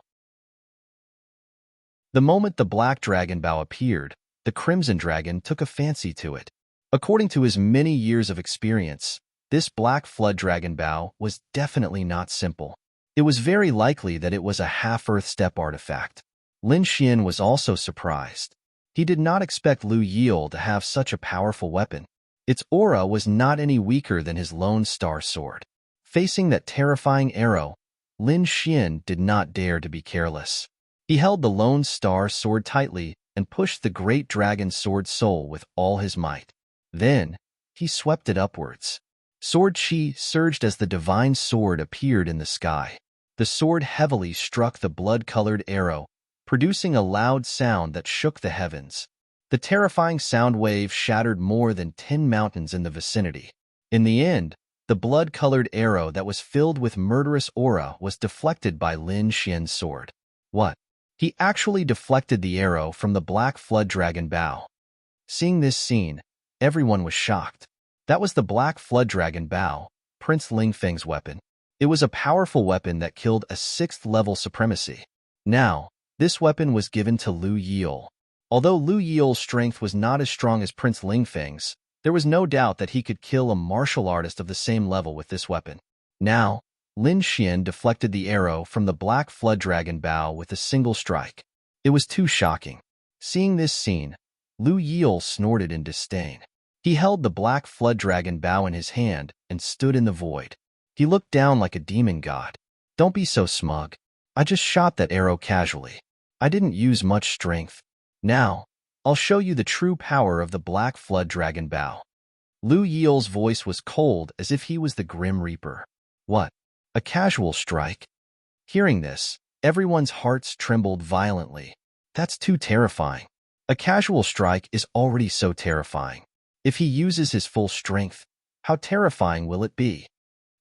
The moment the Black Dragon Bow appeared, the Crimson Dragon took a fancy to it. According to his many years of experience, this Black Flood Dragon Bow was definitely not simple. It was very likely that it was a half-Earth step artifact. Lin Xian was also surprised. He did not expect Lu Yil to have such a powerful weapon. Its aura was not any weaker than his Lone Star Sword. Facing that terrifying arrow, Lin Xian did not dare to be careless. He held the Lone Star Sword tightly and pushed the great dragon sword soul with all his might. Then, he swept it upwards. Sword chi surged as the divine sword appeared in the sky. The sword heavily struck the blood-colored arrow, producing a loud sound that shook the heavens. The terrifying sound wave shattered more than 10 mountains in the vicinity. In the end, the blood-colored arrow that was filled with murderous aura was deflected by Lin Xian's sword. What? He actually deflected the arrow from the black flood dragon bow. Seeing this scene, everyone was shocked. That was the black flood dragon bow, Prince Lingfeng's weapon. It was a powerful weapon that killed a 6th-level supremacy. Now, this weapon was given to Lu Yil. Although Lu Yil's strength was not as strong as Prince Lingfeng's, there was no doubt that he could kill a martial artist of the same level with this weapon. Now, Lin Xian deflected the arrow from the black flood dragon bow with a single strike. It was too shocking. Seeing this scene, Lu Yil snorted in disdain. He held the black flood dragon bow in his hand and stood in the void. He looked down like a demon god. Don't be so smug. I just shot that arrow casually. I didn't use much strength. Now, I'll show you the true power of the black flood dragon bow. Lu Yil's voice was cold as if he was the Grim Reaper. What? A casual strike? Hearing this, everyone's hearts trembled violently. That's too terrifying. A casual strike is already so terrifying. If he uses his full strength, how terrifying will it be?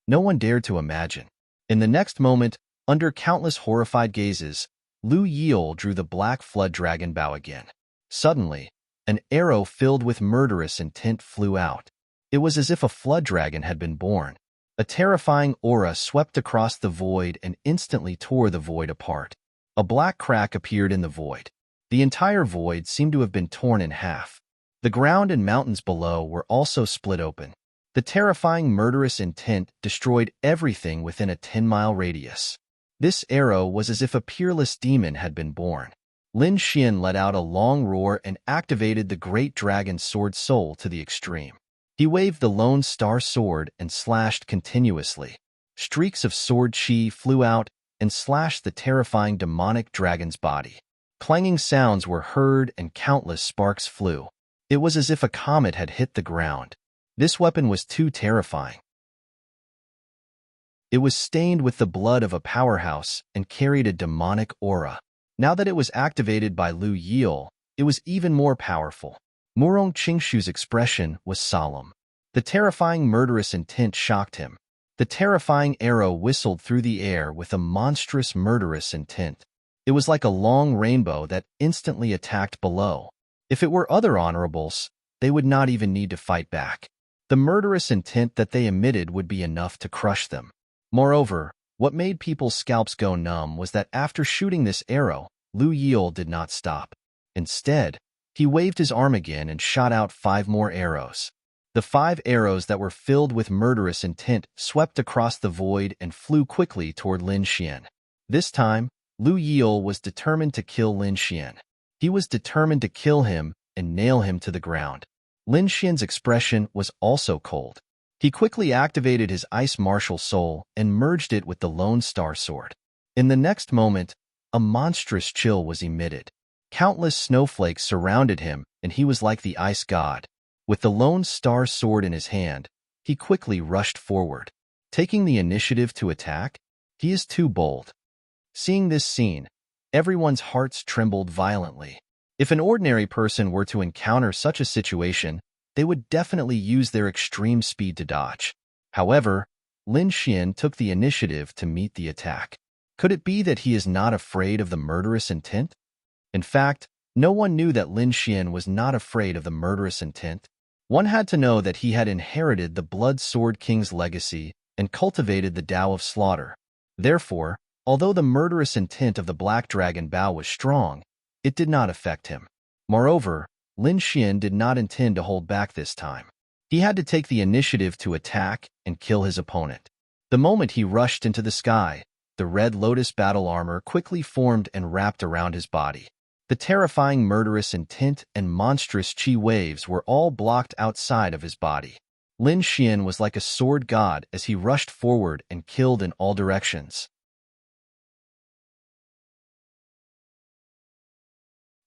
No one dared to imagine. In the next moment, under countless horrified gazes, Lu Yil drew the black flood dragon bow again. Suddenly, an arrow filled with murderous intent flew out. It was as if a flood dragon had been born. A terrifying aura swept across the void and instantly tore the void apart. A black crack appeared in the void. The entire void seemed to have been torn in half. The ground and mountains below were also split open. The terrifying murderous intent destroyed everything within a 10-mile radius. This arrow was as if a peerless demon had been born. Lin Xian let out a long roar and activated the great dragon sword soul to the extreme. He waved the Lone Star Sword and slashed continuously. Streaks of sword chi flew out and slashed the terrifying demonic dragon's body. Clanging sounds were heard and countless sparks flew. It was as if a comet had hit the ground. This weapon was too terrifying. It was stained with the blood of a powerhouse and carried a demonic aura. Now that it was activated by Lu Yil, it was even more powerful. Murong Qingshu's expression was solemn. The terrifying murderous intent shocked him. The terrifying arrow whistled through the air with a monstrous murderous intent. It was like a long rainbow that instantly attacked below. If it were other honorables, they would not even need to fight back. The murderous intent that they emitted would be enough to crush them. Moreover, what made people's scalps go numb was that after shooting this arrow, Lu Yil did not stop. Instead, he waved his arm again and shot out 5 more arrows. The 5 arrows that were filled with murderous intent swept across the void and flew quickly toward Lin Xian. This time, Lu Yil was determined to kill Lin Xian. He was determined to kill him and nail him to the ground. Lin Xian's expression was also cold. He quickly activated his ice martial soul and merged it with the Lone Star Sword. In the next moment, a monstrous chill was emitted. Countless snowflakes surrounded him, and he was like the ice god. With the Lone Star Sword in his hand, he quickly rushed forward. Taking the initiative to attack? He is too bold. Seeing this scene, everyone's hearts trembled violently. If an ordinary person were to encounter such a situation, they would definitely use their extreme speed to dodge. However, Lin Xian took the initiative to meet the attack. Could it be that he is not afraid of the murderous intent? In fact, no one knew that Lin Xian was not afraid of the murderous intent. One had to know that he had inherited the Blood Sword King's legacy and cultivated the Tao of Slaughter. Therefore, although the murderous intent of the Black Dragon Bao was strong, it did not affect him. Moreover, Lin Xian did not intend to hold back this time. He had to take the initiative to attack and kill his opponent. The moment he rushed into the sky, the Red Lotus battle armor quickly formed and wrapped around his body. The terrifying murderous intent and monstrous chi waves were all blocked outside of his body. Lin Xian was like a sword god as he rushed forward and killed in all directions.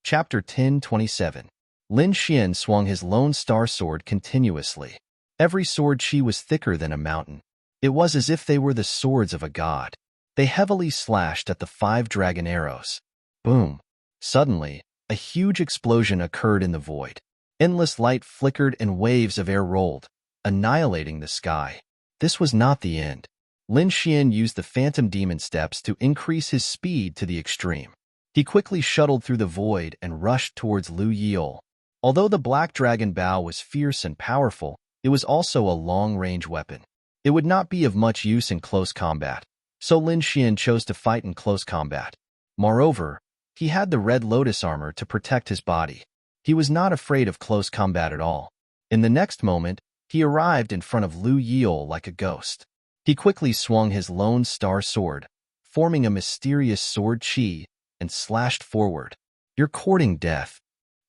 Chapter 10:27. Lin Xian swung his lone star sword continuously. Every sword chi was thicker than a mountain. It was as if they were the swords of a god. They heavily slashed at the 5 dragon arrows. Boom! Suddenly, a huge explosion occurred in the void. Endless light flickered and waves of air rolled, annihilating the sky. This was not the end. Lin Xian used the phantom demon steps to increase his speed to the extreme. He quickly shuttled through the void and rushed towards Lu Yile. Although the black dragon bow was fierce and powerful, it was also a long-range weapon. It would not be of much use in close combat, so Lin Xian chose to fight in close combat. Moreover, he had the red lotus armor to protect his body. He was not afraid of close combat at all. In the next moment, he arrived in front of Lu Yile like a ghost. He quickly swung his lone star sword, forming a mysterious sword chi, and slashed forward. "You're courting death."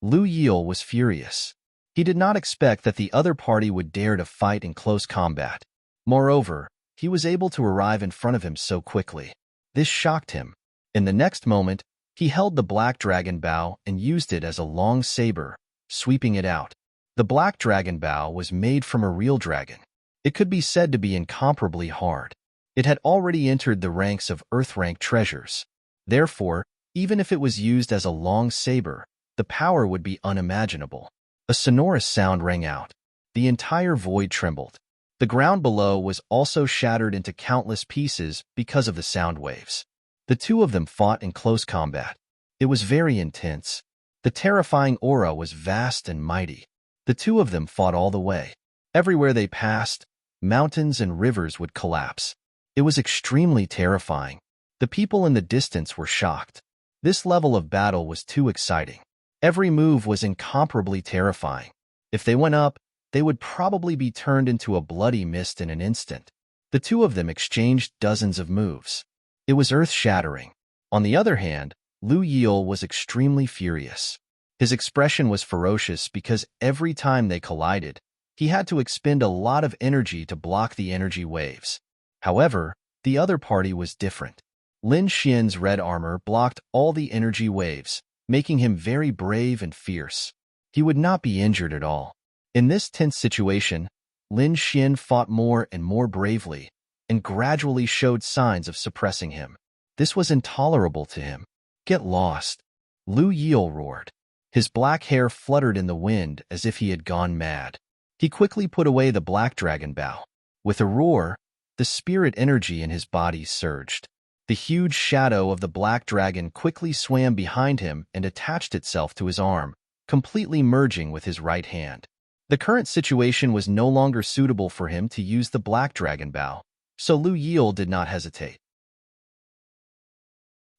Lu Yile was furious. He did not expect that the other party would dare to fight in close combat. Moreover, he was able to arrive in front of him so quickly. This shocked him. In the next moment, he held the black dragon bow and used it as a long saber, sweeping it out. The black dragon bow was made from a real dragon. It could be said to be incomparably hard. It had already entered the ranks of Earth-rank treasures. Therefore, even if it was used as a long saber, the power would be unimaginable. A sonorous sound rang out. The entire void trembled. The ground below was also shattered into countless pieces because of the sound waves. The two of them fought in close combat. It was very intense. The terrifying aura was vast and mighty. The two of them fought all the way. Everywhere they passed, mountains and rivers would collapse. It was extremely terrifying. The people in the distance were shocked. This level of battle was too exciting. Every move was incomparably terrifying. If they went up, they would probably be turned into a bloody mist in an instant. The two of them exchanged dozens of moves. It was earth-shattering. On the other hand, Lu Yile was extremely furious. His expression was ferocious because every time they collided, he had to expend a lot of energy to block the energy waves. However, the other party was different. Lin Xian's red armor blocked all the energy waves, making him very brave and fierce. He would not be injured at all. In this tense situation, Lin Xian fought more and more bravely, and gradually showed signs of suppressing him. This was intolerable to him. "Get lost!" Lu Yile roared. His black hair fluttered in the wind as if he had gone mad. He quickly put away the black dragon bow. With a roar, the spirit energy in his body surged. The huge shadow of the black dragon quickly swam behind him and attached itself to his arm, completely merging with his right hand. The current situation was no longer suitable for him to use the black dragon bow, so Lu Yile did not hesitate.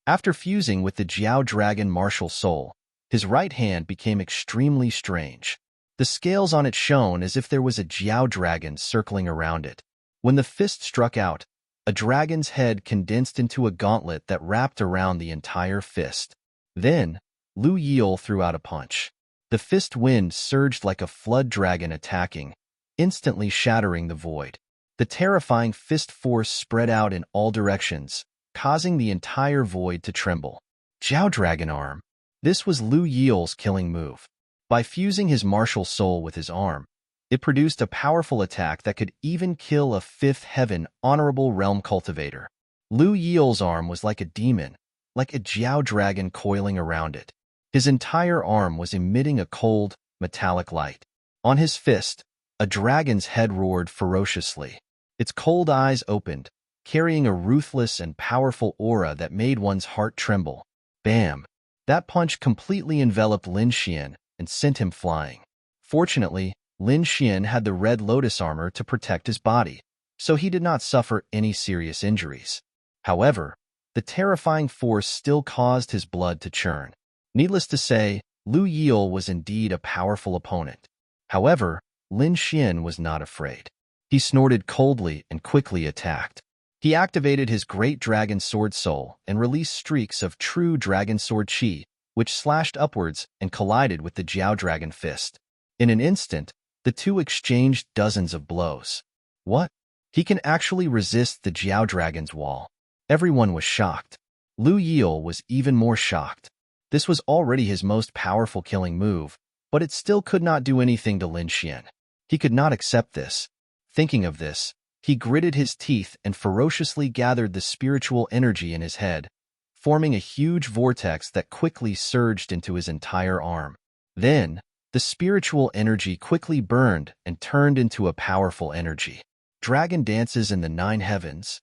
After fusing with the Jiao dragon martial soul, his right hand became extremely strange. The scales on it shone as if there was a Jiao dragon circling around it. When the fist struck out, a dragon's head condensed into a gauntlet that wrapped around the entire fist. Then, Lu Yile threw out a punch. The fist wind surged like a flood dragon attacking, instantly shattering the void. The terrifying fist force spread out in all directions, causing the entire void to tremble. Jiao Dragon Arm. This was Lu Yile's killing move. By fusing his martial soul with his arm, it produced a powerful attack that could even kill a fifth heaven honorable realm cultivator. Lu Yile's arm was like a demon, like a Jiao dragon coiling around it. His entire arm was emitting a cold, metallic light. On his fist, a dragon's head roared ferociously. Its cold eyes opened, carrying a ruthless and powerful aura that made one's heart tremble. Bam! That punch completely enveloped Lin Xian and sent him flying. Fortunately, Lin Xian had the red lotus armor to protect his body, so he did not suffer any serious injuries. However, the terrifying force still caused his blood to churn. Needless to say, Lu Yile was indeed a powerful opponent. However, Lin Xian was not afraid. He snorted coldly and quickly attacked. He activated his great dragon sword soul and released streaks of true dragon sword chi, which slashed upwards and collided with the Jiao Dragon fist. In an instant, the two exchanged dozens of blows. What? He can actually resist the Jiao Dragon's wall. Everyone was shocked. Lu Yile was even more shocked. This was already his most powerful killing move, but it still could not do anything to Lin Xian. He could not accept this. Thinking of this, he gritted his teeth and ferociously gathered the spiritual energy in his head, forming a huge vortex that quickly surged into his entire arm. Then, the spiritual energy quickly burned and turned into a powerful energy. Dragon dances in the 9 heavens.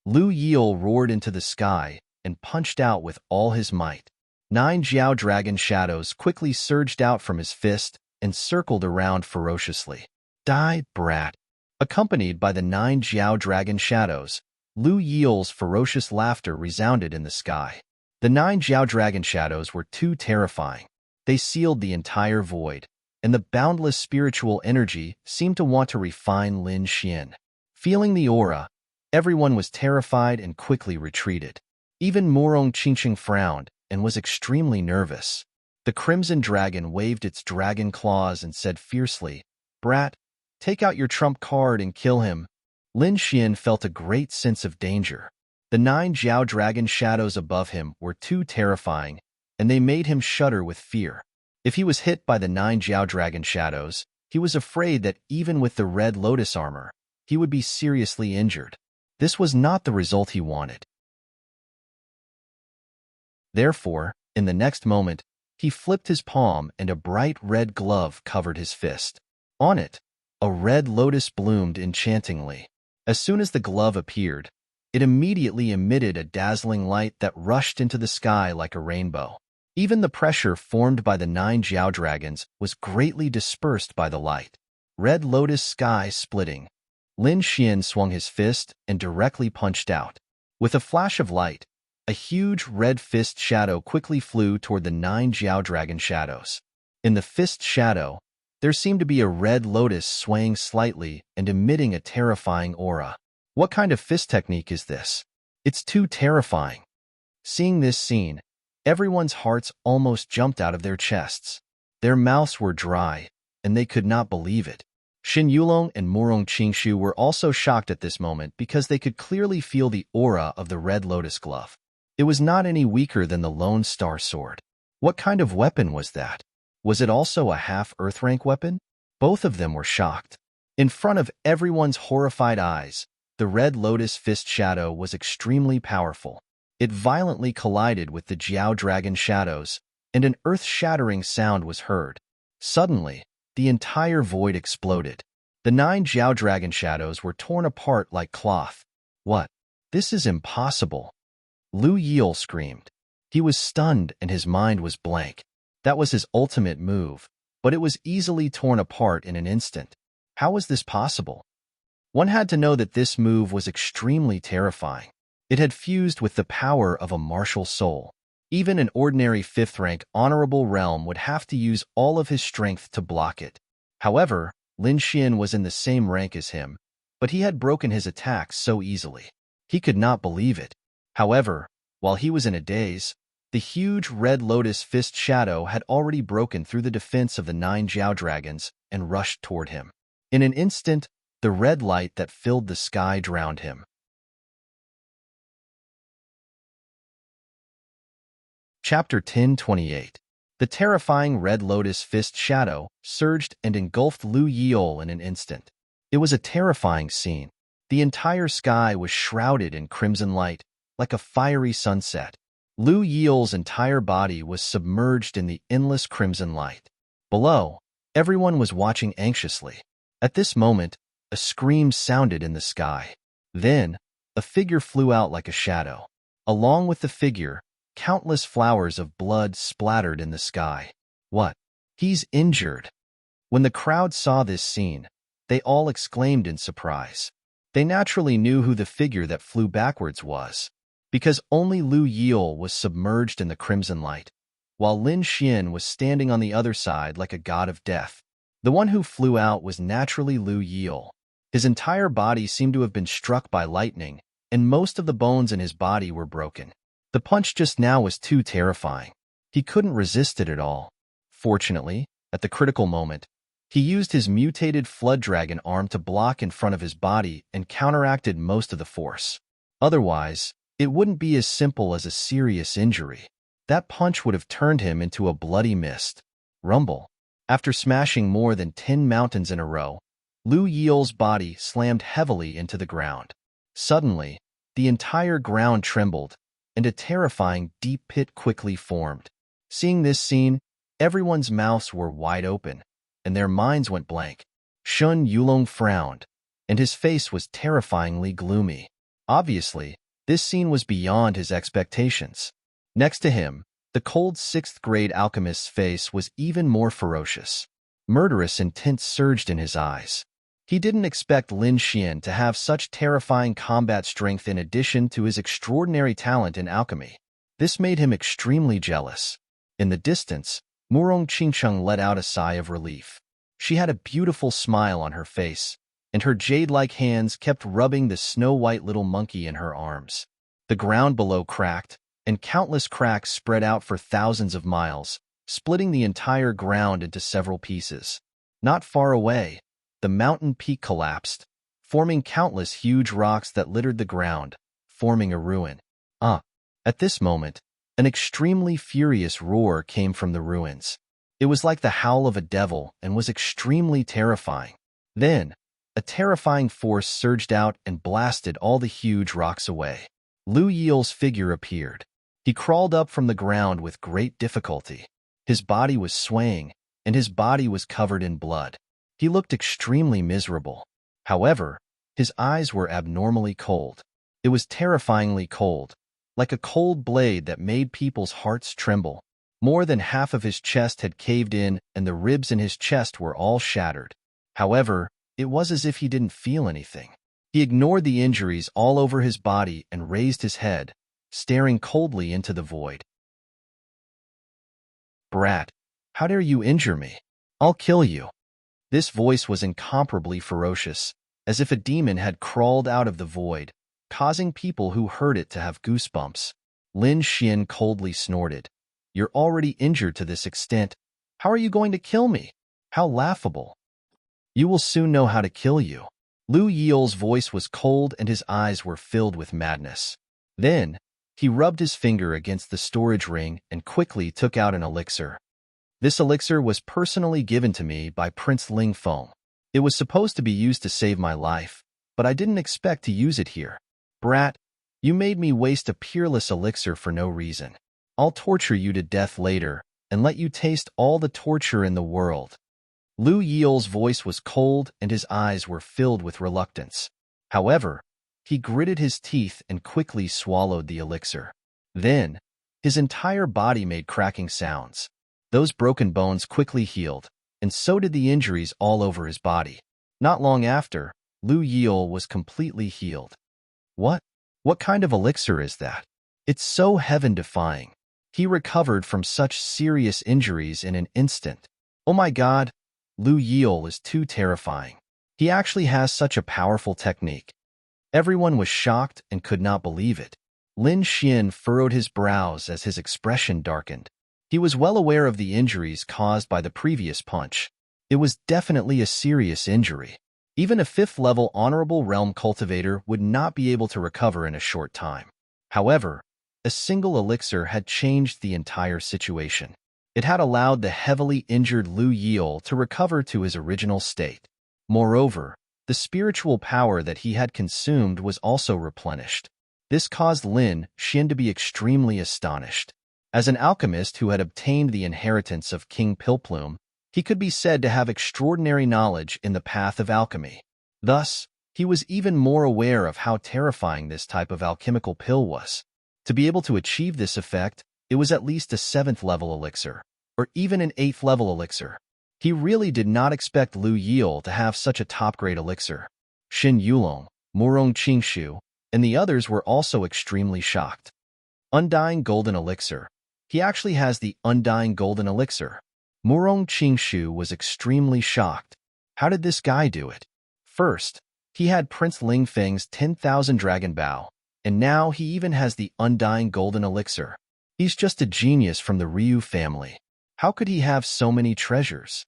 Lu Yile roared into the sky and punched out with all his might. 9 Jiao Dragon shadows quickly surged out from his fist and circled around ferociously. Die, brat! Accompanied by the 9 Jiao Dragon shadows, Lu Yile's ferocious laughter resounded in the sky. The 9 Jiao Dragon shadows were too terrifying. They sealed the entire void, and the boundless spiritual energy seemed to want to refine Lin Xian. Feeling the aura, everyone was terrified and quickly retreated. Even Murong Qingqing frowned and was extremely nervous. The Crimson Dragon waved its dragon claws and said fiercely, "Brat, take out your trump card and kill him." Lin Xian felt a great sense of danger. The 9 Jiao Dragon shadows above him were too terrifying, and they made him shudder with fear. If he was hit by the 9 Jiao Dragon shadows, he was afraid that even with the red lotus armor, he would be seriously injured. This was not the result he wanted. Therefore, in the next moment, he flipped his palm and a bright red glove covered his fist. On it, a red lotus bloomed enchantingly. As soon as the glove appeared, it immediately emitted a dazzling light that rushed into the sky like a rainbow. Even the pressure formed by the 9 Jiao Dragons was greatly dispersed by the light. Red lotus sky splitting. Lin Xian swung his fist and directly punched out. With a flash of light, a huge red fist shadow quickly flew toward the 9 Jiao Dragon shadows. In the fist shadow, there seemed to be a red lotus swaying slightly and emitting a terrifying aura. What kind of fist technique is this? It's too terrifying. Seeing this scene, everyone's hearts almost jumped out of their chests. Their mouths were dry, and they could not believe it. Xin Yulong and Murong Qingshu were also shocked at this moment because they could clearly feel the aura of the red lotus glove. It was not any weaker than the Lone Star Sword. What kind of weapon was that? Was it also a half-Earth rank weapon? Both of them were shocked. In front of everyone's horrified eyes, the red lotus fist shadow was extremely powerful. It violently collided with the Jiao Dragon shadows, and an earth-shattering sound was heard. Suddenly, the entire void exploded. The 9 Jiao Dragon shadows were torn apart like cloth. What? This is impossible. Lu Yile screamed. He was stunned and his mind was blank. That was his ultimate move, but it was easily torn apart in an instant. How was this possible? One had to know that this move was extremely terrifying. It had fused with the power of a martial soul. Even an ordinary 5th rank honorable realm would have to use all of his strength to block it. However, Lin Xian was in the same rank as him, but he had broken his attacks so easily. He could not believe it. However, while he was in a daze, the huge red lotus fist shadow had already broken through the defense of the 9 Jiao Dragons and rushed toward him. In an instant, the red light that filled the sky drowned him. Chapter 10:28. The terrifying red lotus fist shadow surged and engulfed Lu Yile in an instant. It was a terrifying scene. The entire sky was shrouded in crimson light, like a fiery sunset. Lu Yile's entire body was submerged in the endless crimson light. Below, everyone was watching anxiously. At this moment, a scream sounded in the sky. Then, a figure flew out like a shadow. Along with the figure, countless flowers of blood splattered in the sky. What? He's injured. When the crowd saw this scene, they all exclaimed in surprise. They naturally knew who the figure that flew backwards was, because only Lu Yile was submerged in the crimson light, while Lin Xian was standing on the other side like a god of death. The one who flew out was naturally Lu Yile. His entire body seemed to have been struck by lightning, and most of the bones in his body were broken. The punch just now was too terrifying. He couldn't resist it at all. Fortunately, at the critical moment, he used his mutated flood dragon arm to block in front of his body and counteracted most of the force. Otherwise, it wouldn't be as simple as a serious injury. That punch would have turned him into a bloody mist. Rumble. After smashing more than 10 mountains in a row, Lu Yiel's body slammed heavily into the ground. Suddenly, the entire ground trembled, and a terrifying deep pit quickly formed. Seeing this scene, everyone's mouths were wide open, and their minds went blank. Shun Yulong frowned, and his face was terrifyingly gloomy. Obviously, this scene was beyond his expectations. Next to him, the cold 6th-grade alchemist's face was even more ferocious. Murderous intent surged in his eyes. He didn't expect Lin Xian to have such terrifying combat strength in addition to his extraordinary talent in alchemy. This made him extremely jealous. In the distance, Murong Qingcheng let out a sigh of relief. She had a beautiful smile on her face, and her jade-like hands kept rubbing the snow-white little monkey in her arms. The ground below cracked, and countless cracks spread out for thousands of miles, splitting the entire ground into several pieces. Not far away, the mountain peak collapsed, forming countless huge rocks that littered the ground, forming a ruin. At this moment, an extremely furious roar came from the ruins. It was like the howl of a devil and was extremely terrifying. Then, a terrifying force surged out and blasted all the huge rocks away. Lu Yiel's figure appeared. He crawled up from the ground with great difficulty. His body was swaying, and his body was covered in blood. He looked extremely miserable. However, his eyes were abnormally cold. It was terrifyingly cold, like a cold blade that made people's hearts tremble. More than half of his chest had caved in, and the ribs in his chest were all shattered. However, it was as if he didn't feel anything. He ignored the injuries all over his body and raised his head, staring coldly into the void. "Brat, how dare you injure me? I'll kill you." This voice was incomparably ferocious, as if a demon had crawled out of the void, causing people who heard it to have goosebumps. Lin Xian coldly snorted. "You're already injured to this extent. How are you going to kill me? How laughable. You will soon know how to kill you." Lu Yiel's voice was cold and his eyes were filled with madness. Then, he rubbed his finger against the storage ring and quickly took out an elixir. This elixir was personally given to me by Prince Ling Feng. It was supposed to be used to save my life, but I didn't expect to use it here. Brat, you made me waste a peerless elixir for no reason. I'll torture you to death later and let you taste all the torture in the world. Lu Yiel's voice was cold and his eyes were filled with reluctance. However, he gritted his teeth and quickly swallowed the elixir. Then, his entire body made cracking sounds. Those broken bones quickly healed, and so did the injuries all over his body. Not long after, Lu Yiel was completely healed. What kind of elixir is that? It's so heaven-defying. He recovered from such serious injuries in an instant. Oh my God, Lu Yiel is too terrifying. He actually has such a powerful technique. Everyone was shocked and could not believe it. Lin Xian furrowed his brows as his expression darkened. He was well aware of the injuries caused by the previous punch. It was definitely a serious injury. Even a 5th-level honorable realm cultivator would not be able to recover in a short time. However, a single elixir had changed the entire situation. It had allowed the heavily injured Lu Yiel to recover to his original state. Moreover, the spiritual power that he had consumed was also replenished. This caused Lin Xian to be extremely astonished. As an alchemist who had obtained the inheritance of King Pilplume, he could be said to have extraordinary knowledge in the path of alchemy. Thus, he was even more aware of how terrifying this type of alchemical pill was. To be able to achieve this effect, it was at least a 7th-level elixir, or even an 8th-level elixir. He really did not expect Lu Yiel to have such a top-grade elixir. Xin Yulong, Murong Qingshu, and the others were also extremely shocked. Undying Golden Elixir. He actually has the Undying Golden Elixir. Murong Qingshu was extremely shocked. How did this guy do it? First, he had Prince Ling Feng's 10,000 Dragon Bow, and now he even has the Undying Golden Elixir. He's just a genius from the Ryu family. How could he have so many treasures?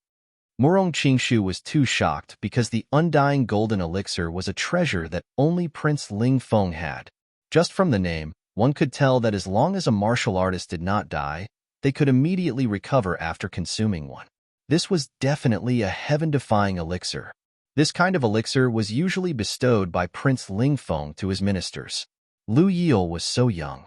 Murong Qingshu was too shocked because the undying golden elixir was a treasure that only Prince Ling Feng had. Just from the name, one could tell that as long as a martial artist did not die, they could immediately recover after consuming one. This was definitely a heaven-defying elixir. This kind of elixir was usually bestowed by Prince Ling Feng to his ministers. Lu Yile was so young.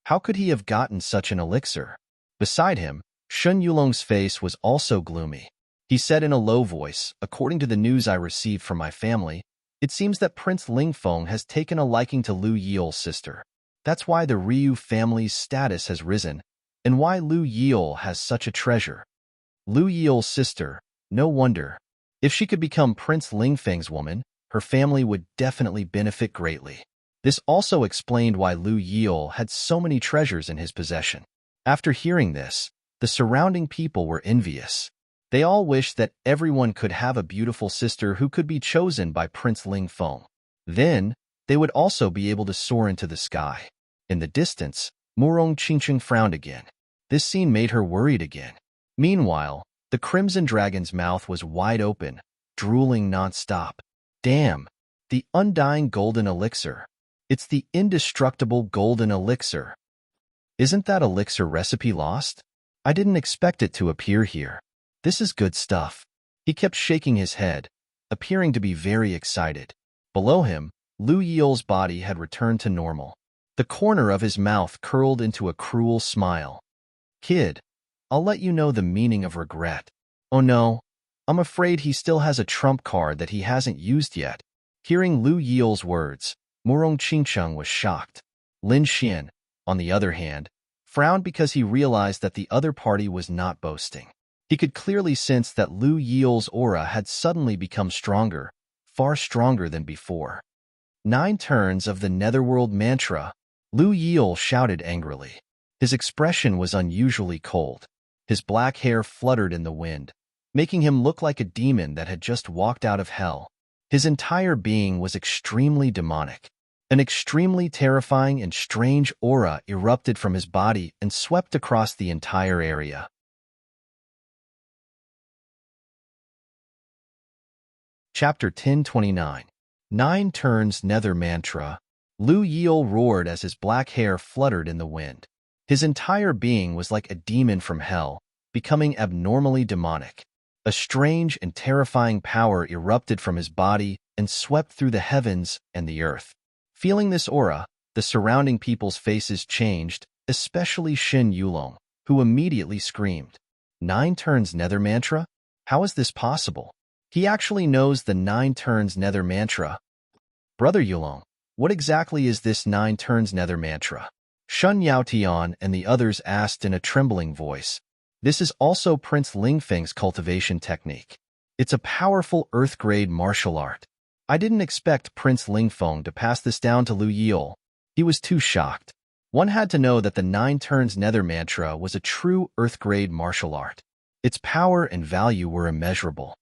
How could he have gotten such an elixir? Beside him, Shun Yulong's face was also gloomy. He said in a low voice, "According to the news I received from my family, it seems that Prince Ling Feng has taken a liking to Lu Yile's sister. That's why the Ryu family's status has risen, and why Lu Yile has such a treasure." Lu Yile's sister, no wonder. If she could become Prince Ling Feng's woman, her family would definitely benefit greatly. This also explained why Lu Yile had so many treasures in his possession. After hearing this, the surrounding people were envious. They all wished that everyone could have a beautiful sister who could be chosen by Prince Ling Feng. Then, they would also be able to soar into the sky. In the distance, Murong Qingqing frowned again. This scene made her worried again. Meanwhile, the Crimson Dragon's mouth was wide open, drooling non-stop. Damn! The undying golden elixir. It's the indestructible golden elixir. Isn't that elixir recipe lost? I didn't expect it to appear here. This is good stuff. He kept shaking his head, appearing to be very excited. Below him, Lu Yile's body had returned to normal. The corner of his mouth curled into a cruel smile. "Kid, I'll let you know the meaning of regret." "Oh no, I'm afraid he still has a trump card that he hasn't used yet." Hearing Lu Yile's words, Murong Qingcheng was shocked. Lin Xian, on the other hand, frowned because he realized that the other party was not boasting. He could clearly sense that Lu Yile's aura had suddenly become stronger, far stronger than before. 9 turns of the Netherworld mantra, Lu Yile shouted angrily. His expression was unusually cold. His black hair fluttered in the wind, making him look like a demon that had just walked out of hell. His entire being was extremely demonic. An extremely terrifying and strange aura erupted from his body and swept across the entire area. Chapter 1029. 9 Turns Nether Mantra. Lu Yile roared as his black hair fluttered in the wind. His entire being was like a demon from hell, becoming abnormally demonic. A strange and terrifying power erupted from his body and swept through the heavens and the earth. Feeling this aura, the surrounding people's faces changed, especially Shin Yulong, who immediately screamed. 9 Turns Nether Mantra? How is this possible? He actually knows the 9 Turns Nether Mantra. Brother Yulong, what exactly is this 9 Turns Nether Mantra? Shun Yaotian and the others asked in a trembling voice. This is also Prince Ling Feng's cultivation technique. It's a powerful earth-grade martial art. I didn't expect Prince Ling Feng to pass this down to Lu Yile. He was too shocked. One had to know that the 9 Turns Nether Mantra was a true earth-grade martial art. Its power and value were immeasurable.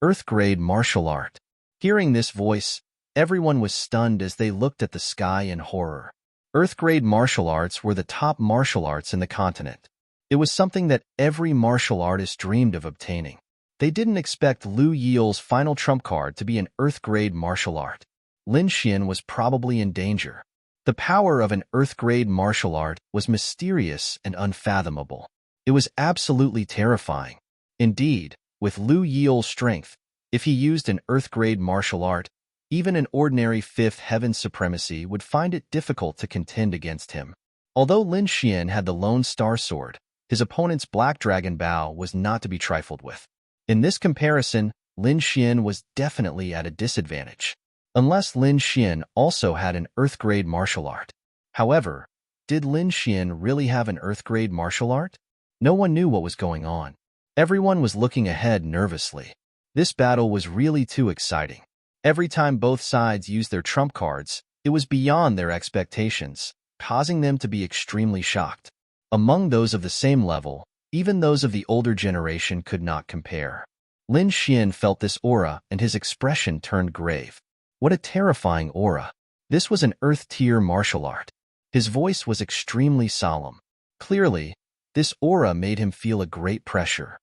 Earth-grade martial art. Hearing this voice, everyone was stunned as they looked at the sky in horror. Earth-grade martial arts were the top martial arts in the continent. It was something that every martial artist dreamed of obtaining. They didn't expect Lu Yile's final trump card to be an earth-grade martial art. Lin Xian was probably in danger. The power of an earth-grade martial art was mysterious and unfathomable. It was absolutely terrifying. Indeed, with Lu Yile's strength, if he used an earth-grade martial art, even an ordinary fifth heaven supremacy would find it difficult to contend against him. Although Lin Xian had the Lone Star Sword, his opponent's Black Dragon Bow was not to be trifled with. In this comparison, Lin Xian was definitely at a disadvantage, unless Lin Xian also had an earth-grade martial art. However, did Lin Xian really have an earth-grade martial art? No one knew what was going on. Everyone was looking ahead nervously. This battle was really too exciting. Every time both sides used their trump cards, it was beyond their expectations, causing them to be extremely shocked. Among those of the same level, even those of the older generation could not compare. Lin Xian felt this aura and his expression turned grave. What a terrifying aura. This was an earth-tier martial art. His voice was extremely solemn. Clearly, this aura made him feel a great pressure.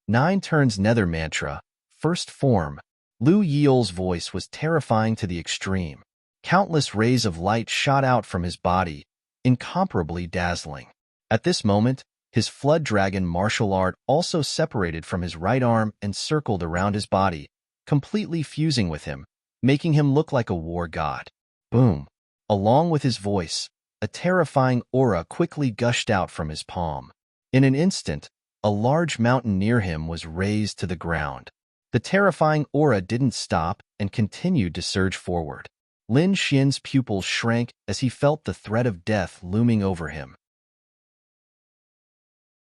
9 turns nether mantra, first form. Lu Yiel's voice was terrifying to the extreme. Countless rays of light shot out from his body, incomparably dazzling. At this moment, his flood dragon martial art also separated from his right arm and circled around his body, completely fusing with him, making him look like a war god. Boom! Along with his voice, a terrifying aura quickly gushed out from his palm. In an instant, a large mountain near him was razed to the ground. The terrifying aura didn't stop and continued to surge forward. Lin Xian's pupils shrank as he felt the threat of death looming over him.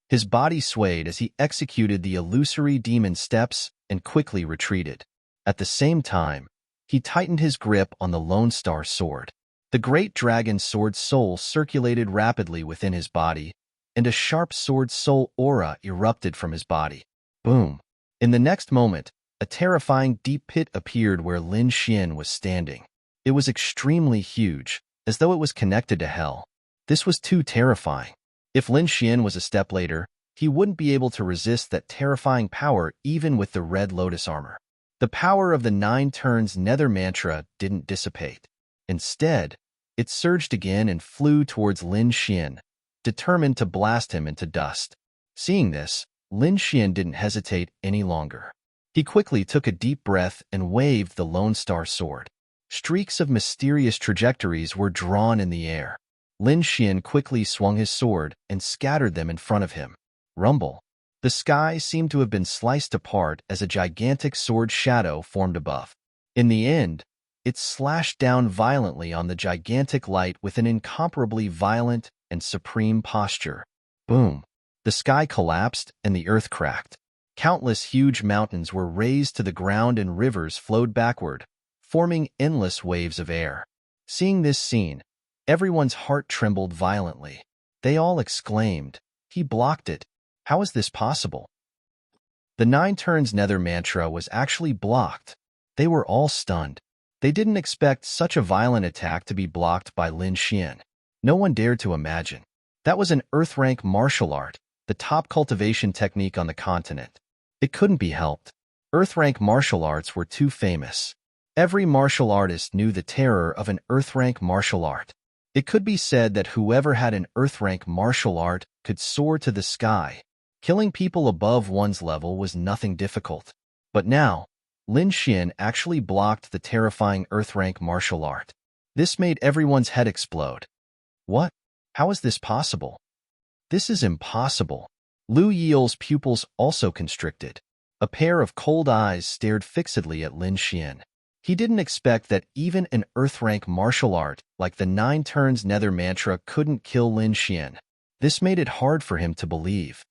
His body swayed as he executed the illusory demon steps and quickly retreated. At the same time, he tightened his grip on the Lone Star sword. The great dragon sword soul circulated rapidly within his body, and a sharp sword soul aura erupted from his body. Boom! In the next moment, a terrifying deep pit appeared where Lin Xian was standing. It was extremely huge, as though it was connected to hell. This was too terrifying. If Lin Xian was a step later, he wouldn't be able to resist that terrifying power even with the Red Lotus armor. The power of the 9 turns nether mantra didn't dissipate. Instead, it surged again and flew towards Lin Xian, determined to blast him into dust. Seeing this, Lin Xian didn't hesitate any longer. He quickly took a deep breath and waved the Lone Star sword. Streaks of mysterious trajectories were drawn in the air. Lin Xian quickly swung his sword and scattered them in front of him. Rumble. The sky seemed to have been sliced apart as a gigantic sword shadow formed above. In the end, it slashed down violently on the gigantic light with an incomparably violent and supreme posture. Boom! The sky collapsed and the earth cracked. Countless huge mountains were razed to the ground and rivers flowed backward, forming endless waves of air. Seeing this scene, everyone's heart trembled violently. They all exclaimed, "He blocked it. How is this possible?" The 9 turns nether mantra was actually blocked. They were all stunned. They didn't expect such a violent attack to be blocked by Lin Xian. No one dared to imagine. That was an Earth rank martial art, the top cultivation technique on the continent. It couldn't be helped. Earth rank martial arts were too famous. Every martial artist knew the terror of an Earth rank martial art. It could be said that whoever had an Earth rank martial art could soar to the sky. Killing people above one's level was nothing difficult. But now, Lin Xian actually blocked the terrifying Earth rank martial art. This made everyone's head explode. What? How is this possible? This is impossible. Lu Yiel's pupils also constricted. A pair of cold eyes stared fixedly at Lin Xian. He didn't expect that even an Earth rank martial art like the 9 turns nether mantra couldn't kill Lin Xian. This made it hard for him to believe.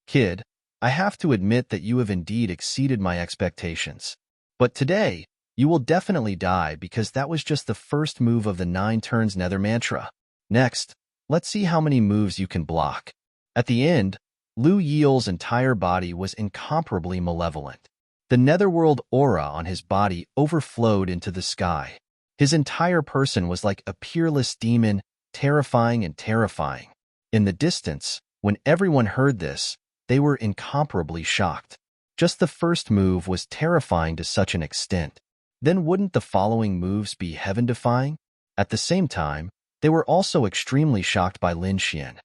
"Kid, I have to admit that you have indeed exceeded my expectations. But today, you will definitely die because that was just the first move of the 9 turns nether mantra. Next, let's see how many moves you can block." At the end, Lu Yiel's entire body was incomparably malevolent. The netherworld aura on his body overflowed into the sky. His entire person was like a peerless demon, terrifying and terrifying. In the distance, when everyone heard this, they were incomparably shocked. Just the first move was terrifying to such an extent. Then wouldn't the following moves be heaven-defying? At the same time, they were also extremely shocked by Lin Xian.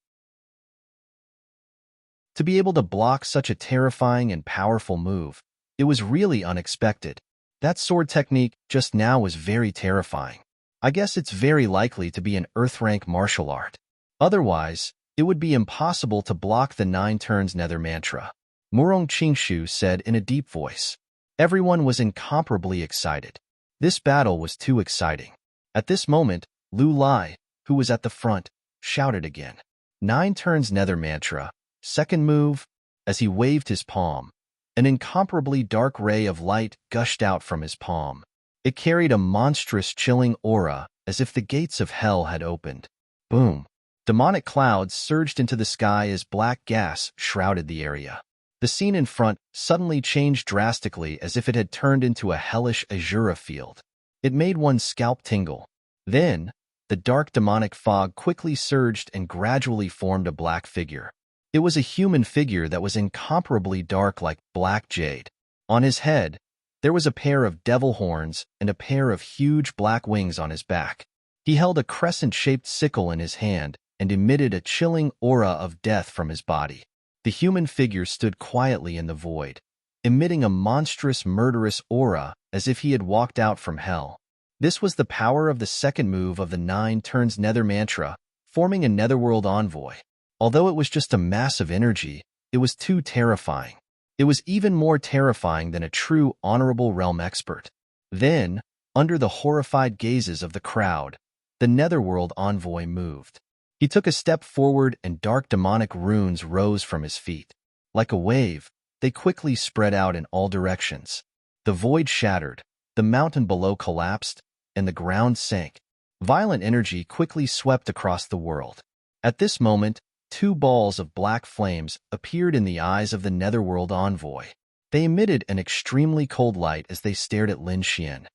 To be able to block such a terrifying and powerful move, it was really unexpected. That sword technique just now was very terrifying. I guess it's very likely to be an Earth rank martial art. Otherwise, it would be impossible to block the 9 turns nether mantra. Murong Qingshu said in a deep voice. Everyone was incomparably excited. This battle was too exciting. At this moment, Lu Lai, who was at the front, shouted again. 9 turns nether mantra, second move. As he waved his palm, an incomparably dark ray of light gushed out from his palm. It carried a monstrous chilling aura as if the gates of hell had opened. Boom! Demonic clouds surged into the sky as black gas shrouded the area. The scene in front suddenly changed drastically as if it had turned into a hellish azura field. It made one's scalp tingle. Then, the dark demonic fog quickly surged and gradually formed a black figure. It was a human figure that was incomparably dark like black jade. On his head, there was a pair of devil horns and a pair of huge black wings on his back. He held a crescent-shaped sickle in his hand and emitted a chilling aura of death from his body. The human figure stood quietly in the void, emitting a monstrous, murderous aura as if he had walked out from hell. This was the power of the second move of the 9 turns nether mantra, forming a netherworld envoy. Although it was just a mass of energy, it was too terrifying. It was even more terrifying than a true honorable realm expert. Then, under the horrified gazes of the crowd, the netherworld envoy moved. He took a step forward and dark demonic runes rose from his feet. Like a wave, they quickly spread out in all directions. The void shattered, the mountain below collapsed, and the ground sank. Violent energy quickly swept across the world. At this moment, 2 balls of black flames appeared in the eyes of the netherworld envoy. They emitted an extremely cold light as they stared at Lin Xian.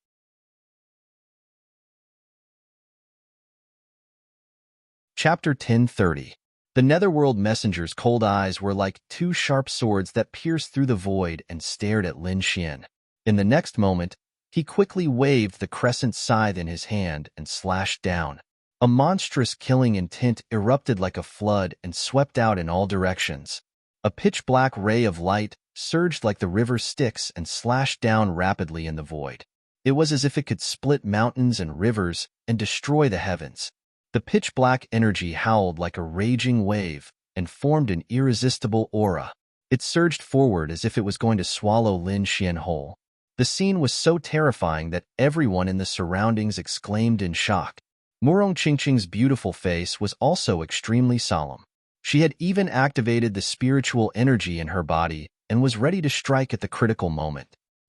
Chapter 1030. The netherworld messenger's cold eyes were like 2 sharp swords that pierced through the void and stared at Lin Xian. In the next moment, he quickly waved the crescent scythe in his hand and slashed down. A monstrous killing intent erupted like a flood and swept out in all directions. A pitch-black ray of light surged like the river Styx and slashed down rapidly in the void. It was as if it could split mountains and rivers and destroy the heavens. The pitch-black energy howled like a raging wave and formed an irresistible aura. It surged forward as if it was going to swallow Lin Xian whole. The scene was so terrifying that everyone in the surroundings exclaimed in shock. Murong Qingqing's beautiful face was also extremely solemn. She had even activated the spiritual energy in her body and was ready to strike at the critical moment.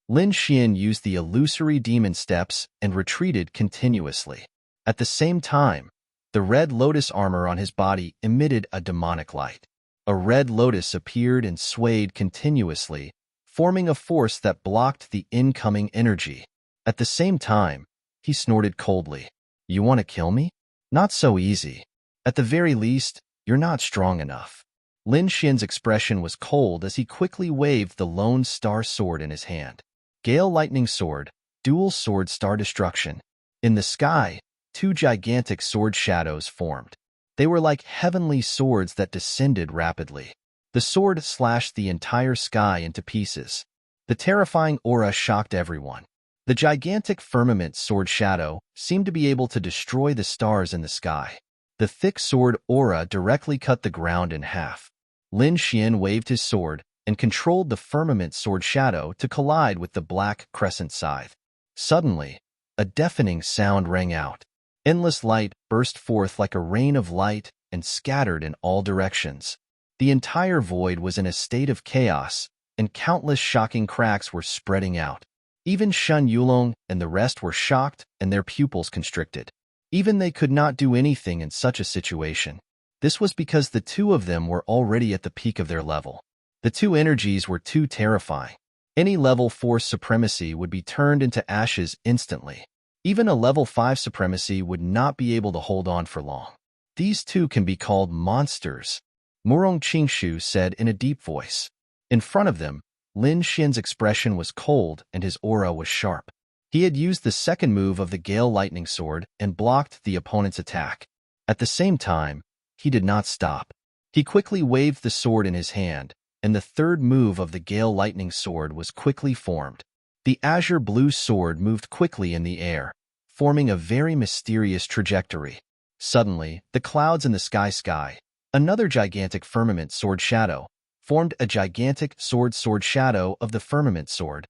Lin Xian used the illusory demon steps and retreated continuously. At the same time, the red lotus armor on his body emitted a demonic light. A red lotus appeared and swayed continuously, forming a force that blocked the incoming energy. At the same time, he snorted coldly. You want to kill me? Not so easy. At the very least, you're not strong enough. Lin Xian's expression was cold as he quickly waved the Lone Star Sword in his hand. Gale Lightning Sword, Dual Sword Star Destruction. In the sky, 2 gigantic sword shadows formed. They were like heavenly swords that descended rapidly. The sword slashed the entire sky into pieces. The terrifying aura shocked everyone. The gigantic firmament sword shadow seemed to be able to destroy the stars in the sky. The thick sword aura directly cut the ground in half. Lin Xian waved his sword and controlled the firmament sword shadow to collide with the black crescent scythe. Suddenly, a deafening sound rang out. Endless light burst forth like a rain of light and scattered in all directions. The entire void was in a state of chaos, and countless shocking cracks were spreading out. Even Shen Yulong and the rest were shocked and their pupils constricted. Even they could not do anything in such a situation. This was because the 2 of them were already at the peak of their level. The 2 energies were too terrifying. Any level 4 supremacy would be turned into ashes instantly. Even a level 5 supremacy would not be able to hold on for long. These 2 can be called monsters, Murong Qingshu said in a deep voice. In front of them, Lin Xian's expression was cold and his aura was sharp. He had used the second move of the Gale Lightning Sword and blocked the opponent's attack. At the same time, he did not stop. He quickly waved the sword in his hand, and the third move of the Gale Lightning Sword was quickly formed. The azure blue sword moved quickly in the air, forming a very mysterious trajectory. Suddenly, the clouds in the sky, another gigantic firmament sword shadow, formed a gigantic sword shadow of the firmament sword.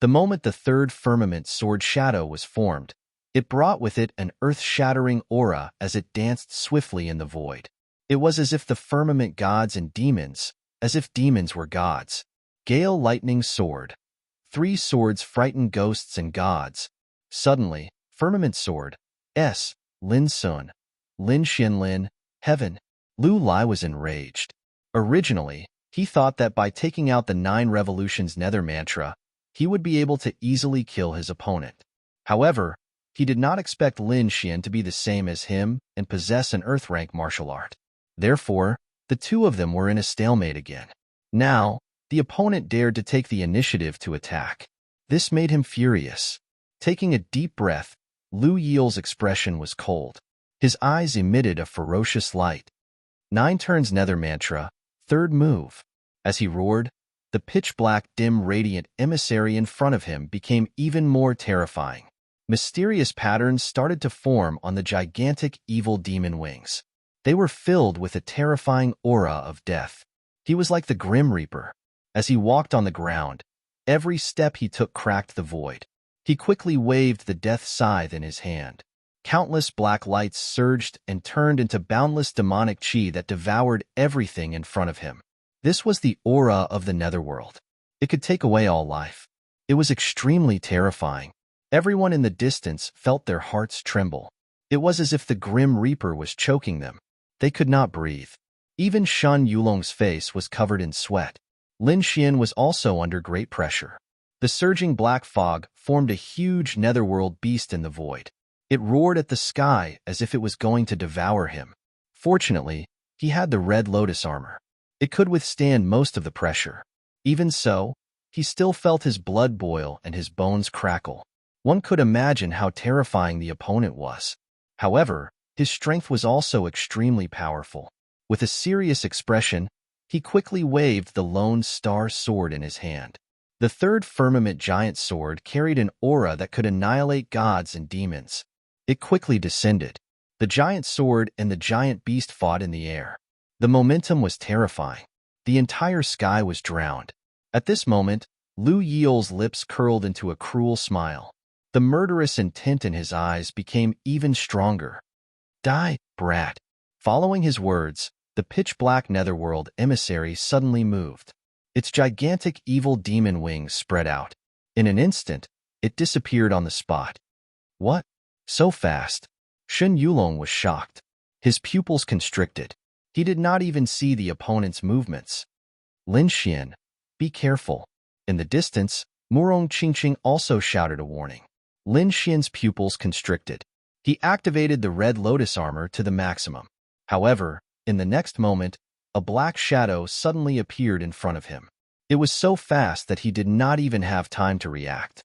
The moment the third firmament sword shadow was formed, it brought with it an earth-shattering aura as it danced swiftly in the void. It was as if the firmament gods and demons, as if demons were gods. Gale Lightning Sword. 3 swords frighten ghosts and gods. Suddenly, Firmament Sword. Lin Sun. Lin Xianlin. Heaven. Lu Lai was enraged. Originally, he thought that by taking out the 9 Revolutions Nether Mantra, he would be able to easily kill his opponent. However, He did not expect Lin Xian to be the same as him and possess an earth-rank martial art. Therefore, the two of them were in a stalemate again. Now, the opponent dared to take the initiative to attack. This made him furious. Taking a deep breath, Lu Yiel's expression was cold. His eyes emitted a ferocious light. 9 turns Nether Mantra, third move. As he roared, the pitch-black, dim, radiant emissary in front of him became even more terrifying. Mysterious patterns started to form on the gigantic evil demon wings. They were filled with a terrifying aura of death. He was like the Grim Reaper. As he walked on the ground, every step he took cracked the void. He quickly waved the death scythe in his hand. Countless black lights surged and turned into boundless demonic chi that devoured everything in front of him. This was the aura of the netherworld. It could take away all life. It was extremely terrifying. Everyone in the distance felt their hearts tremble. It was as if the Grim Reaper was choking them. They could not breathe. Even Shen Yulong's face was covered in sweat. Lin Xian was also under great pressure. The surging black fog formed a huge netherworld beast in the void. It roared at the sky as if it was going to devour him. Fortunately, he had the red lotus armor. It could withstand most of the pressure. Even so, he still felt his blood boil and his bones crackle. One could imagine how terrifying the opponent was. However, his strength was also extremely powerful. With a serious expression, he quickly waved the Lone Star sword in his hand. The third firmament giant sword carried an aura that could annihilate gods and demons. It quickly descended. The giant sword and the giant beast fought in the air. The momentum was terrifying. The entire sky was drowned. At this moment, Lu Yiel's lips curled into a cruel smile. The murderous intent in his eyes became even stronger. Die, brat. Following his words, the pitch-black netherworld emissary suddenly moved. Its gigantic evil demon wings spread out. In an instant, it disappeared on the spot. What? So fast? Shen Yulong was shocked. His pupils constricted. He did not even see the opponent's movements. Lin Xian, be careful. In the distance, Murong Qingqing also shouted a warning. Lin Xian's pupils constricted. He activated the red lotus armor to the maximum. However, in the next moment, a black shadow suddenly appeared in front of him. It was so fast that he did not even have time to react.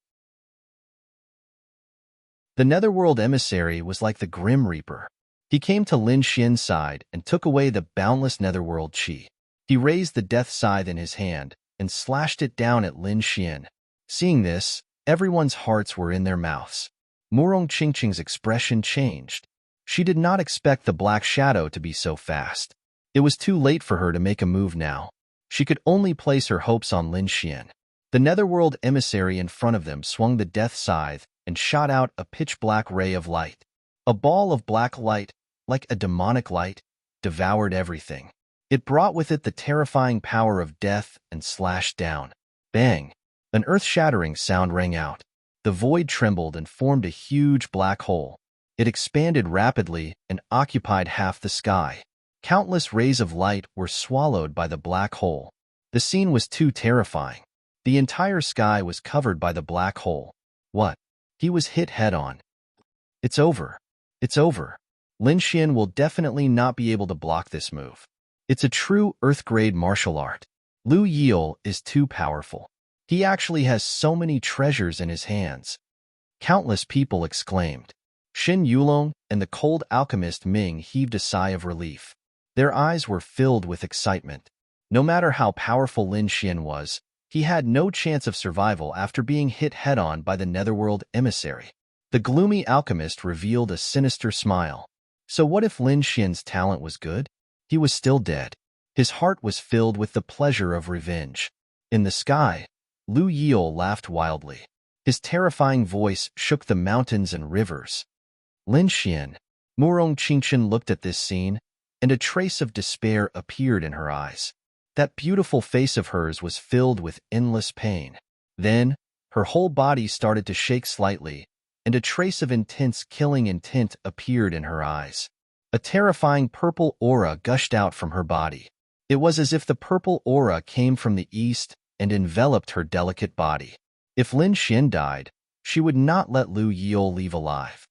The netherworld emissary was like the Grim Reaper. He came to Lin Xian's side and took away the boundless netherworld chi. He raised the death scythe in his hand and slashed it down at Lin Xian. Seeing this, everyone's hearts were in their mouths. Murong Qingqing's expression changed. She did not expect the black shadow to be so fast. It was too late for her to make a move now. She could only place her hopes on Lin Xian. The netherworld emissary in front of them swung the death scythe and shot out a pitch-black ray of light. A ball of black light, like a demonic light, devoured everything. It brought with it the terrifying power of death and slashed down. Bang! An earth-shattering sound rang out. The void trembled and formed a huge black hole. It expanded rapidly and occupied half the sky. Countless rays of light were swallowed by the black hole. The scene was too terrifying. The entire sky was covered by the black hole. What? He was hit head-on. It's over. It's over. Lin Xian will definitely not be able to block this move. It's a true Earth-grade martial art. Lu Yiel is too powerful. He actually has so many treasures in his hands. Countless people exclaimed. Shen Yulong and the cold alchemist Ming heaved a sigh of relief. Their eyes were filled with excitement. No matter how powerful Lin Xian was, he had no chance of survival after being hit head-on by the netherworld emissary. The gloomy alchemist revealed a sinister smile. So what if Lin Xian's talent was good? He was still dead. His heart was filled with the pleasure of revenge. In the sky, Lu Yiel laughed wildly. His terrifying voice shook the mountains and rivers. Lin Xian, Murong Qingqing looked at this scene, and a trace of despair appeared in her eyes. That beautiful face of hers was filled with endless pain. Then, her whole body started to shake slightly, and a trace of intense killing intent appeared in her eyes. A terrifying purple aura gushed out from her body. It was as if the purple aura came from the east and enveloped her delicate body. If Lin Xian died, She would not let Lu Yil leave alive.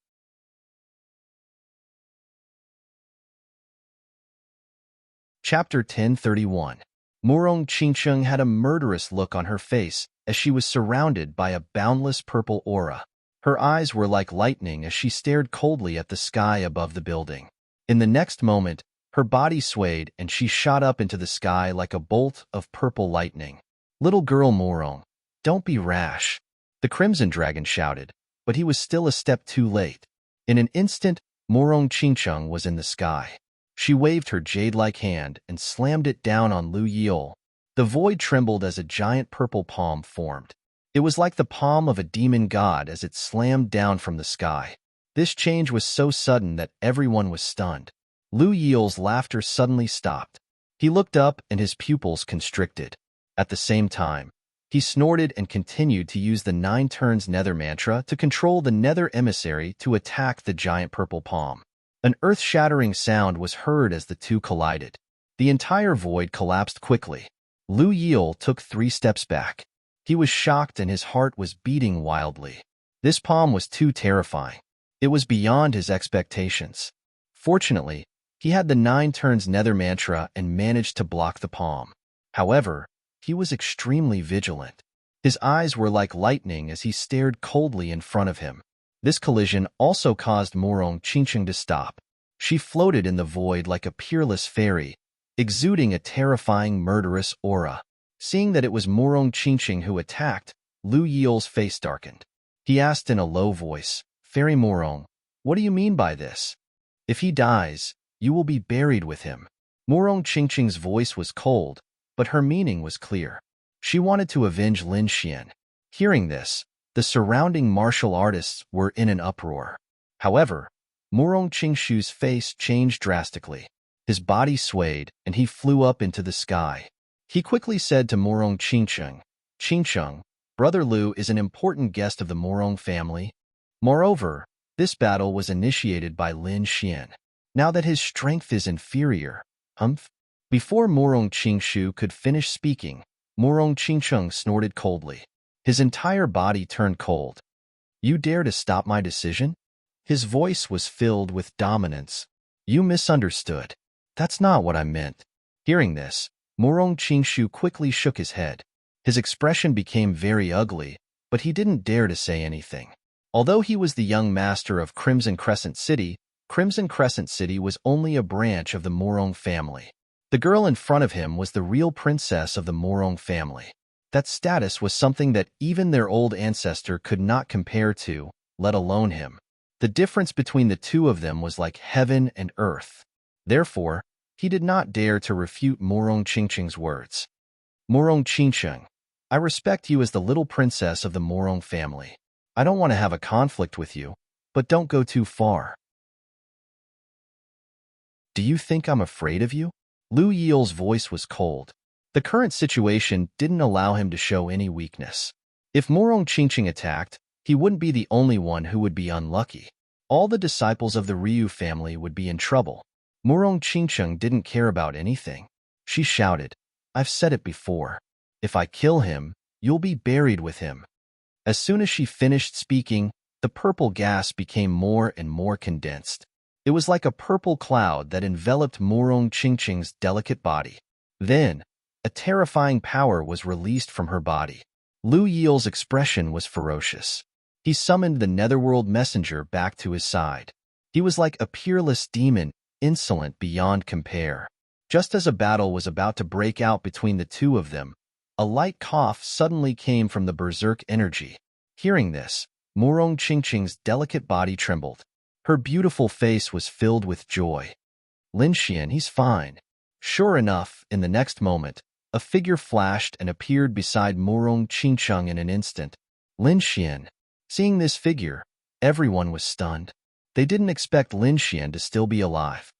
Chapter 1031. Murong Qingsheng had a murderous look on her face as she was surrounded by a boundless purple aura. Her eyes were like lightning as she stared coldly at the sky above the building. In the next moment, her body swayed and she shot up into the sky like a bolt of purple lightning. "Little girl Murong, don't be rash," the Crimson Dragon shouted, but he was still a step too late. In an instant, Murong Qingsheng was in the sky. She waved her jade-like hand and slammed it down on Lu Yil. The void trembled as a giant purple palm formed. It was like the palm of a demon god as it slammed down from the sky. This change was so sudden that everyone was stunned. Lu Yil's laughter suddenly stopped. He looked up and his pupils constricted. At the same time, he snorted and continued to use the 9 turns nether mantra to control the nether emissary to attack the giant purple palm. An earth-shattering sound was heard as the two collided. The entire void collapsed quickly. Lu Yil took 3 steps back. He was shocked and his heart was beating wildly. This palm was too terrifying. It was beyond his expectations. Fortunately, he had the 9 turns nether mantra and managed to block the palm. However, he was extremely vigilant. His eyes were like lightning as he stared coldly in front of him. This collision also caused Murong Qingsheng to stop. She floated in the void like a peerless fairy, exuding a terrifying, murderous aura. Seeing that it was Murong Qingsheng who attacked, Lu Yil's face darkened. He asked in a low voice, "Fairy Murong, what do you mean by this? If he dies, you will be buried with him." Murong Qingsheng's voice was cold, but her meaning was clear. She wanted to avenge Lin Xian. Hearing this, the surrounding martial artists were in an uproar. However, Murong Qingsheng's face changed drastically. His body swayed, and he flew up into the sky. He quickly said to Murong Qingsheng, "Qingsheng, Brother Lu is an important guest of the Murong family. Moreover, this battle was initiated by Lin Xian. Now that his strength is inferior, Before Murong Qingsheng could finish speaking, Murong Qingsheng snorted coldly. His entire body turned cold. "You dare to stop my decision?" His voice was filled with dominance. "You misunderstood. That's not what I meant." Hearing this, Murong Qingsheng quickly shook his head. His expression became very ugly, but he didn't dare to say anything. Although he was the young master of Crimson Crescent City was only a branch of the Murong family. The girl in front of him was the real princess of the Murong family. That status was something that even their old ancestor could not compare to, let alone him. The difference between the two of them was like heaven and earth. Therefore, he did not dare to refute Murong Qingsheng's words. "Murong Qingsheng, I respect you as the little princess of the Murong family. I don't want to have a conflict with you, but don't go too far." "Do you think I'm afraid of you?" Lu Yil's voice was cold. The current situation didn't allow him to show any weakness. If Murong Qingsheng attacked, he wouldn't be the only one who would be unlucky. All the disciples of the Ryu family would be in trouble. Murong Qingsheng didn't care about anything. She shouted, "I've said it before. If I kill him, you'll be buried with him." As soon as she finished speaking, the purple gas became more and more condensed. It was like a purple cloud that enveloped Murong Qingsheng's delicate body. Then, a terrifying power was released from her body. Lu Yil's expression was ferocious. He summoned the Netherworld messenger back to his side. He was like a peerless demon, insolent beyond compare. Just as a battle was about to break out between the two of them, a light cough suddenly came from the berserk energy. Hearing this, Murong Qingsheng's delicate body trembled. Her beautiful face was filled with joy. "Lin Xian, he's fine." Sure enough, in the next moment, a figure flashed and appeared beside Murong Qingsheng in an instant. Lin Xian. Seeing this figure, everyone was stunned. They didn't expect Lin Xian to still be alive.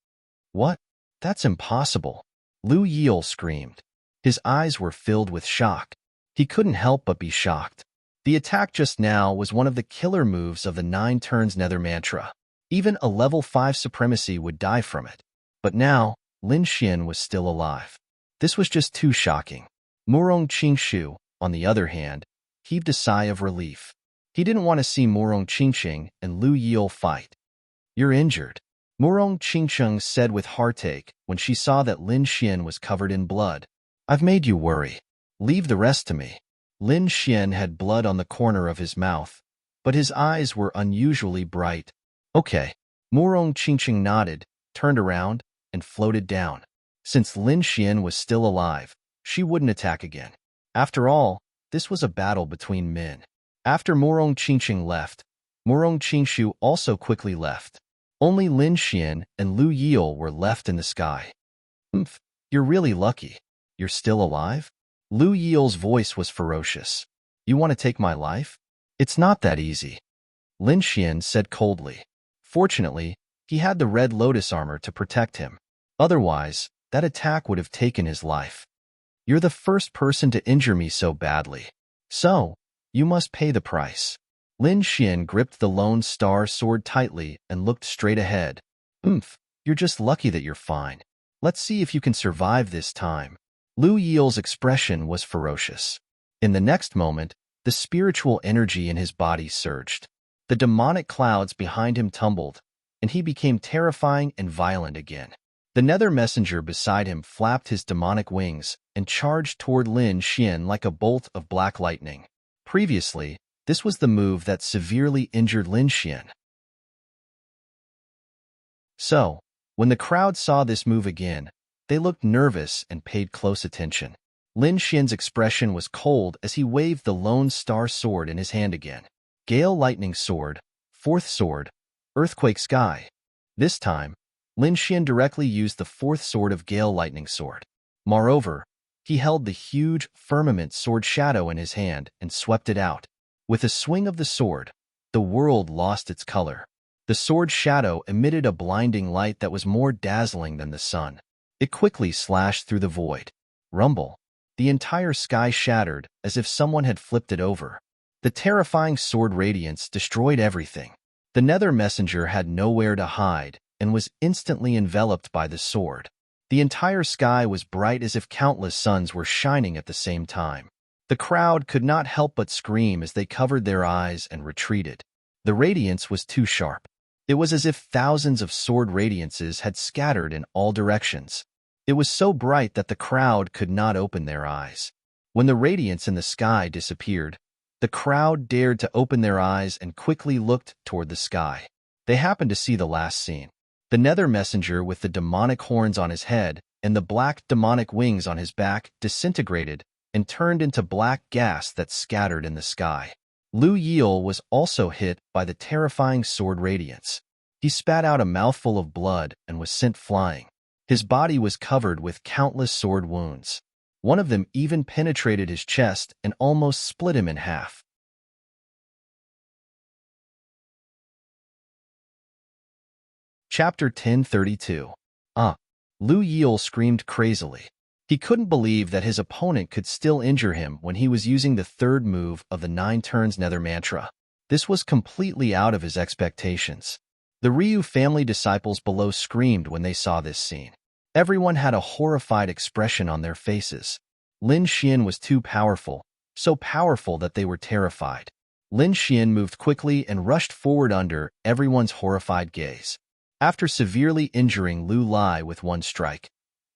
"What? That's impossible!" Lu Yil screamed. His eyes were filled with shock. He couldn't help but be shocked. The attack just now was one of the killer moves of the 9 turns nether mantra. Even a level 5 supremacy would die from it. But now, Lin Xian was still alive. This was just too shocking. Murong Qingsheng, on the other hand, heaved a sigh of relief. He didn't want to see Murong Qingqing and Lu Yil fight. "You're injured," Murong Qingqing said with heartache when she saw that Lin Xian was covered in blood. "I've made you worry. Leave the rest to me." Lin Xian had blood on the corner of his mouth, but his eyes were unusually bright. "Okay." Murong Qingqing nodded, turned around, and floated down. Since Lin Xian was still alive, she wouldn't attack again. After all, this was a battle between men. After Murong Qingqing left, Murong Qingshu also quickly left. Only Lin Xian and Lu Yil were left in the sky. "Humph, you're really lucky. You're still alive?" Lu Yil's voice was ferocious. "You want to take my life? It's not that easy," Lin Xian said coldly. Fortunately, he had the red lotus armor to protect him. Otherwise, that attack would have taken his life. "You're the first person to injure me so badly. So, you must pay the price." Lin Xian gripped the Lone Star sword tightly and looked straight ahead. "Oomph, you're just lucky that you're fine. Let's see if you can survive this time." Lu Yil's expression was ferocious. In the next moment, the spiritual energy in his body surged. The demonic clouds behind him tumbled, and he became terrifying and violent again. The nether messenger beside him flapped his demonic wings and charged toward Lin Xian like a bolt of black lightning. Previously, this was the move that severely injured Lin Xian. So, when the crowd saw this move again, they looked nervous and paid close attention. Lin Xian's expression was cold as he waved the Lone Star sword in his hand again. Gale Lightning Sword, Fourth Sword, Earthquake Sky. This time, Lin Xian directly used the fourth sword of Gale Lightning Sword. Moreover, he held the huge Firmament Sword Shadow in his hand and swept it out. With a swing of the sword, the world lost its color. The sword shadow emitted a blinding light that was more dazzling than the sun. It quickly slashed through the void. Rumble. The entire sky shattered as if someone had flipped it over. The terrifying sword radiance destroyed everything. The nether messenger had nowhere to hide and was instantly enveloped by the sword. The entire sky was bright as if countless suns were shining at the same time. The crowd could not help but scream as they covered their eyes and retreated. The radiance was too sharp. It was as if thousands of sword radiances had scattered in all directions. It was so bright that the crowd could not open their eyes. When the radiance in the sky disappeared, the crowd dared to open their eyes and quickly looked toward the sky. They happened to see the last scene. The nether messenger with the demonic horns on his head and the black demonic wings on his back disintegrated and turned into black gas that scattered in the sky. Lu Yil was also hit by the terrifying sword radiance. He spat out a mouthful of blood and was sent flying. His body was covered with countless sword wounds. One of them even penetrated his chest and almost split him in half. Chapter 1032. Lu Yil screamed crazily. He couldn't believe that his opponent could still injure him when he was using the third move of the 9 turns nether mantra. This was completely out of his expectations. The Ryu family disciples below screamed when they saw this scene. Everyone had a horrified expression on their faces. Lin Xian was too powerful, so powerful that they were terrified. Lin Xian moved quickly and rushed forward under everyone's horrified gaze. After severely injuring Lu Lai with one strike,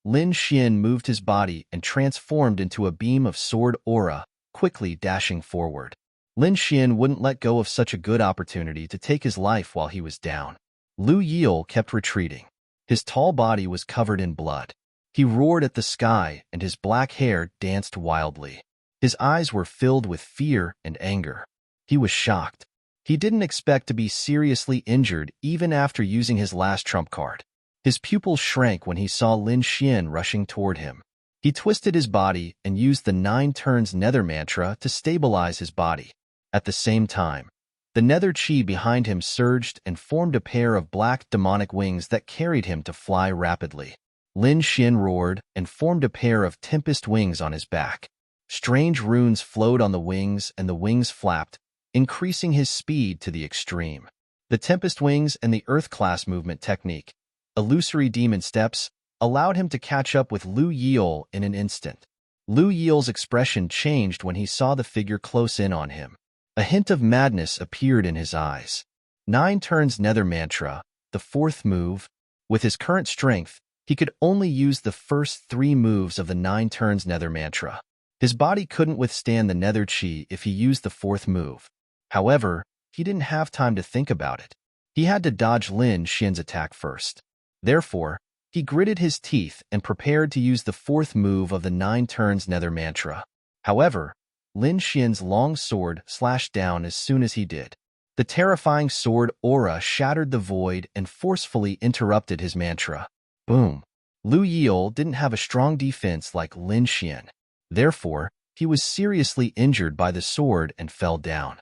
Lin Xian moved his body and transformed into a beam of sword aura, quickly dashing forward. Lin Xian wouldn't let go of such a good opportunity to take his life while he was down. Lu Yil kept retreating. His tall body was covered in blood. He roared at the sky and his black hair danced wildly. His eyes were filled with fear and anger. He was shocked. He didn't expect to be seriously injured even after using his last trump card. His pupils shrank when he saw Lin Xian rushing toward him. He twisted his body and used the 9 turns nether mantra to stabilize his body. At the same time, the nether chi behind him surged and formed a pair of black demonic wings that carried him to fly rapidly. Lin Xian roared and formed a pair of tempest wings on his back. Strange runes flowed on the wings and the wings flapped, increasing his speed to the extreme. The tempest wings and the earth class movement technique, illusory demon steps, allowed him to catch up with Lu Yil in an instant. Lu Yil's expression changed when he saw the figure close in on him. A hint of madness appeared in his eyes. 9 turns Nether Mantra, the fourth move. With his current strength, he could only use the first 3 moves of the 9 turns Nether Mantra. His body couldn't withstand the Nether Chi if he used the fourth move. However, he didn't have time to think about it. He had to dodge Lin Xian's attack first. Therefore, he gritted his teeth and prepared to use the fourth move of the 9 turns Nether Mantra. However, Lin Xian's long sword slashed down as soon as he did. The terrifying sword aura shattered the void and forcefully interrupted his mantra. Boom. Lu Yile didn't have a strong defense like Lin Xian. Therefore, he was seriously injured by the sword and fell down.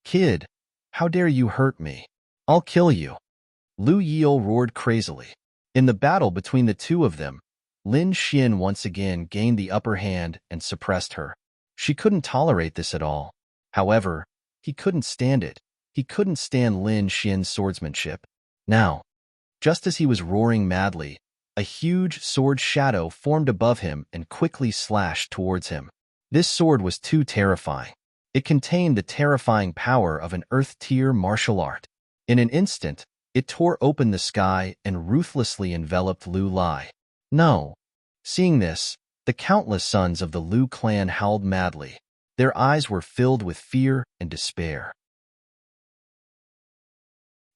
Kid, how dare you hurt me? I'll kill you. Lu Yile roared crazily. In the battle between the two of them, Lin Xian once again gained the upper hand and suppressed her. She couldn't tolerate this at all. However, he couldn't stand it. He couldn't stand Lin Xian's swordsmanship. Now, just as he was roaring madly, a huge sword shadow formed above him and quickly slashed towards him. This sword was too terrifying. It contained the terrifying power of an earth-tier martial art. In an instant, it tore open the sky and ruthlessly enveloped Lu Lai. No. Seeing this, the countless sons of the Lu clan howled madly. Their eyes were filled with fear and despair.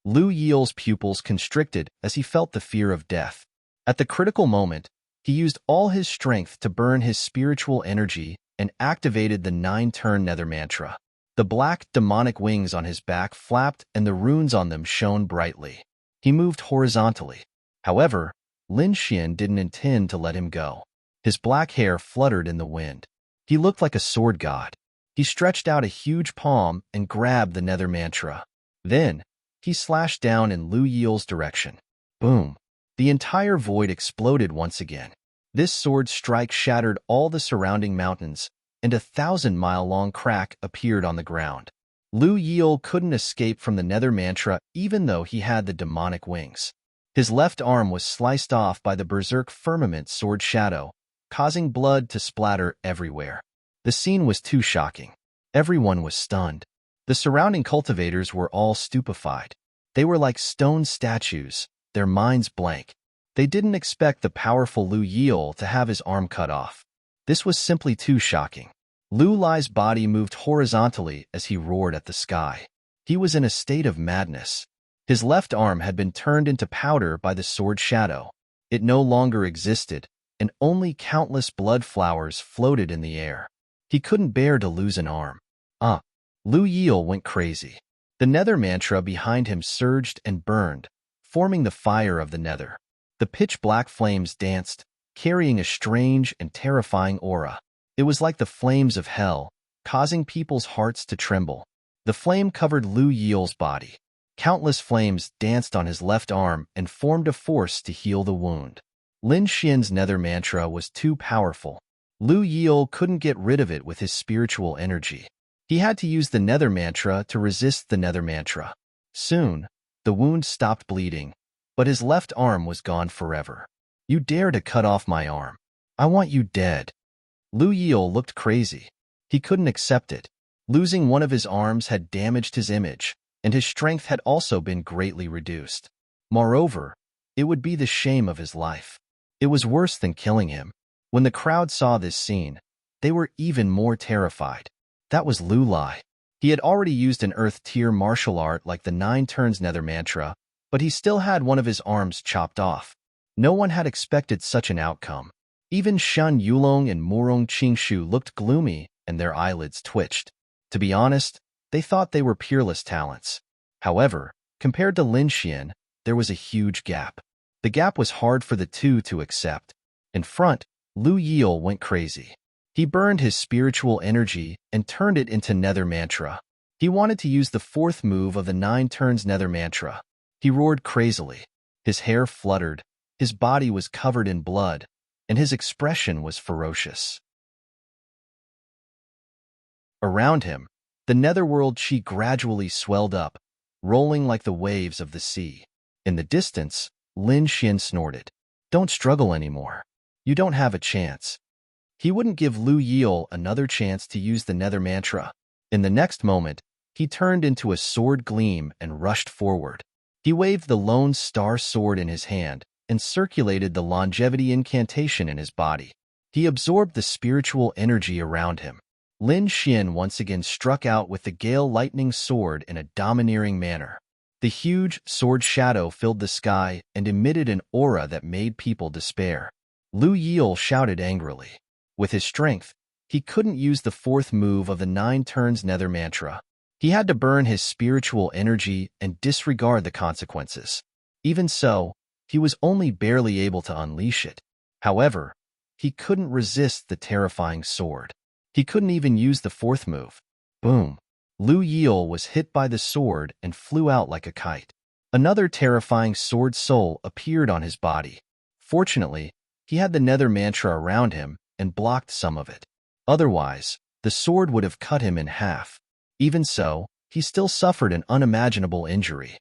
Lu Yile's pupils constricted as he felt the fear of death. At the critical moment, he used all his strength to burn his spiritual energy and activated the 9-turn Nether Mantra. The black, demonic wings on his back flapped and the runes on them shone brightly. He moved horizontally. However, Lin Xian didn't intend to let him go. His black hair fluttered in the wind. He looked like a sword god. He stretched out a huge palm and grabbed the Nether Mantra. Then, he slashed down in Lu Yile's direction. Boom! The entire void exploded once again. This sword strike shattered all the surrounding mountains, and a 1,000-mile-long crack appeared on the ground. Lu Yile couldn't escape from the Nether Mantra even though he had the demonic wings. His left arm was sliced off by the Berserk Firmament sword shadow, causing blood to splatter everywhere. The scene was too shocking. Everyone was stunned. The surrounding cultivators were all stupefied. They were like stone statues, their minds blank. They didn't expect the powerful Lu Yile to have his arm cut off. This was simply too shocking. Lu Lai's body moved horizontally as he roared at the sky. He was in a state of madness. His left arm had been turned into powder by the sword shadow. It no longer existed, and only countless blood flowers floated in the air. He couldn't bear to lose an arm. Lu Yile went crazy. The Nether Mantra behind him surged and burned, forming the fire of the Nether. The pitch-black flames danced, carrying a strange and terrifying aura. It was like the flames of hell, causing people's hearts to tremble. The flame covered Lu Yile's body. Countless flames danced on his left arm and formed a force to heal the wound. Lin Xian's Nether Mantra was too powerful. Lu Yile couldn't get rid of it with his spiritual energy. He had to use the Nether Mantra to resist the Nether Mantra. Soon, the wound stopped bleeding, but his left arm was gone forever. You dare to cut off my arm. I want you dead. Lu Yile looked crazy. He couldn't accept it. Losing one of his arms had damaged his image, and his strength had also been greatly reduced. Moreover, it would be the shame of his life. It was worse than killing him. When the crowd saw this scene, they were even more terrified. That was Lu Lai. He had already used an earth-tier martial art like the 9 turns Nether Mantra, but he still had one of his arms chopped off. No one had expected such an outcome. Even Shen Yulong and Murong Qingshu looked gloomy and their eyelids twitched. To be honest, they thought they were peerless talents. However, compared to Lin Xian, there was a huge gap. The gap was hard for the two to accept. In front, Lu Yile went crazy. He burned his spiritual energy and turned it into Nether Mantra. He wanted to use the fourth move of the 9 turns Nether Mantra. He roared crazily. His hair fluttered, his body was covered in blood, and his expression was ferocious. Around him, the netherworld chi gradually swelled up, rolling like the waves of the sea. In the distance, Lin Xian snorted. Don't struggle anymore. You don't have a chance. He wouldn't give Lu Yile another chance to use the Nether Mantra. In the next moment, he turned into a sword gleam and rushed forward. He waved the Lone Star sword in his hand and circulated the longevity incantation in his body. He absorbed the spiritual energy around him. Lin Xian once again struck out with the Gale Lightning Sword in a domineering manner. The huge sword shadow filled the sky and emitted an aura that made people despair. Lu Yil shouted angrily. With his strength, he couldn't use the fourth move of the 9 turns nether mantra. He had to burn his spiritual energy and disregard the consequences. Even so, he was only barely able to unleash it. However, he couldn't resist the terrifying sword. He couldn't even use the fourth move. Boom! Lu Yil was hit by the sword and flew out like a kite. Another terrifying sword soul appeared on his body. Fortunately, he had the nether mantra around him and blocked some of it. Otherwise, the sword would have cut him in half. Even so, he still suffered an unimaginable injury.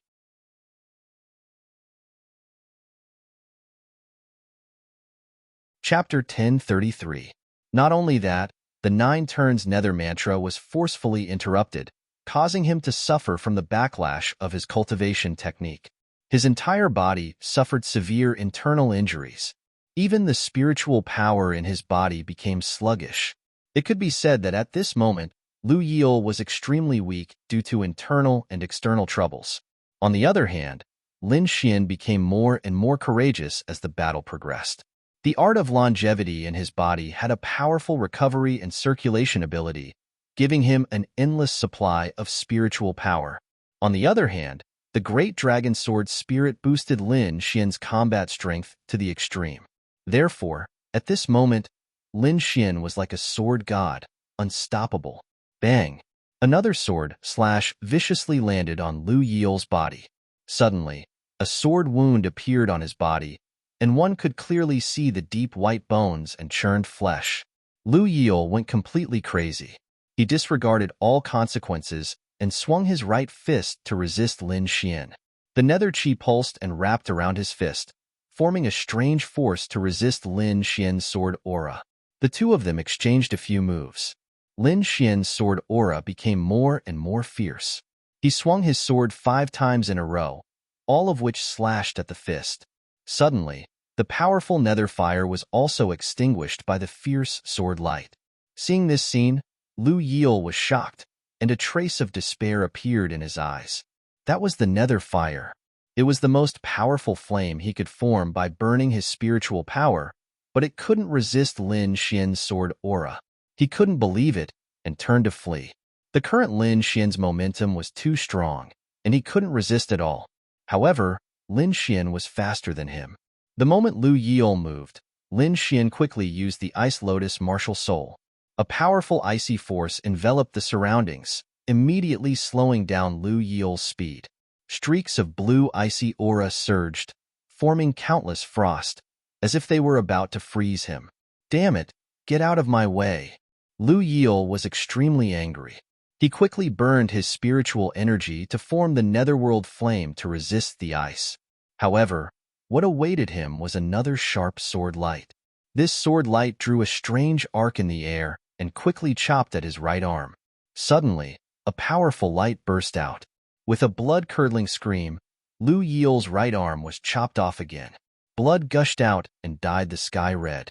Chapter 1033. Not only that, the 9 turns nether mantra was forcefully interrupted, causing him to suffer from the backlash of his cultivation technique. His entire body suffered severe internal injuries. Even the spiritual power in his body became sluggish. It could be said that at this moment, Lu Yil was extremely weak due to internal and external troubles. On the other hand, Lin Xian became more and more courageous as the battle progressed. The art of longevity in his body had a powerful recovery and circulation ability, giving him an endless supply of spiritual power. On the other hand, the Great Dragon Sword Spirit boosted Lin Xian's combat strength to the extreme. Therefore, at this moment, Lin Xian was like a sword god, unstoppable. Bang! Another sword slash viciously landed on Lu Yil's body. Suddenly, a sword wound appeared on his body, and one could clearly see the deep white bones and churned flesh. Lu Yil went completely crazy. He disregarded all consequences and swung his right fist to resist Lin Xian. The nether chi pulsed and wrapped around his fist, forming a strange force to resist Lin Xian's sword aura. The two of them exchanged a few moves. Lin Xian's sword aura became more and more fierce. He swung his sword 5 times in a row, all of which slashed at the fist. Suddenly, the powerful nether fire was also extinguished by the fierce sword light. Seeing this scene, Lu Yil was shocked, and a trace of despair appeared in his eyes. That was the nether fire. It was the most powerful flame he could form by burning his spiritual power, but it couldn't resist Lin Xian's sword aura. He couldn't believe it and turned to flee. The current Lin Xian's momentum was too strong, and he couldn't resist at all. However, Lin Xian was faster than him. The moment Lu Yil moved, Lin Xian quickly used the Ice Lotus Martial Soul. A powerful icy force enveloped the surroundings, immediately slowing down Lu Yil's speed. Streaks of blue icy aura surged, forming countless frost, as if they were about to freeze him. Damn it, get out of my way. Lu Yil was extremely angry. He quickly burned his spiritual energy to form the netherworld flame to resist the ice. However, what awaited him was another sharp sword light. This sword light drew a strange arc in the air and quickly chopped at his right arm. Suddenly, a powerful light burst out. With a blood-curdling scream, Lu Yil's right arm was chopped off again. Blood gushed out and dyed the sky red.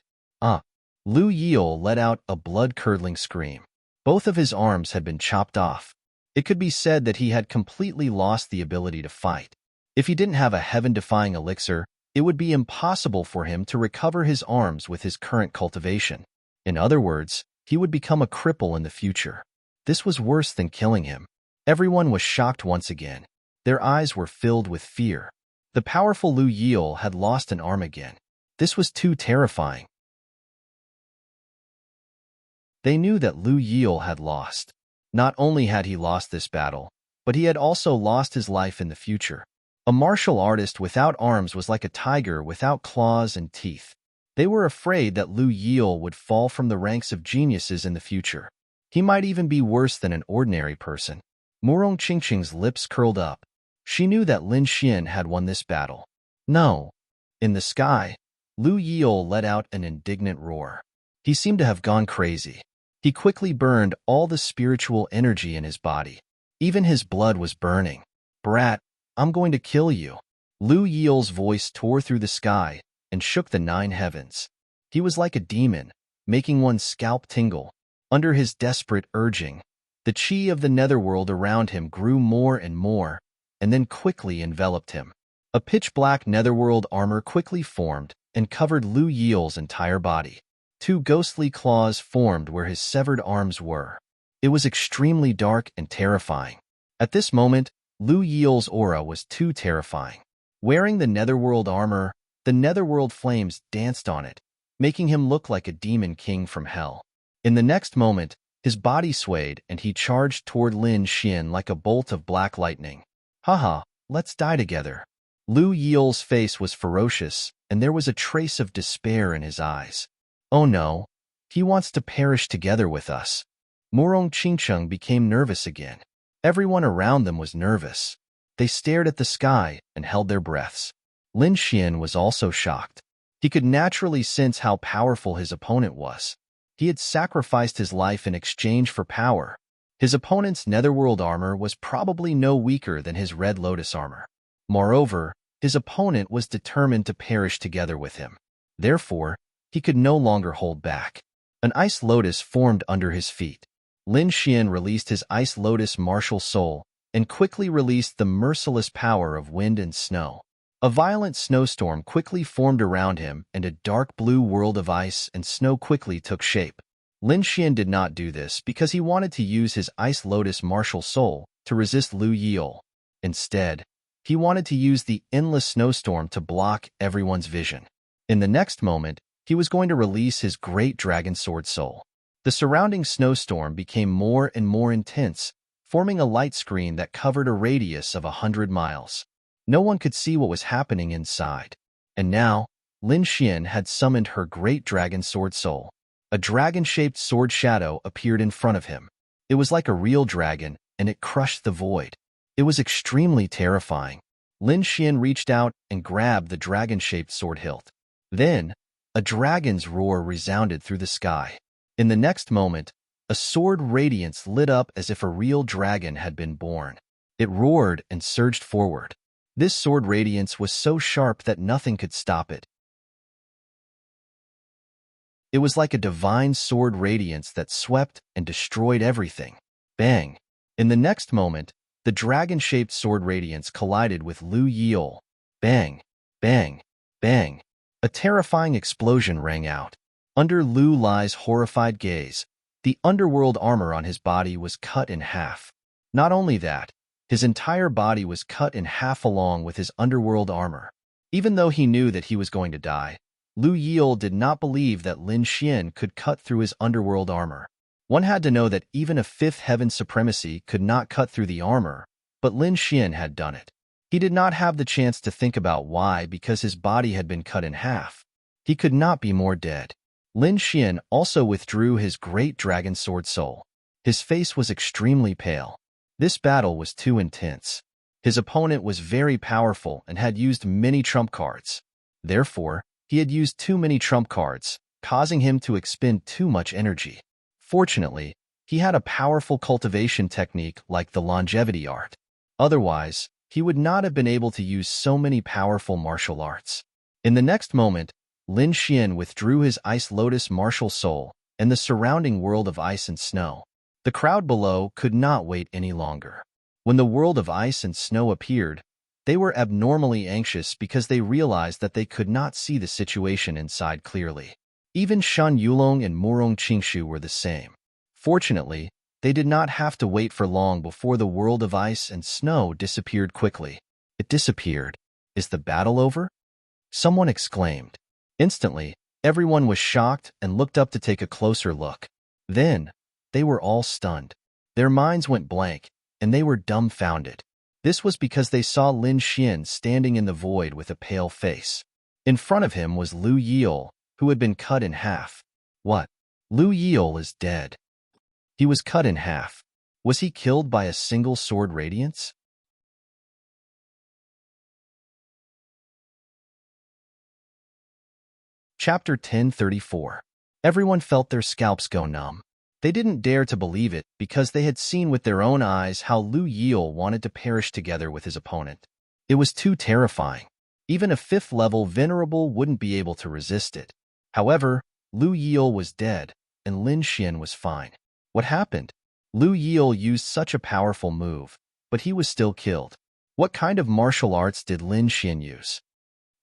Lu Yil let out a blood-curdling scream. Both of his arms had been chopped off. It could be said that he had completely lost the ability to fight. If he didn't have a heaven-defying elixir, it would be impossible for him to recover his arms with his current cultivation. In other words, he would become a cripple in the future. This was worse than killing him. Everyone was shocked once again. Their eyes were filled with fear. The powerful Lu Yil had lost an arm again. This was too terrifying. They knew that Lu Yil had lost. Not only had he lost this battle, but he had also lost his life in the future. A martial artist without arms was like a tiger without claws and teeth. They were afraid that Lu Yil would fall from the ranks of geniuses in the future. He might even be worse than an ordinary person. Murong Qingqing's lips curled up. She knew that Lin Xian had won this battle. No. In the sky, Lu Yil let out an indignant roar. He seemed to have gone crazy. He quickly burned all the spiritual energy in his body. Even his blood was burning. "Brat, I'm going to kill you." Lu Yiel's voice tore through the sky and shook the 9 heavens. He was like a demon, making one's scalp tingle. Under his desperate urging, the chi of the netherworld around him grew more and more, and then quickly enveloped him. A pitch-black netherworld armor quickly formed and covered Lu Yiel's entire body. 2 ghostly claws formed where his severed arms were. It was extremely dark and terrifying. At this moment, Lu Yiel's aura was too terrifying. Wearing the netherworld armor, the netherworld flames danced on it, making him look like a demon king from hell. In the next moment, his body swayed and he charged toward Lin Xian like a bolt of black lightning. "Haha, let's die together." Lu Yiel's face was ferocious, and there was a trace of despair in his eyes. "Oh no, he wants to perish together with us." Murong Qingcheng became nervous again. Everyone around them was nervous. They stared at the sky and held their breaths. Lin Xian was also shocked. He could naturally sense how powerful his opponent was. He had sacrificed his life in exchange for power. His opponent's netherworld armor was probably no weaker than his red lotus armor. Moreover, his opponent was determined to perish together with him. Therefore, he could no longer hold back. An ice lotus formed under his feet. Lin Xian released his ice lotus martial soul and quickly released the merciless power of wind and snow. A violent snowstorm quickly formed around him, and a dark blue world of ice and snow quickly took shape. Lin Xian did not do this because he wanted to use his ice lotus martial soul to resist Lu Yiel. Instead, he wanted to use the endless snowstorm to block everyone's vision. In the next moment, he was going to release his great dragon sword soul. The surrounding snowstorm became more and more intense, forming a light screen that covered a radius of 100 miles. No one could see what was happening inside. And now, Lin Xian had summoned her great dragon sword soul. A dragon-shaped sword shadow appeared in front of him. It was like a real dragon, and it crushed the void. It was extremely terrifying. Lin Xian reached out and grabbed the dragon-shaped sword hilt. Then, a dragon's roar resounded through the sky. In the next moment, a sword radiance lit up as if a real dragon had been born. It roared and surged forward. This sword radiance was so sharp that nothing could stop it. It was like a divine sword radiance that swept and destroyed everything. Bang! In the next moment, the dragon-shaped sword radiance collided with Lu Yiel. Bang! Bang! Bang! A terrifying explosion rang out. Under Lu Lai's horrified gaze, the underworld armor on his body was cut in half. Not only that, his entire body was cut in half along with his underworld armor. Even though he knew that he was going to die, Lu Yiel did not believe that Lin Xian could cut through his underworld armor. One had to know that even a fifth heaven supremacy could not cut through the armor, but Lin Xian had done it. He did not have the chance to think about why because his body had been cut in half. He could not be more dead. Lin Xian also withdrew his great dragon sword soul. His face was extremely pale. This battle was too intense. His opponent was very powerful and had used many trump cards. Therefore, he had used too many trump cards, causing him to expend too much energy. Fortunately, he had a powerful cultivation technique like the longevity art. Otherwise, he would not have been able to use so many powerful martial arts. In the next moment, Lin Xian withdrew his Ice Lotus martial soul and the surrounding world of ice and snow. The crowd below could not wait any longer. When the world of ice and snow appeared, they were abnormally anxious because they realized that they could not see the situation inside clearly. Even Shan Yulong and Murong Qingshu were the same. Fortunately, they did not have to wait for long before the world of ice and snow disappeared quickly. It disappeared. Is the battle over? Someone exclaimed. Instantly, everyone was shocked and looked up to take a closer look. Then, they were all stunned. Their minds went blank, and they were dumbfounded. This was because they saw Lin Xian standing in the void with a pale face. In front of him was Lu Yiel, who had been cut in half. What? Lu Yiel is dead. He was cut in half. Was he killed by a single sword radiance? Chapter 1034. Everyone felt their scalps go numb. They didn't dare to believe it because they had seen with their own eyes how Lu Yil wanted to perish together with his opponent. It was too terrifying. Even a fifth-level venerable wouldn't be able to resist it. However, Lu Yil was dead, and Lin Xian was fine. What happened? Lu Yil used such a powerful move, but he was still killed. What kind of martial arts did Lin Xian use?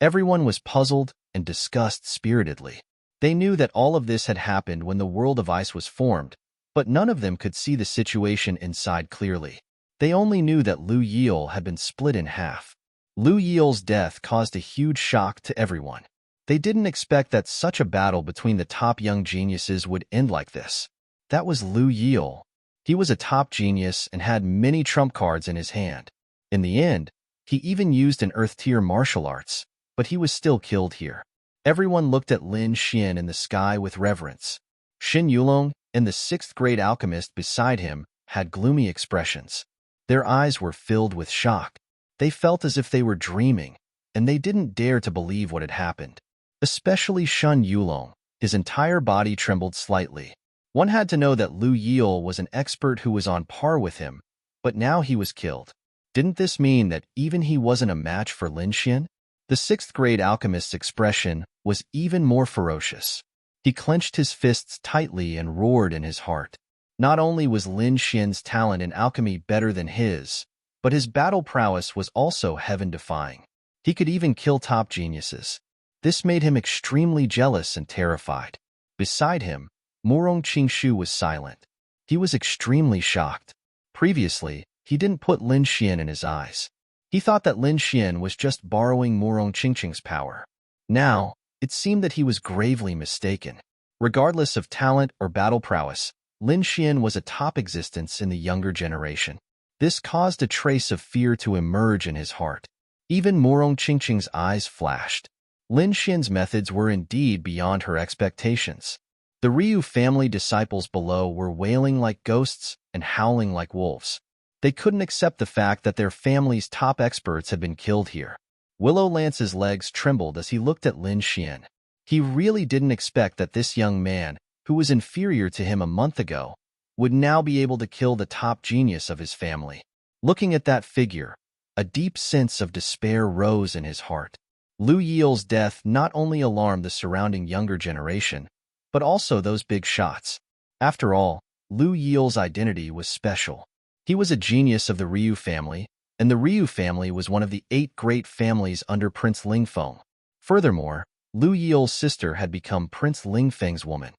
Everyone was puzzled and discussed spiritedly. They knew that all of this had happened when the world of ice was formed, but none of them could see the situation inside clearly. They only knew that Lu Yil had been split in half. Lu Yil's death caused a huge shock to everyone. They didn't expect that such a battle between the top young geniuses would end like this. That was Lu Yil. He was a top genius and had many trump cards in his hand. In the end, he even used an earth-tier martial arts, but he was still killed here. Everyone looked at Lin Xian in the sky with reverence. Xin Yulong and the sixth-grade alchemist beside him had gloomy expressions. Their eyes were filled with shock. They felt as if they were dreaming, and they didn't dare to believe what had happened. Especially Xin Yulong. His entire body trembled slightly. One had to know that Lu Yil was an expert who was on par with him, but now he was killed. Didn't this mean that even he wasn't a match for Lin Xian? The sixth-grade alchemist's expression was even more ferocious. He clenched his fists tightly and roared in his heart. Not only was Lin Xian's talent in alchemy better than his, but his battle prowess was also heaven-defying. He could even kill top geniuses. This made him extremely jealous and terrified. Beside him, Murong Qingshu was silent. He was extremely shocked. Previously, he didn't put Lin Xian in his eyes. He thought that Lin Xian was just borrowing Murong Qingqing's power. Now, it seemed that he was gravely mistaken. Regardless of talent or battle prowess, Lin Xian was a top existence in the younger generation. This caused a trace of fear to emerge in his heart. Even Murong Qingqing's eyes flashed. Lin Xian's methods were indeed beyond her expectations. The Ryu family disciples below were wailing like ghosts and howling like wolves. They couldn't accept the fact that their family's top experts had been killed here. Willow Lance's legs trembled as he looked at Lin Xian. He really didn't expect that this young man, who was inferior to him a month ago, would now be able to kill the top genius of his family. Looking at that figure, a deep sense of despair rose in his heart. Lu Yil's death not only alarmed the surrounding younger generation, but also those big shots. After all, Lu Yil's identity was special. He was a genius of the Ryu family, and the Ryu family was one of the 8 great families under Prince Lingfeng. Furthermore, Lu Yil's sister had become Prince Lingfeng's woman.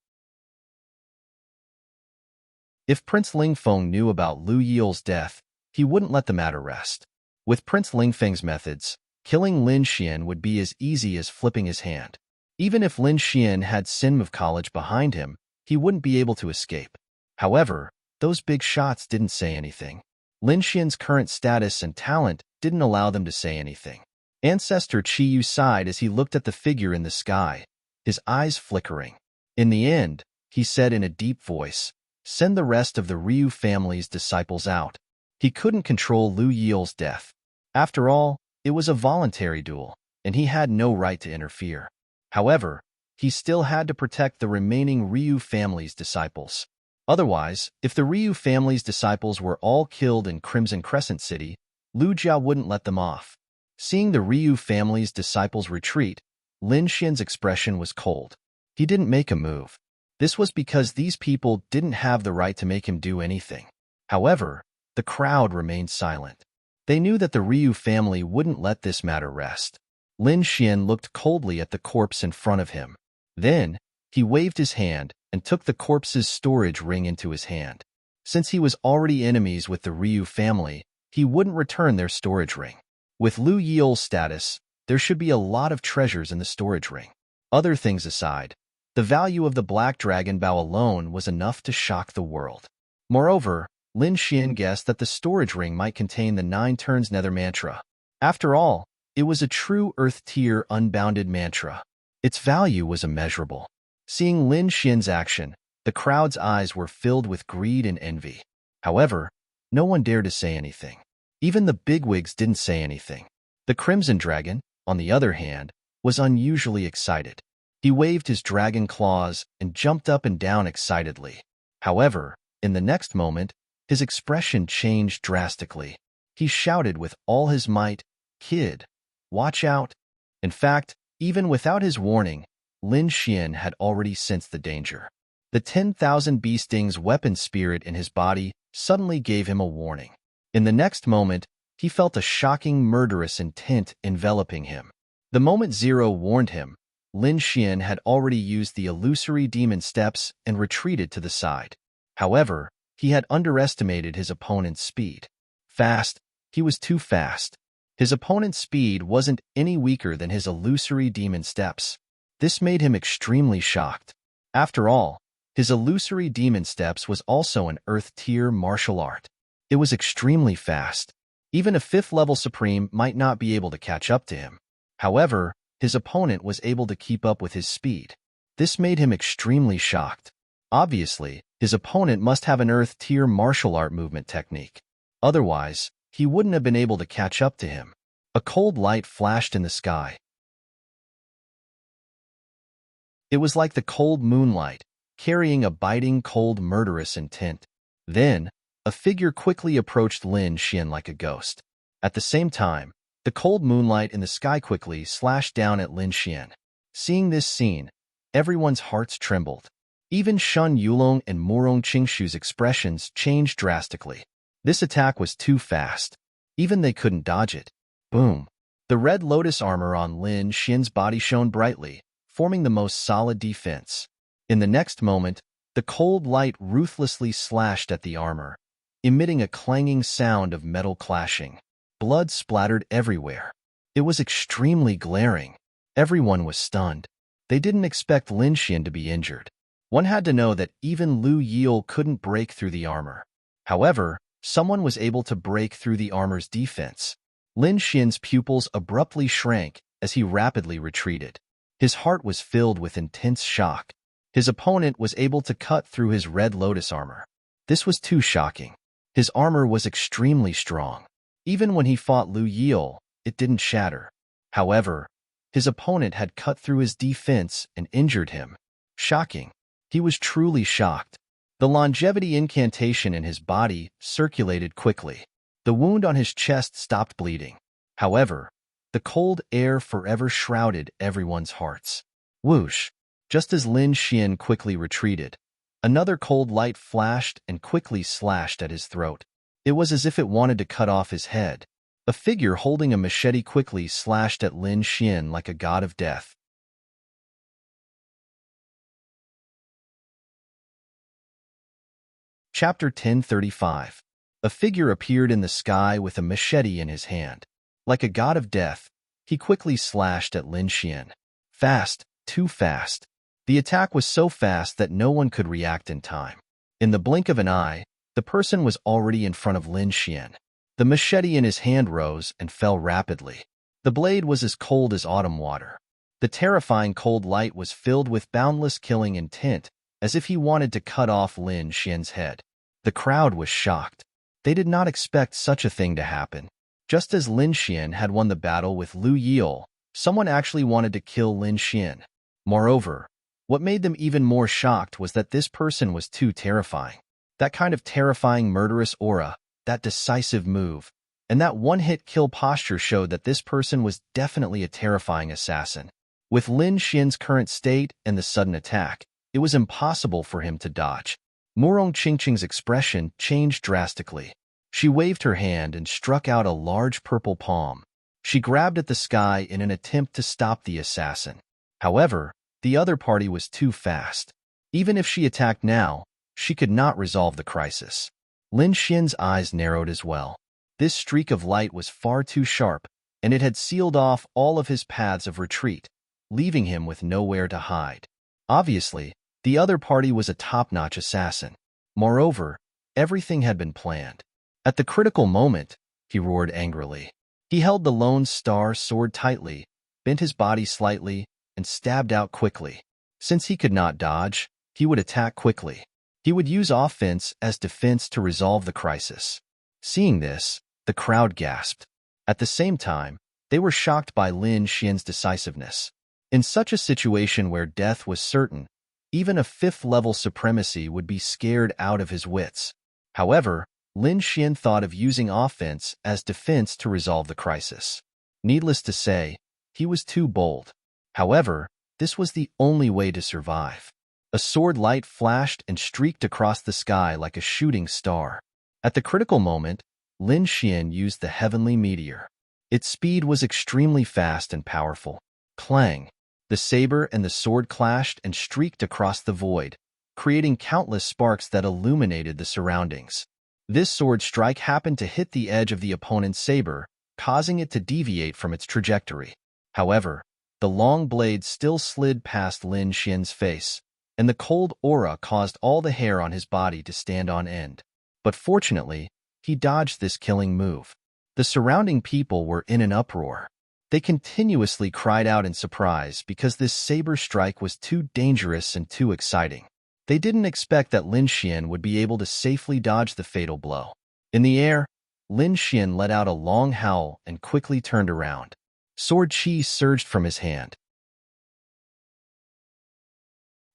If Prince Lingfeng knew about Lu Yil's death, he wouldn't let the matter rest. With Prince Lingfeng's methods, killing Lin Xian would be as easy as flipping his hand. Even if Lin Xian had Sinmov College behind him, he wouldn't be able to escape. However, those big shots didn't say anything. Lin Xian's current status and talent didn't allow them to say anything. Ancestor Qi Yu sighed as he looked at the figure in the sky, his eyes flickering. In the end, he said in a deep voice, "Send the rest of the Ryu family's disciples out." He couldn't control Lu Yil's death. After all, it was a voluntary duel, and he had no right to interfere. However, he still had to protect the remaining Ryu family's disciples. Otherwise, if the Ryu family's disciples were all killed in Crimson Crescent City, Lu Jia wouldn't let them off. Seeing the Ryu family's disciples retreat, Lin Xian's expression was cold. He didn't make a move. This was because these people didn't have the right to make him do anything. However, the crowd remained silent. They knew that the Ryu family wouldn't let this matter rest. Lin Xian looked coldly at the corpse in front of him. Then, he waved his hand and took the corpse's storage ring into his hand. Since he was already enemies with the Ryu family, he wouldn't return their storage ring. With Lu Yil's status, there should be a lot of treasures in the storage ring. Other things aside, the value of the Black Dragon Bow alone was enough to shock the world. Moreover, Lin Xian guessed that the storage ring might contain the 9 turns nether mantra. After all, it was a true earth-tier unbounded mantra. Its value was immeasurable. Seeing Lin Xian's action, the crowd's eyes were filled with greed and envy. However, no one dared to say anything. Even the bigwigs didn't say anything. The Crimson Dragon, on the other hand, was unusually excited. He waved his dragon claws and jumped up and down excitedly. However, in the next moment, his expression changed drastically. He shouted with all his might, "Kid, watch out!" In fact, even without his warning, Lin Xian had already sensed the danger. The 10,000 bee stings weapon spirit in his body suddenly gave him a warning. In the next moment, he felt a shocking murderous intent enveloping him. The moment Zero warned him, Lin Xian had already used the illusory demon steps and retreated to the side. However, he had underestimated his opponent's speed. Fast, he was too fast. His opponent's speed wasn't any weaker than his illusory demon steps. This made him extremely shocked. After all, his illusory demon steps was also an Earth-tier martial art. It was extremely fast. Even a 5th-level Supreme might not be able to catch up to him. However, his opponent was able to keep up with his speed. This made him extremely shocked. Obviously, his opponent must have an Earth-tier martial art movement technique. Otherwise, he wouldn't have been able to catch up to him. A cold light flashed in the sky. It was like the cold moonlight, carrying a biting, cold, murderous intent. Then, a figure quickly approached Lin Xian like a ghost. At the same time, the cold moonlight in the sky quickly slashed down at Lin Xian. Seeing this scene, everyone's hearts trembled. Even Shun Yulong and Murong Qingshu's expressions changed drastically. This attack was too fast. Even they couldn't dodge it. Boom! The red lotus armor on Lin Xian's body shone brightly, forming the most solid defense. In the next moment, the cold light ruthlessly slashed at the armor, emitting a clanging sound of metal clashing. Blood splattered everywhere. It was extremely glaring. Everyone was stunned. They didn't expect Lin Xian to be injured. One had to know that even Lu Yil couldn't break through the armor. However, someone was able to break through the armor's defense. Lin Xian's pupils abruptly shrank as he rapidly retreated. His heart was filled with intense shock. His opponent was able to cut through his red lotus armor. This was too shocking. His armor was extremely strong. Even when he fought Lu Yil, it didn't shatter. However, his opponent had cut through his defense and injured him. Shocking. He was truly shocked. The longevity incantation in his body circulated quickly. The wound on his chest stopped bleeding. However, the cold air forever shrouded everyone's hearts. Whoosh! Just as Lin Xian quickly retreated, another cold light flashed and quickly slashed at his throat. It was as if it wanted to cut off his head. A figure holding a machete quickly slashed at Lin Xian like a god of death. Chapter 1035. A figure appeared in the sky with a machete in his hand. Like a god of death, he quickly slashed at Lin Xian. Fast, too fast. The attack was so fast that no one could react in time. In the blink of an eye, the person was already in front of Lin Xian. The machete in his hand rose and fell rapidly. The blade was as cold as autumn water. The terrifying cold light was filled with boundless killing intent, as if he wanted to cut off Lin Xian's head. The crowd was shocked. They did not expect such a thing to happen. Just as Lin Xian had won the battle with Lu Yil, someone actually wanted to kill Lin Xian. Moreover, what made them even more shocked was that this person was too terrifying. That kind of terrifying murderous aura, that decisive move, and that one-hit kill posture showed that this person was definitely a terrifying assassin. With Lin Xian's current state and the sudden attack, it was impossible for him to dodge. Murong Qingqing's expression changed drastically. She waved her hand and struck out a large purple palm. She grabbed at the sky in an attempt to stop the assassin. However, the other party was too fast. Even if she attacked now, she could not resolve the crisis. Lin Xian's eyes narrowed as well. This streak of light was far too sharp, and it had sealed off all of his paths of retreat, leaving him with nowhere to hide. Obviously, the other party was a top-notch assassin. Moreover, everything had been planned. At the critical moment, he roared angrily. He held the Lone Star sword tightly, bent his body slightly, and stabbed out quickly. Since he could not dodge, he would attack quickly. He would use offense as defense to resolve the crisis. Seeing this, the crowd gasped. At the same time, they were shocked by Lin Xian's decisiveness. In such a situation where death was certain, Even a fifth-level supremacy would be scared out of his wits. However, Lin Xian thought of using offense as defense to resolve the crisis. Needless to say, he was too bold. However, this was the only way to survive. A sword light flashed and streaked across the sky like a shooting star. At the critical moment, Lin Xian used the heavenly meteor. Its speed was extremely fast and powerful. Clang! The saber and the sword clashed and streaked across the void, creating countless sparks that illuminated the surroundings. This sword strike happened to hit the edge of the opponent's saber, causing it to deviate from its trajectory. However, the long blade still slid past Lin Xian's face, and the cold aura caused all the hair on his body to stand on end. But fortunately, he dodged this killing move. The surrounding people were in an uproar. They continuously cried out in surprise because this saber strike was too dangerous and too exciting. They didn't expect that Lin Xian would be able to safely dodge the fatal blow. In the air, Lin Xian let out a long howl and quickly turned around. Sword chi surged from his hand.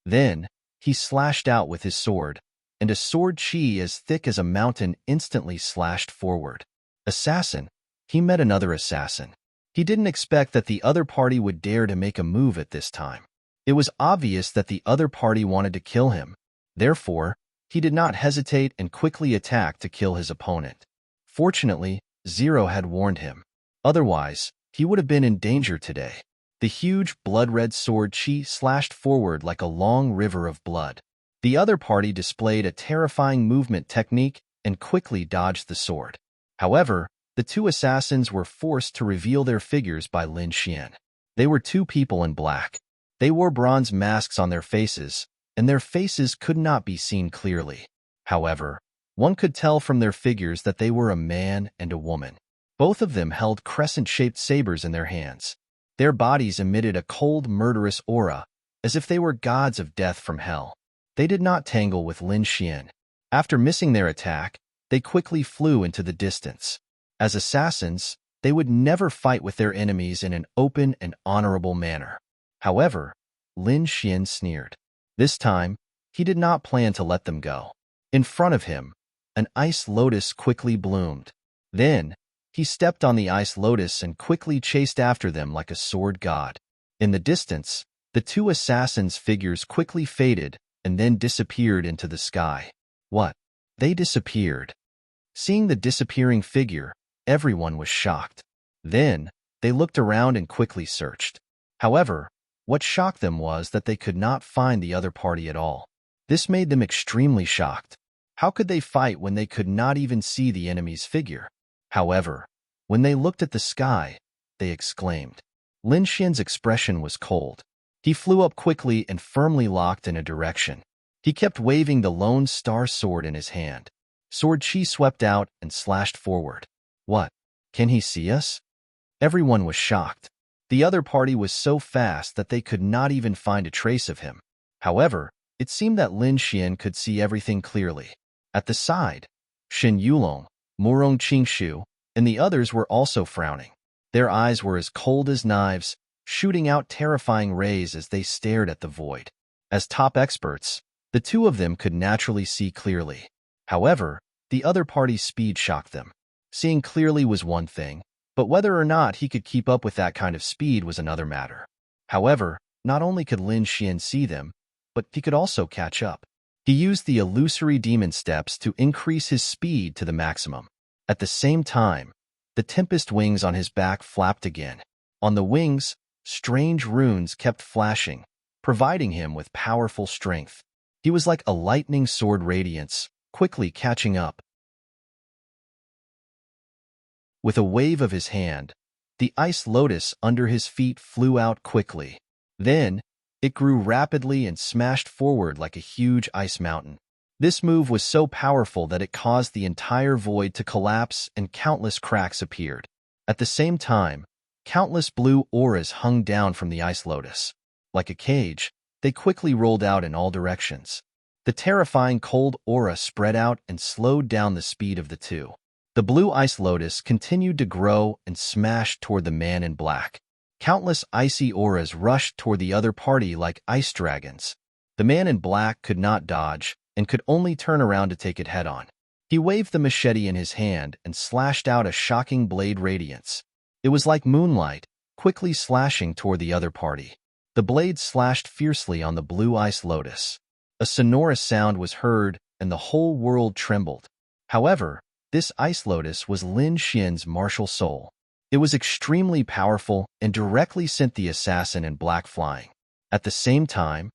Then, he slashed out with his sword, and a sword chi as thick as a mountain instantly slashed forward. Assassin! He met another assassin. He didn't expect that the other party would dare to make a move at this time. It was obvious that the other party wanted to kill him. Therefore, he did not hesitate and quickly attacked to kill his opponent. Fortunately, Zero had warned him. Otherwise, he would have been in danger today. The huge blood-red sword chi slashed forward like a long river of blood. The other party displayed a terrifying movement technique and quickly dodged the sword. However, the two assassins were forced to reveal their figures by Lin Xian. They were two people in black. They wore bronze masks on their faces, and their faces could not be seen clearly. However, one could tell from their figures that they were a man and a woman. Both of them held crescent-shaped sabers in their hands. Their bodies emitted a cold, murderous aura, as if they were gods of death from hell. They did not tangle with Lin Xian. After missing their attack, they quickly flew into the distance. As assassins, they would never fight with their enemies in an open and honorable manner. However, Lin Xian sneered. This time, he did not plan to let them go. In front of him, an ice lotus quickly bloomed. Then, he stepped on the ice lotus and quickly chased after them like a sword god. In the distance, the two assassins' figures quickly faded and then disappeared into the sky. What? They disappeared. Seeing the disappearing figure, everyone was shocked. Then, they looked around and quickly searched. However, what shocked them was that they could not find the other party at all. This made them extremely shocked. How could they fight when they could not even see the enemy's figure? However, when they looked at the sky, they exclaimed. Lin Xian's expression was cold. He flew up quickly and firmly locked in a direction. He kept waving the lone star sword in his hand. Sword chi swept out and slashed forward. What? Can he see us? Everyone was shocked. The other party was so fast that they could not even find a trace of him. However, it seemed that Lin Xian could see everything clearly. At the side, Shen Yulong, Murong Qingshu, and the others were also frowning. Their eyes were as cold as knives, shooting out terrifying rays as they stared at the void. As top experts, the two of them could naturally see clearly. However, the other party's speed shocked them. Seeing clearly was one thing, but whether or not he could keep up with that kind of speed was another matter. However, not only could Lin Xian see them, but he could also catch up. He used the illusory demon steps to increase his speed to the maximum. At the same time, the tempest wings on his back flapped again. On the wings, strange runes kept flashing, providing him with powerful strength. He was like a lightning sword radiance, quickly catching up. With a wave of his hand, the ice lotus under his feet flew out quickly. Then, it grew rapidly and smashed forward like a huge ice mountain. This move was so powerful that it caused the entire void to collapse and countless cracks appeared. At the same time, countless blue auras hung down from the ice lotus. Like a cage, they quickly rolled out in all directions. The terrifying cold aura spread out and slowed down the speed of the two. The blue ice lotus continued to grow and smashed toward the man in black. Countless icy auras rushed toward the other party like ice dragons. The man in black could not dodge and could only turn around to take it head-on. He waved the machete in his hand and slashed out a shocking blade radiance. It was like moonlight, quickly slashing toward the other party. The blade slashed fiercely on the blue ice lotus. A sonorous sound was heard, and the whole world trembled. However, this ice lotus was Lin Xian's martial soul. It was extremely powerful and directly sent the assassin in black flying. At the same time,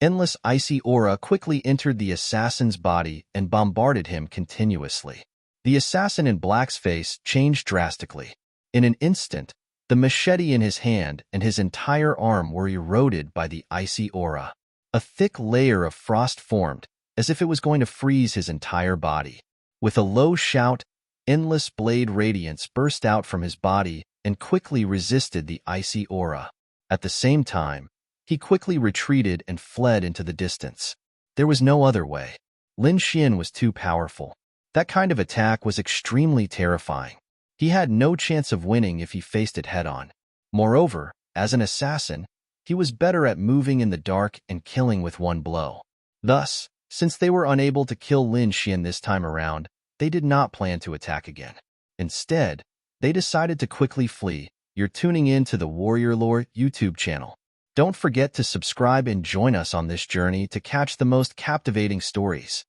endless icy aura quickly entered the assassin's body and bombarded him continuously. The assassin in black's face changed drastically. In an instant, the machete in his hand and his entire arm were eroded by the icy aura. A thick layer of frost formed, as if it was going to freeze his entire body. With a low shout, endless blade radiance burst out from his body and quickly resisted the icy aura. At the same time, he quickly retreated and fled into the distance. There was no other way. Lin Xian was too powerful. That kind of attack was extremely terrifying. He had no chance of winning if he faced it head-on. Moreover, as an assassin, he was better at moving in the dark and killing with one blow. Thus, since they were unable to kill Lin Xian this time around, they did not plan to attack again. Instead, they decided to quickly flee. You're tuning in to the Warrior Lore YouTube channel. Don't forget to subscribe and join us on this journey to catch the most captivating stories.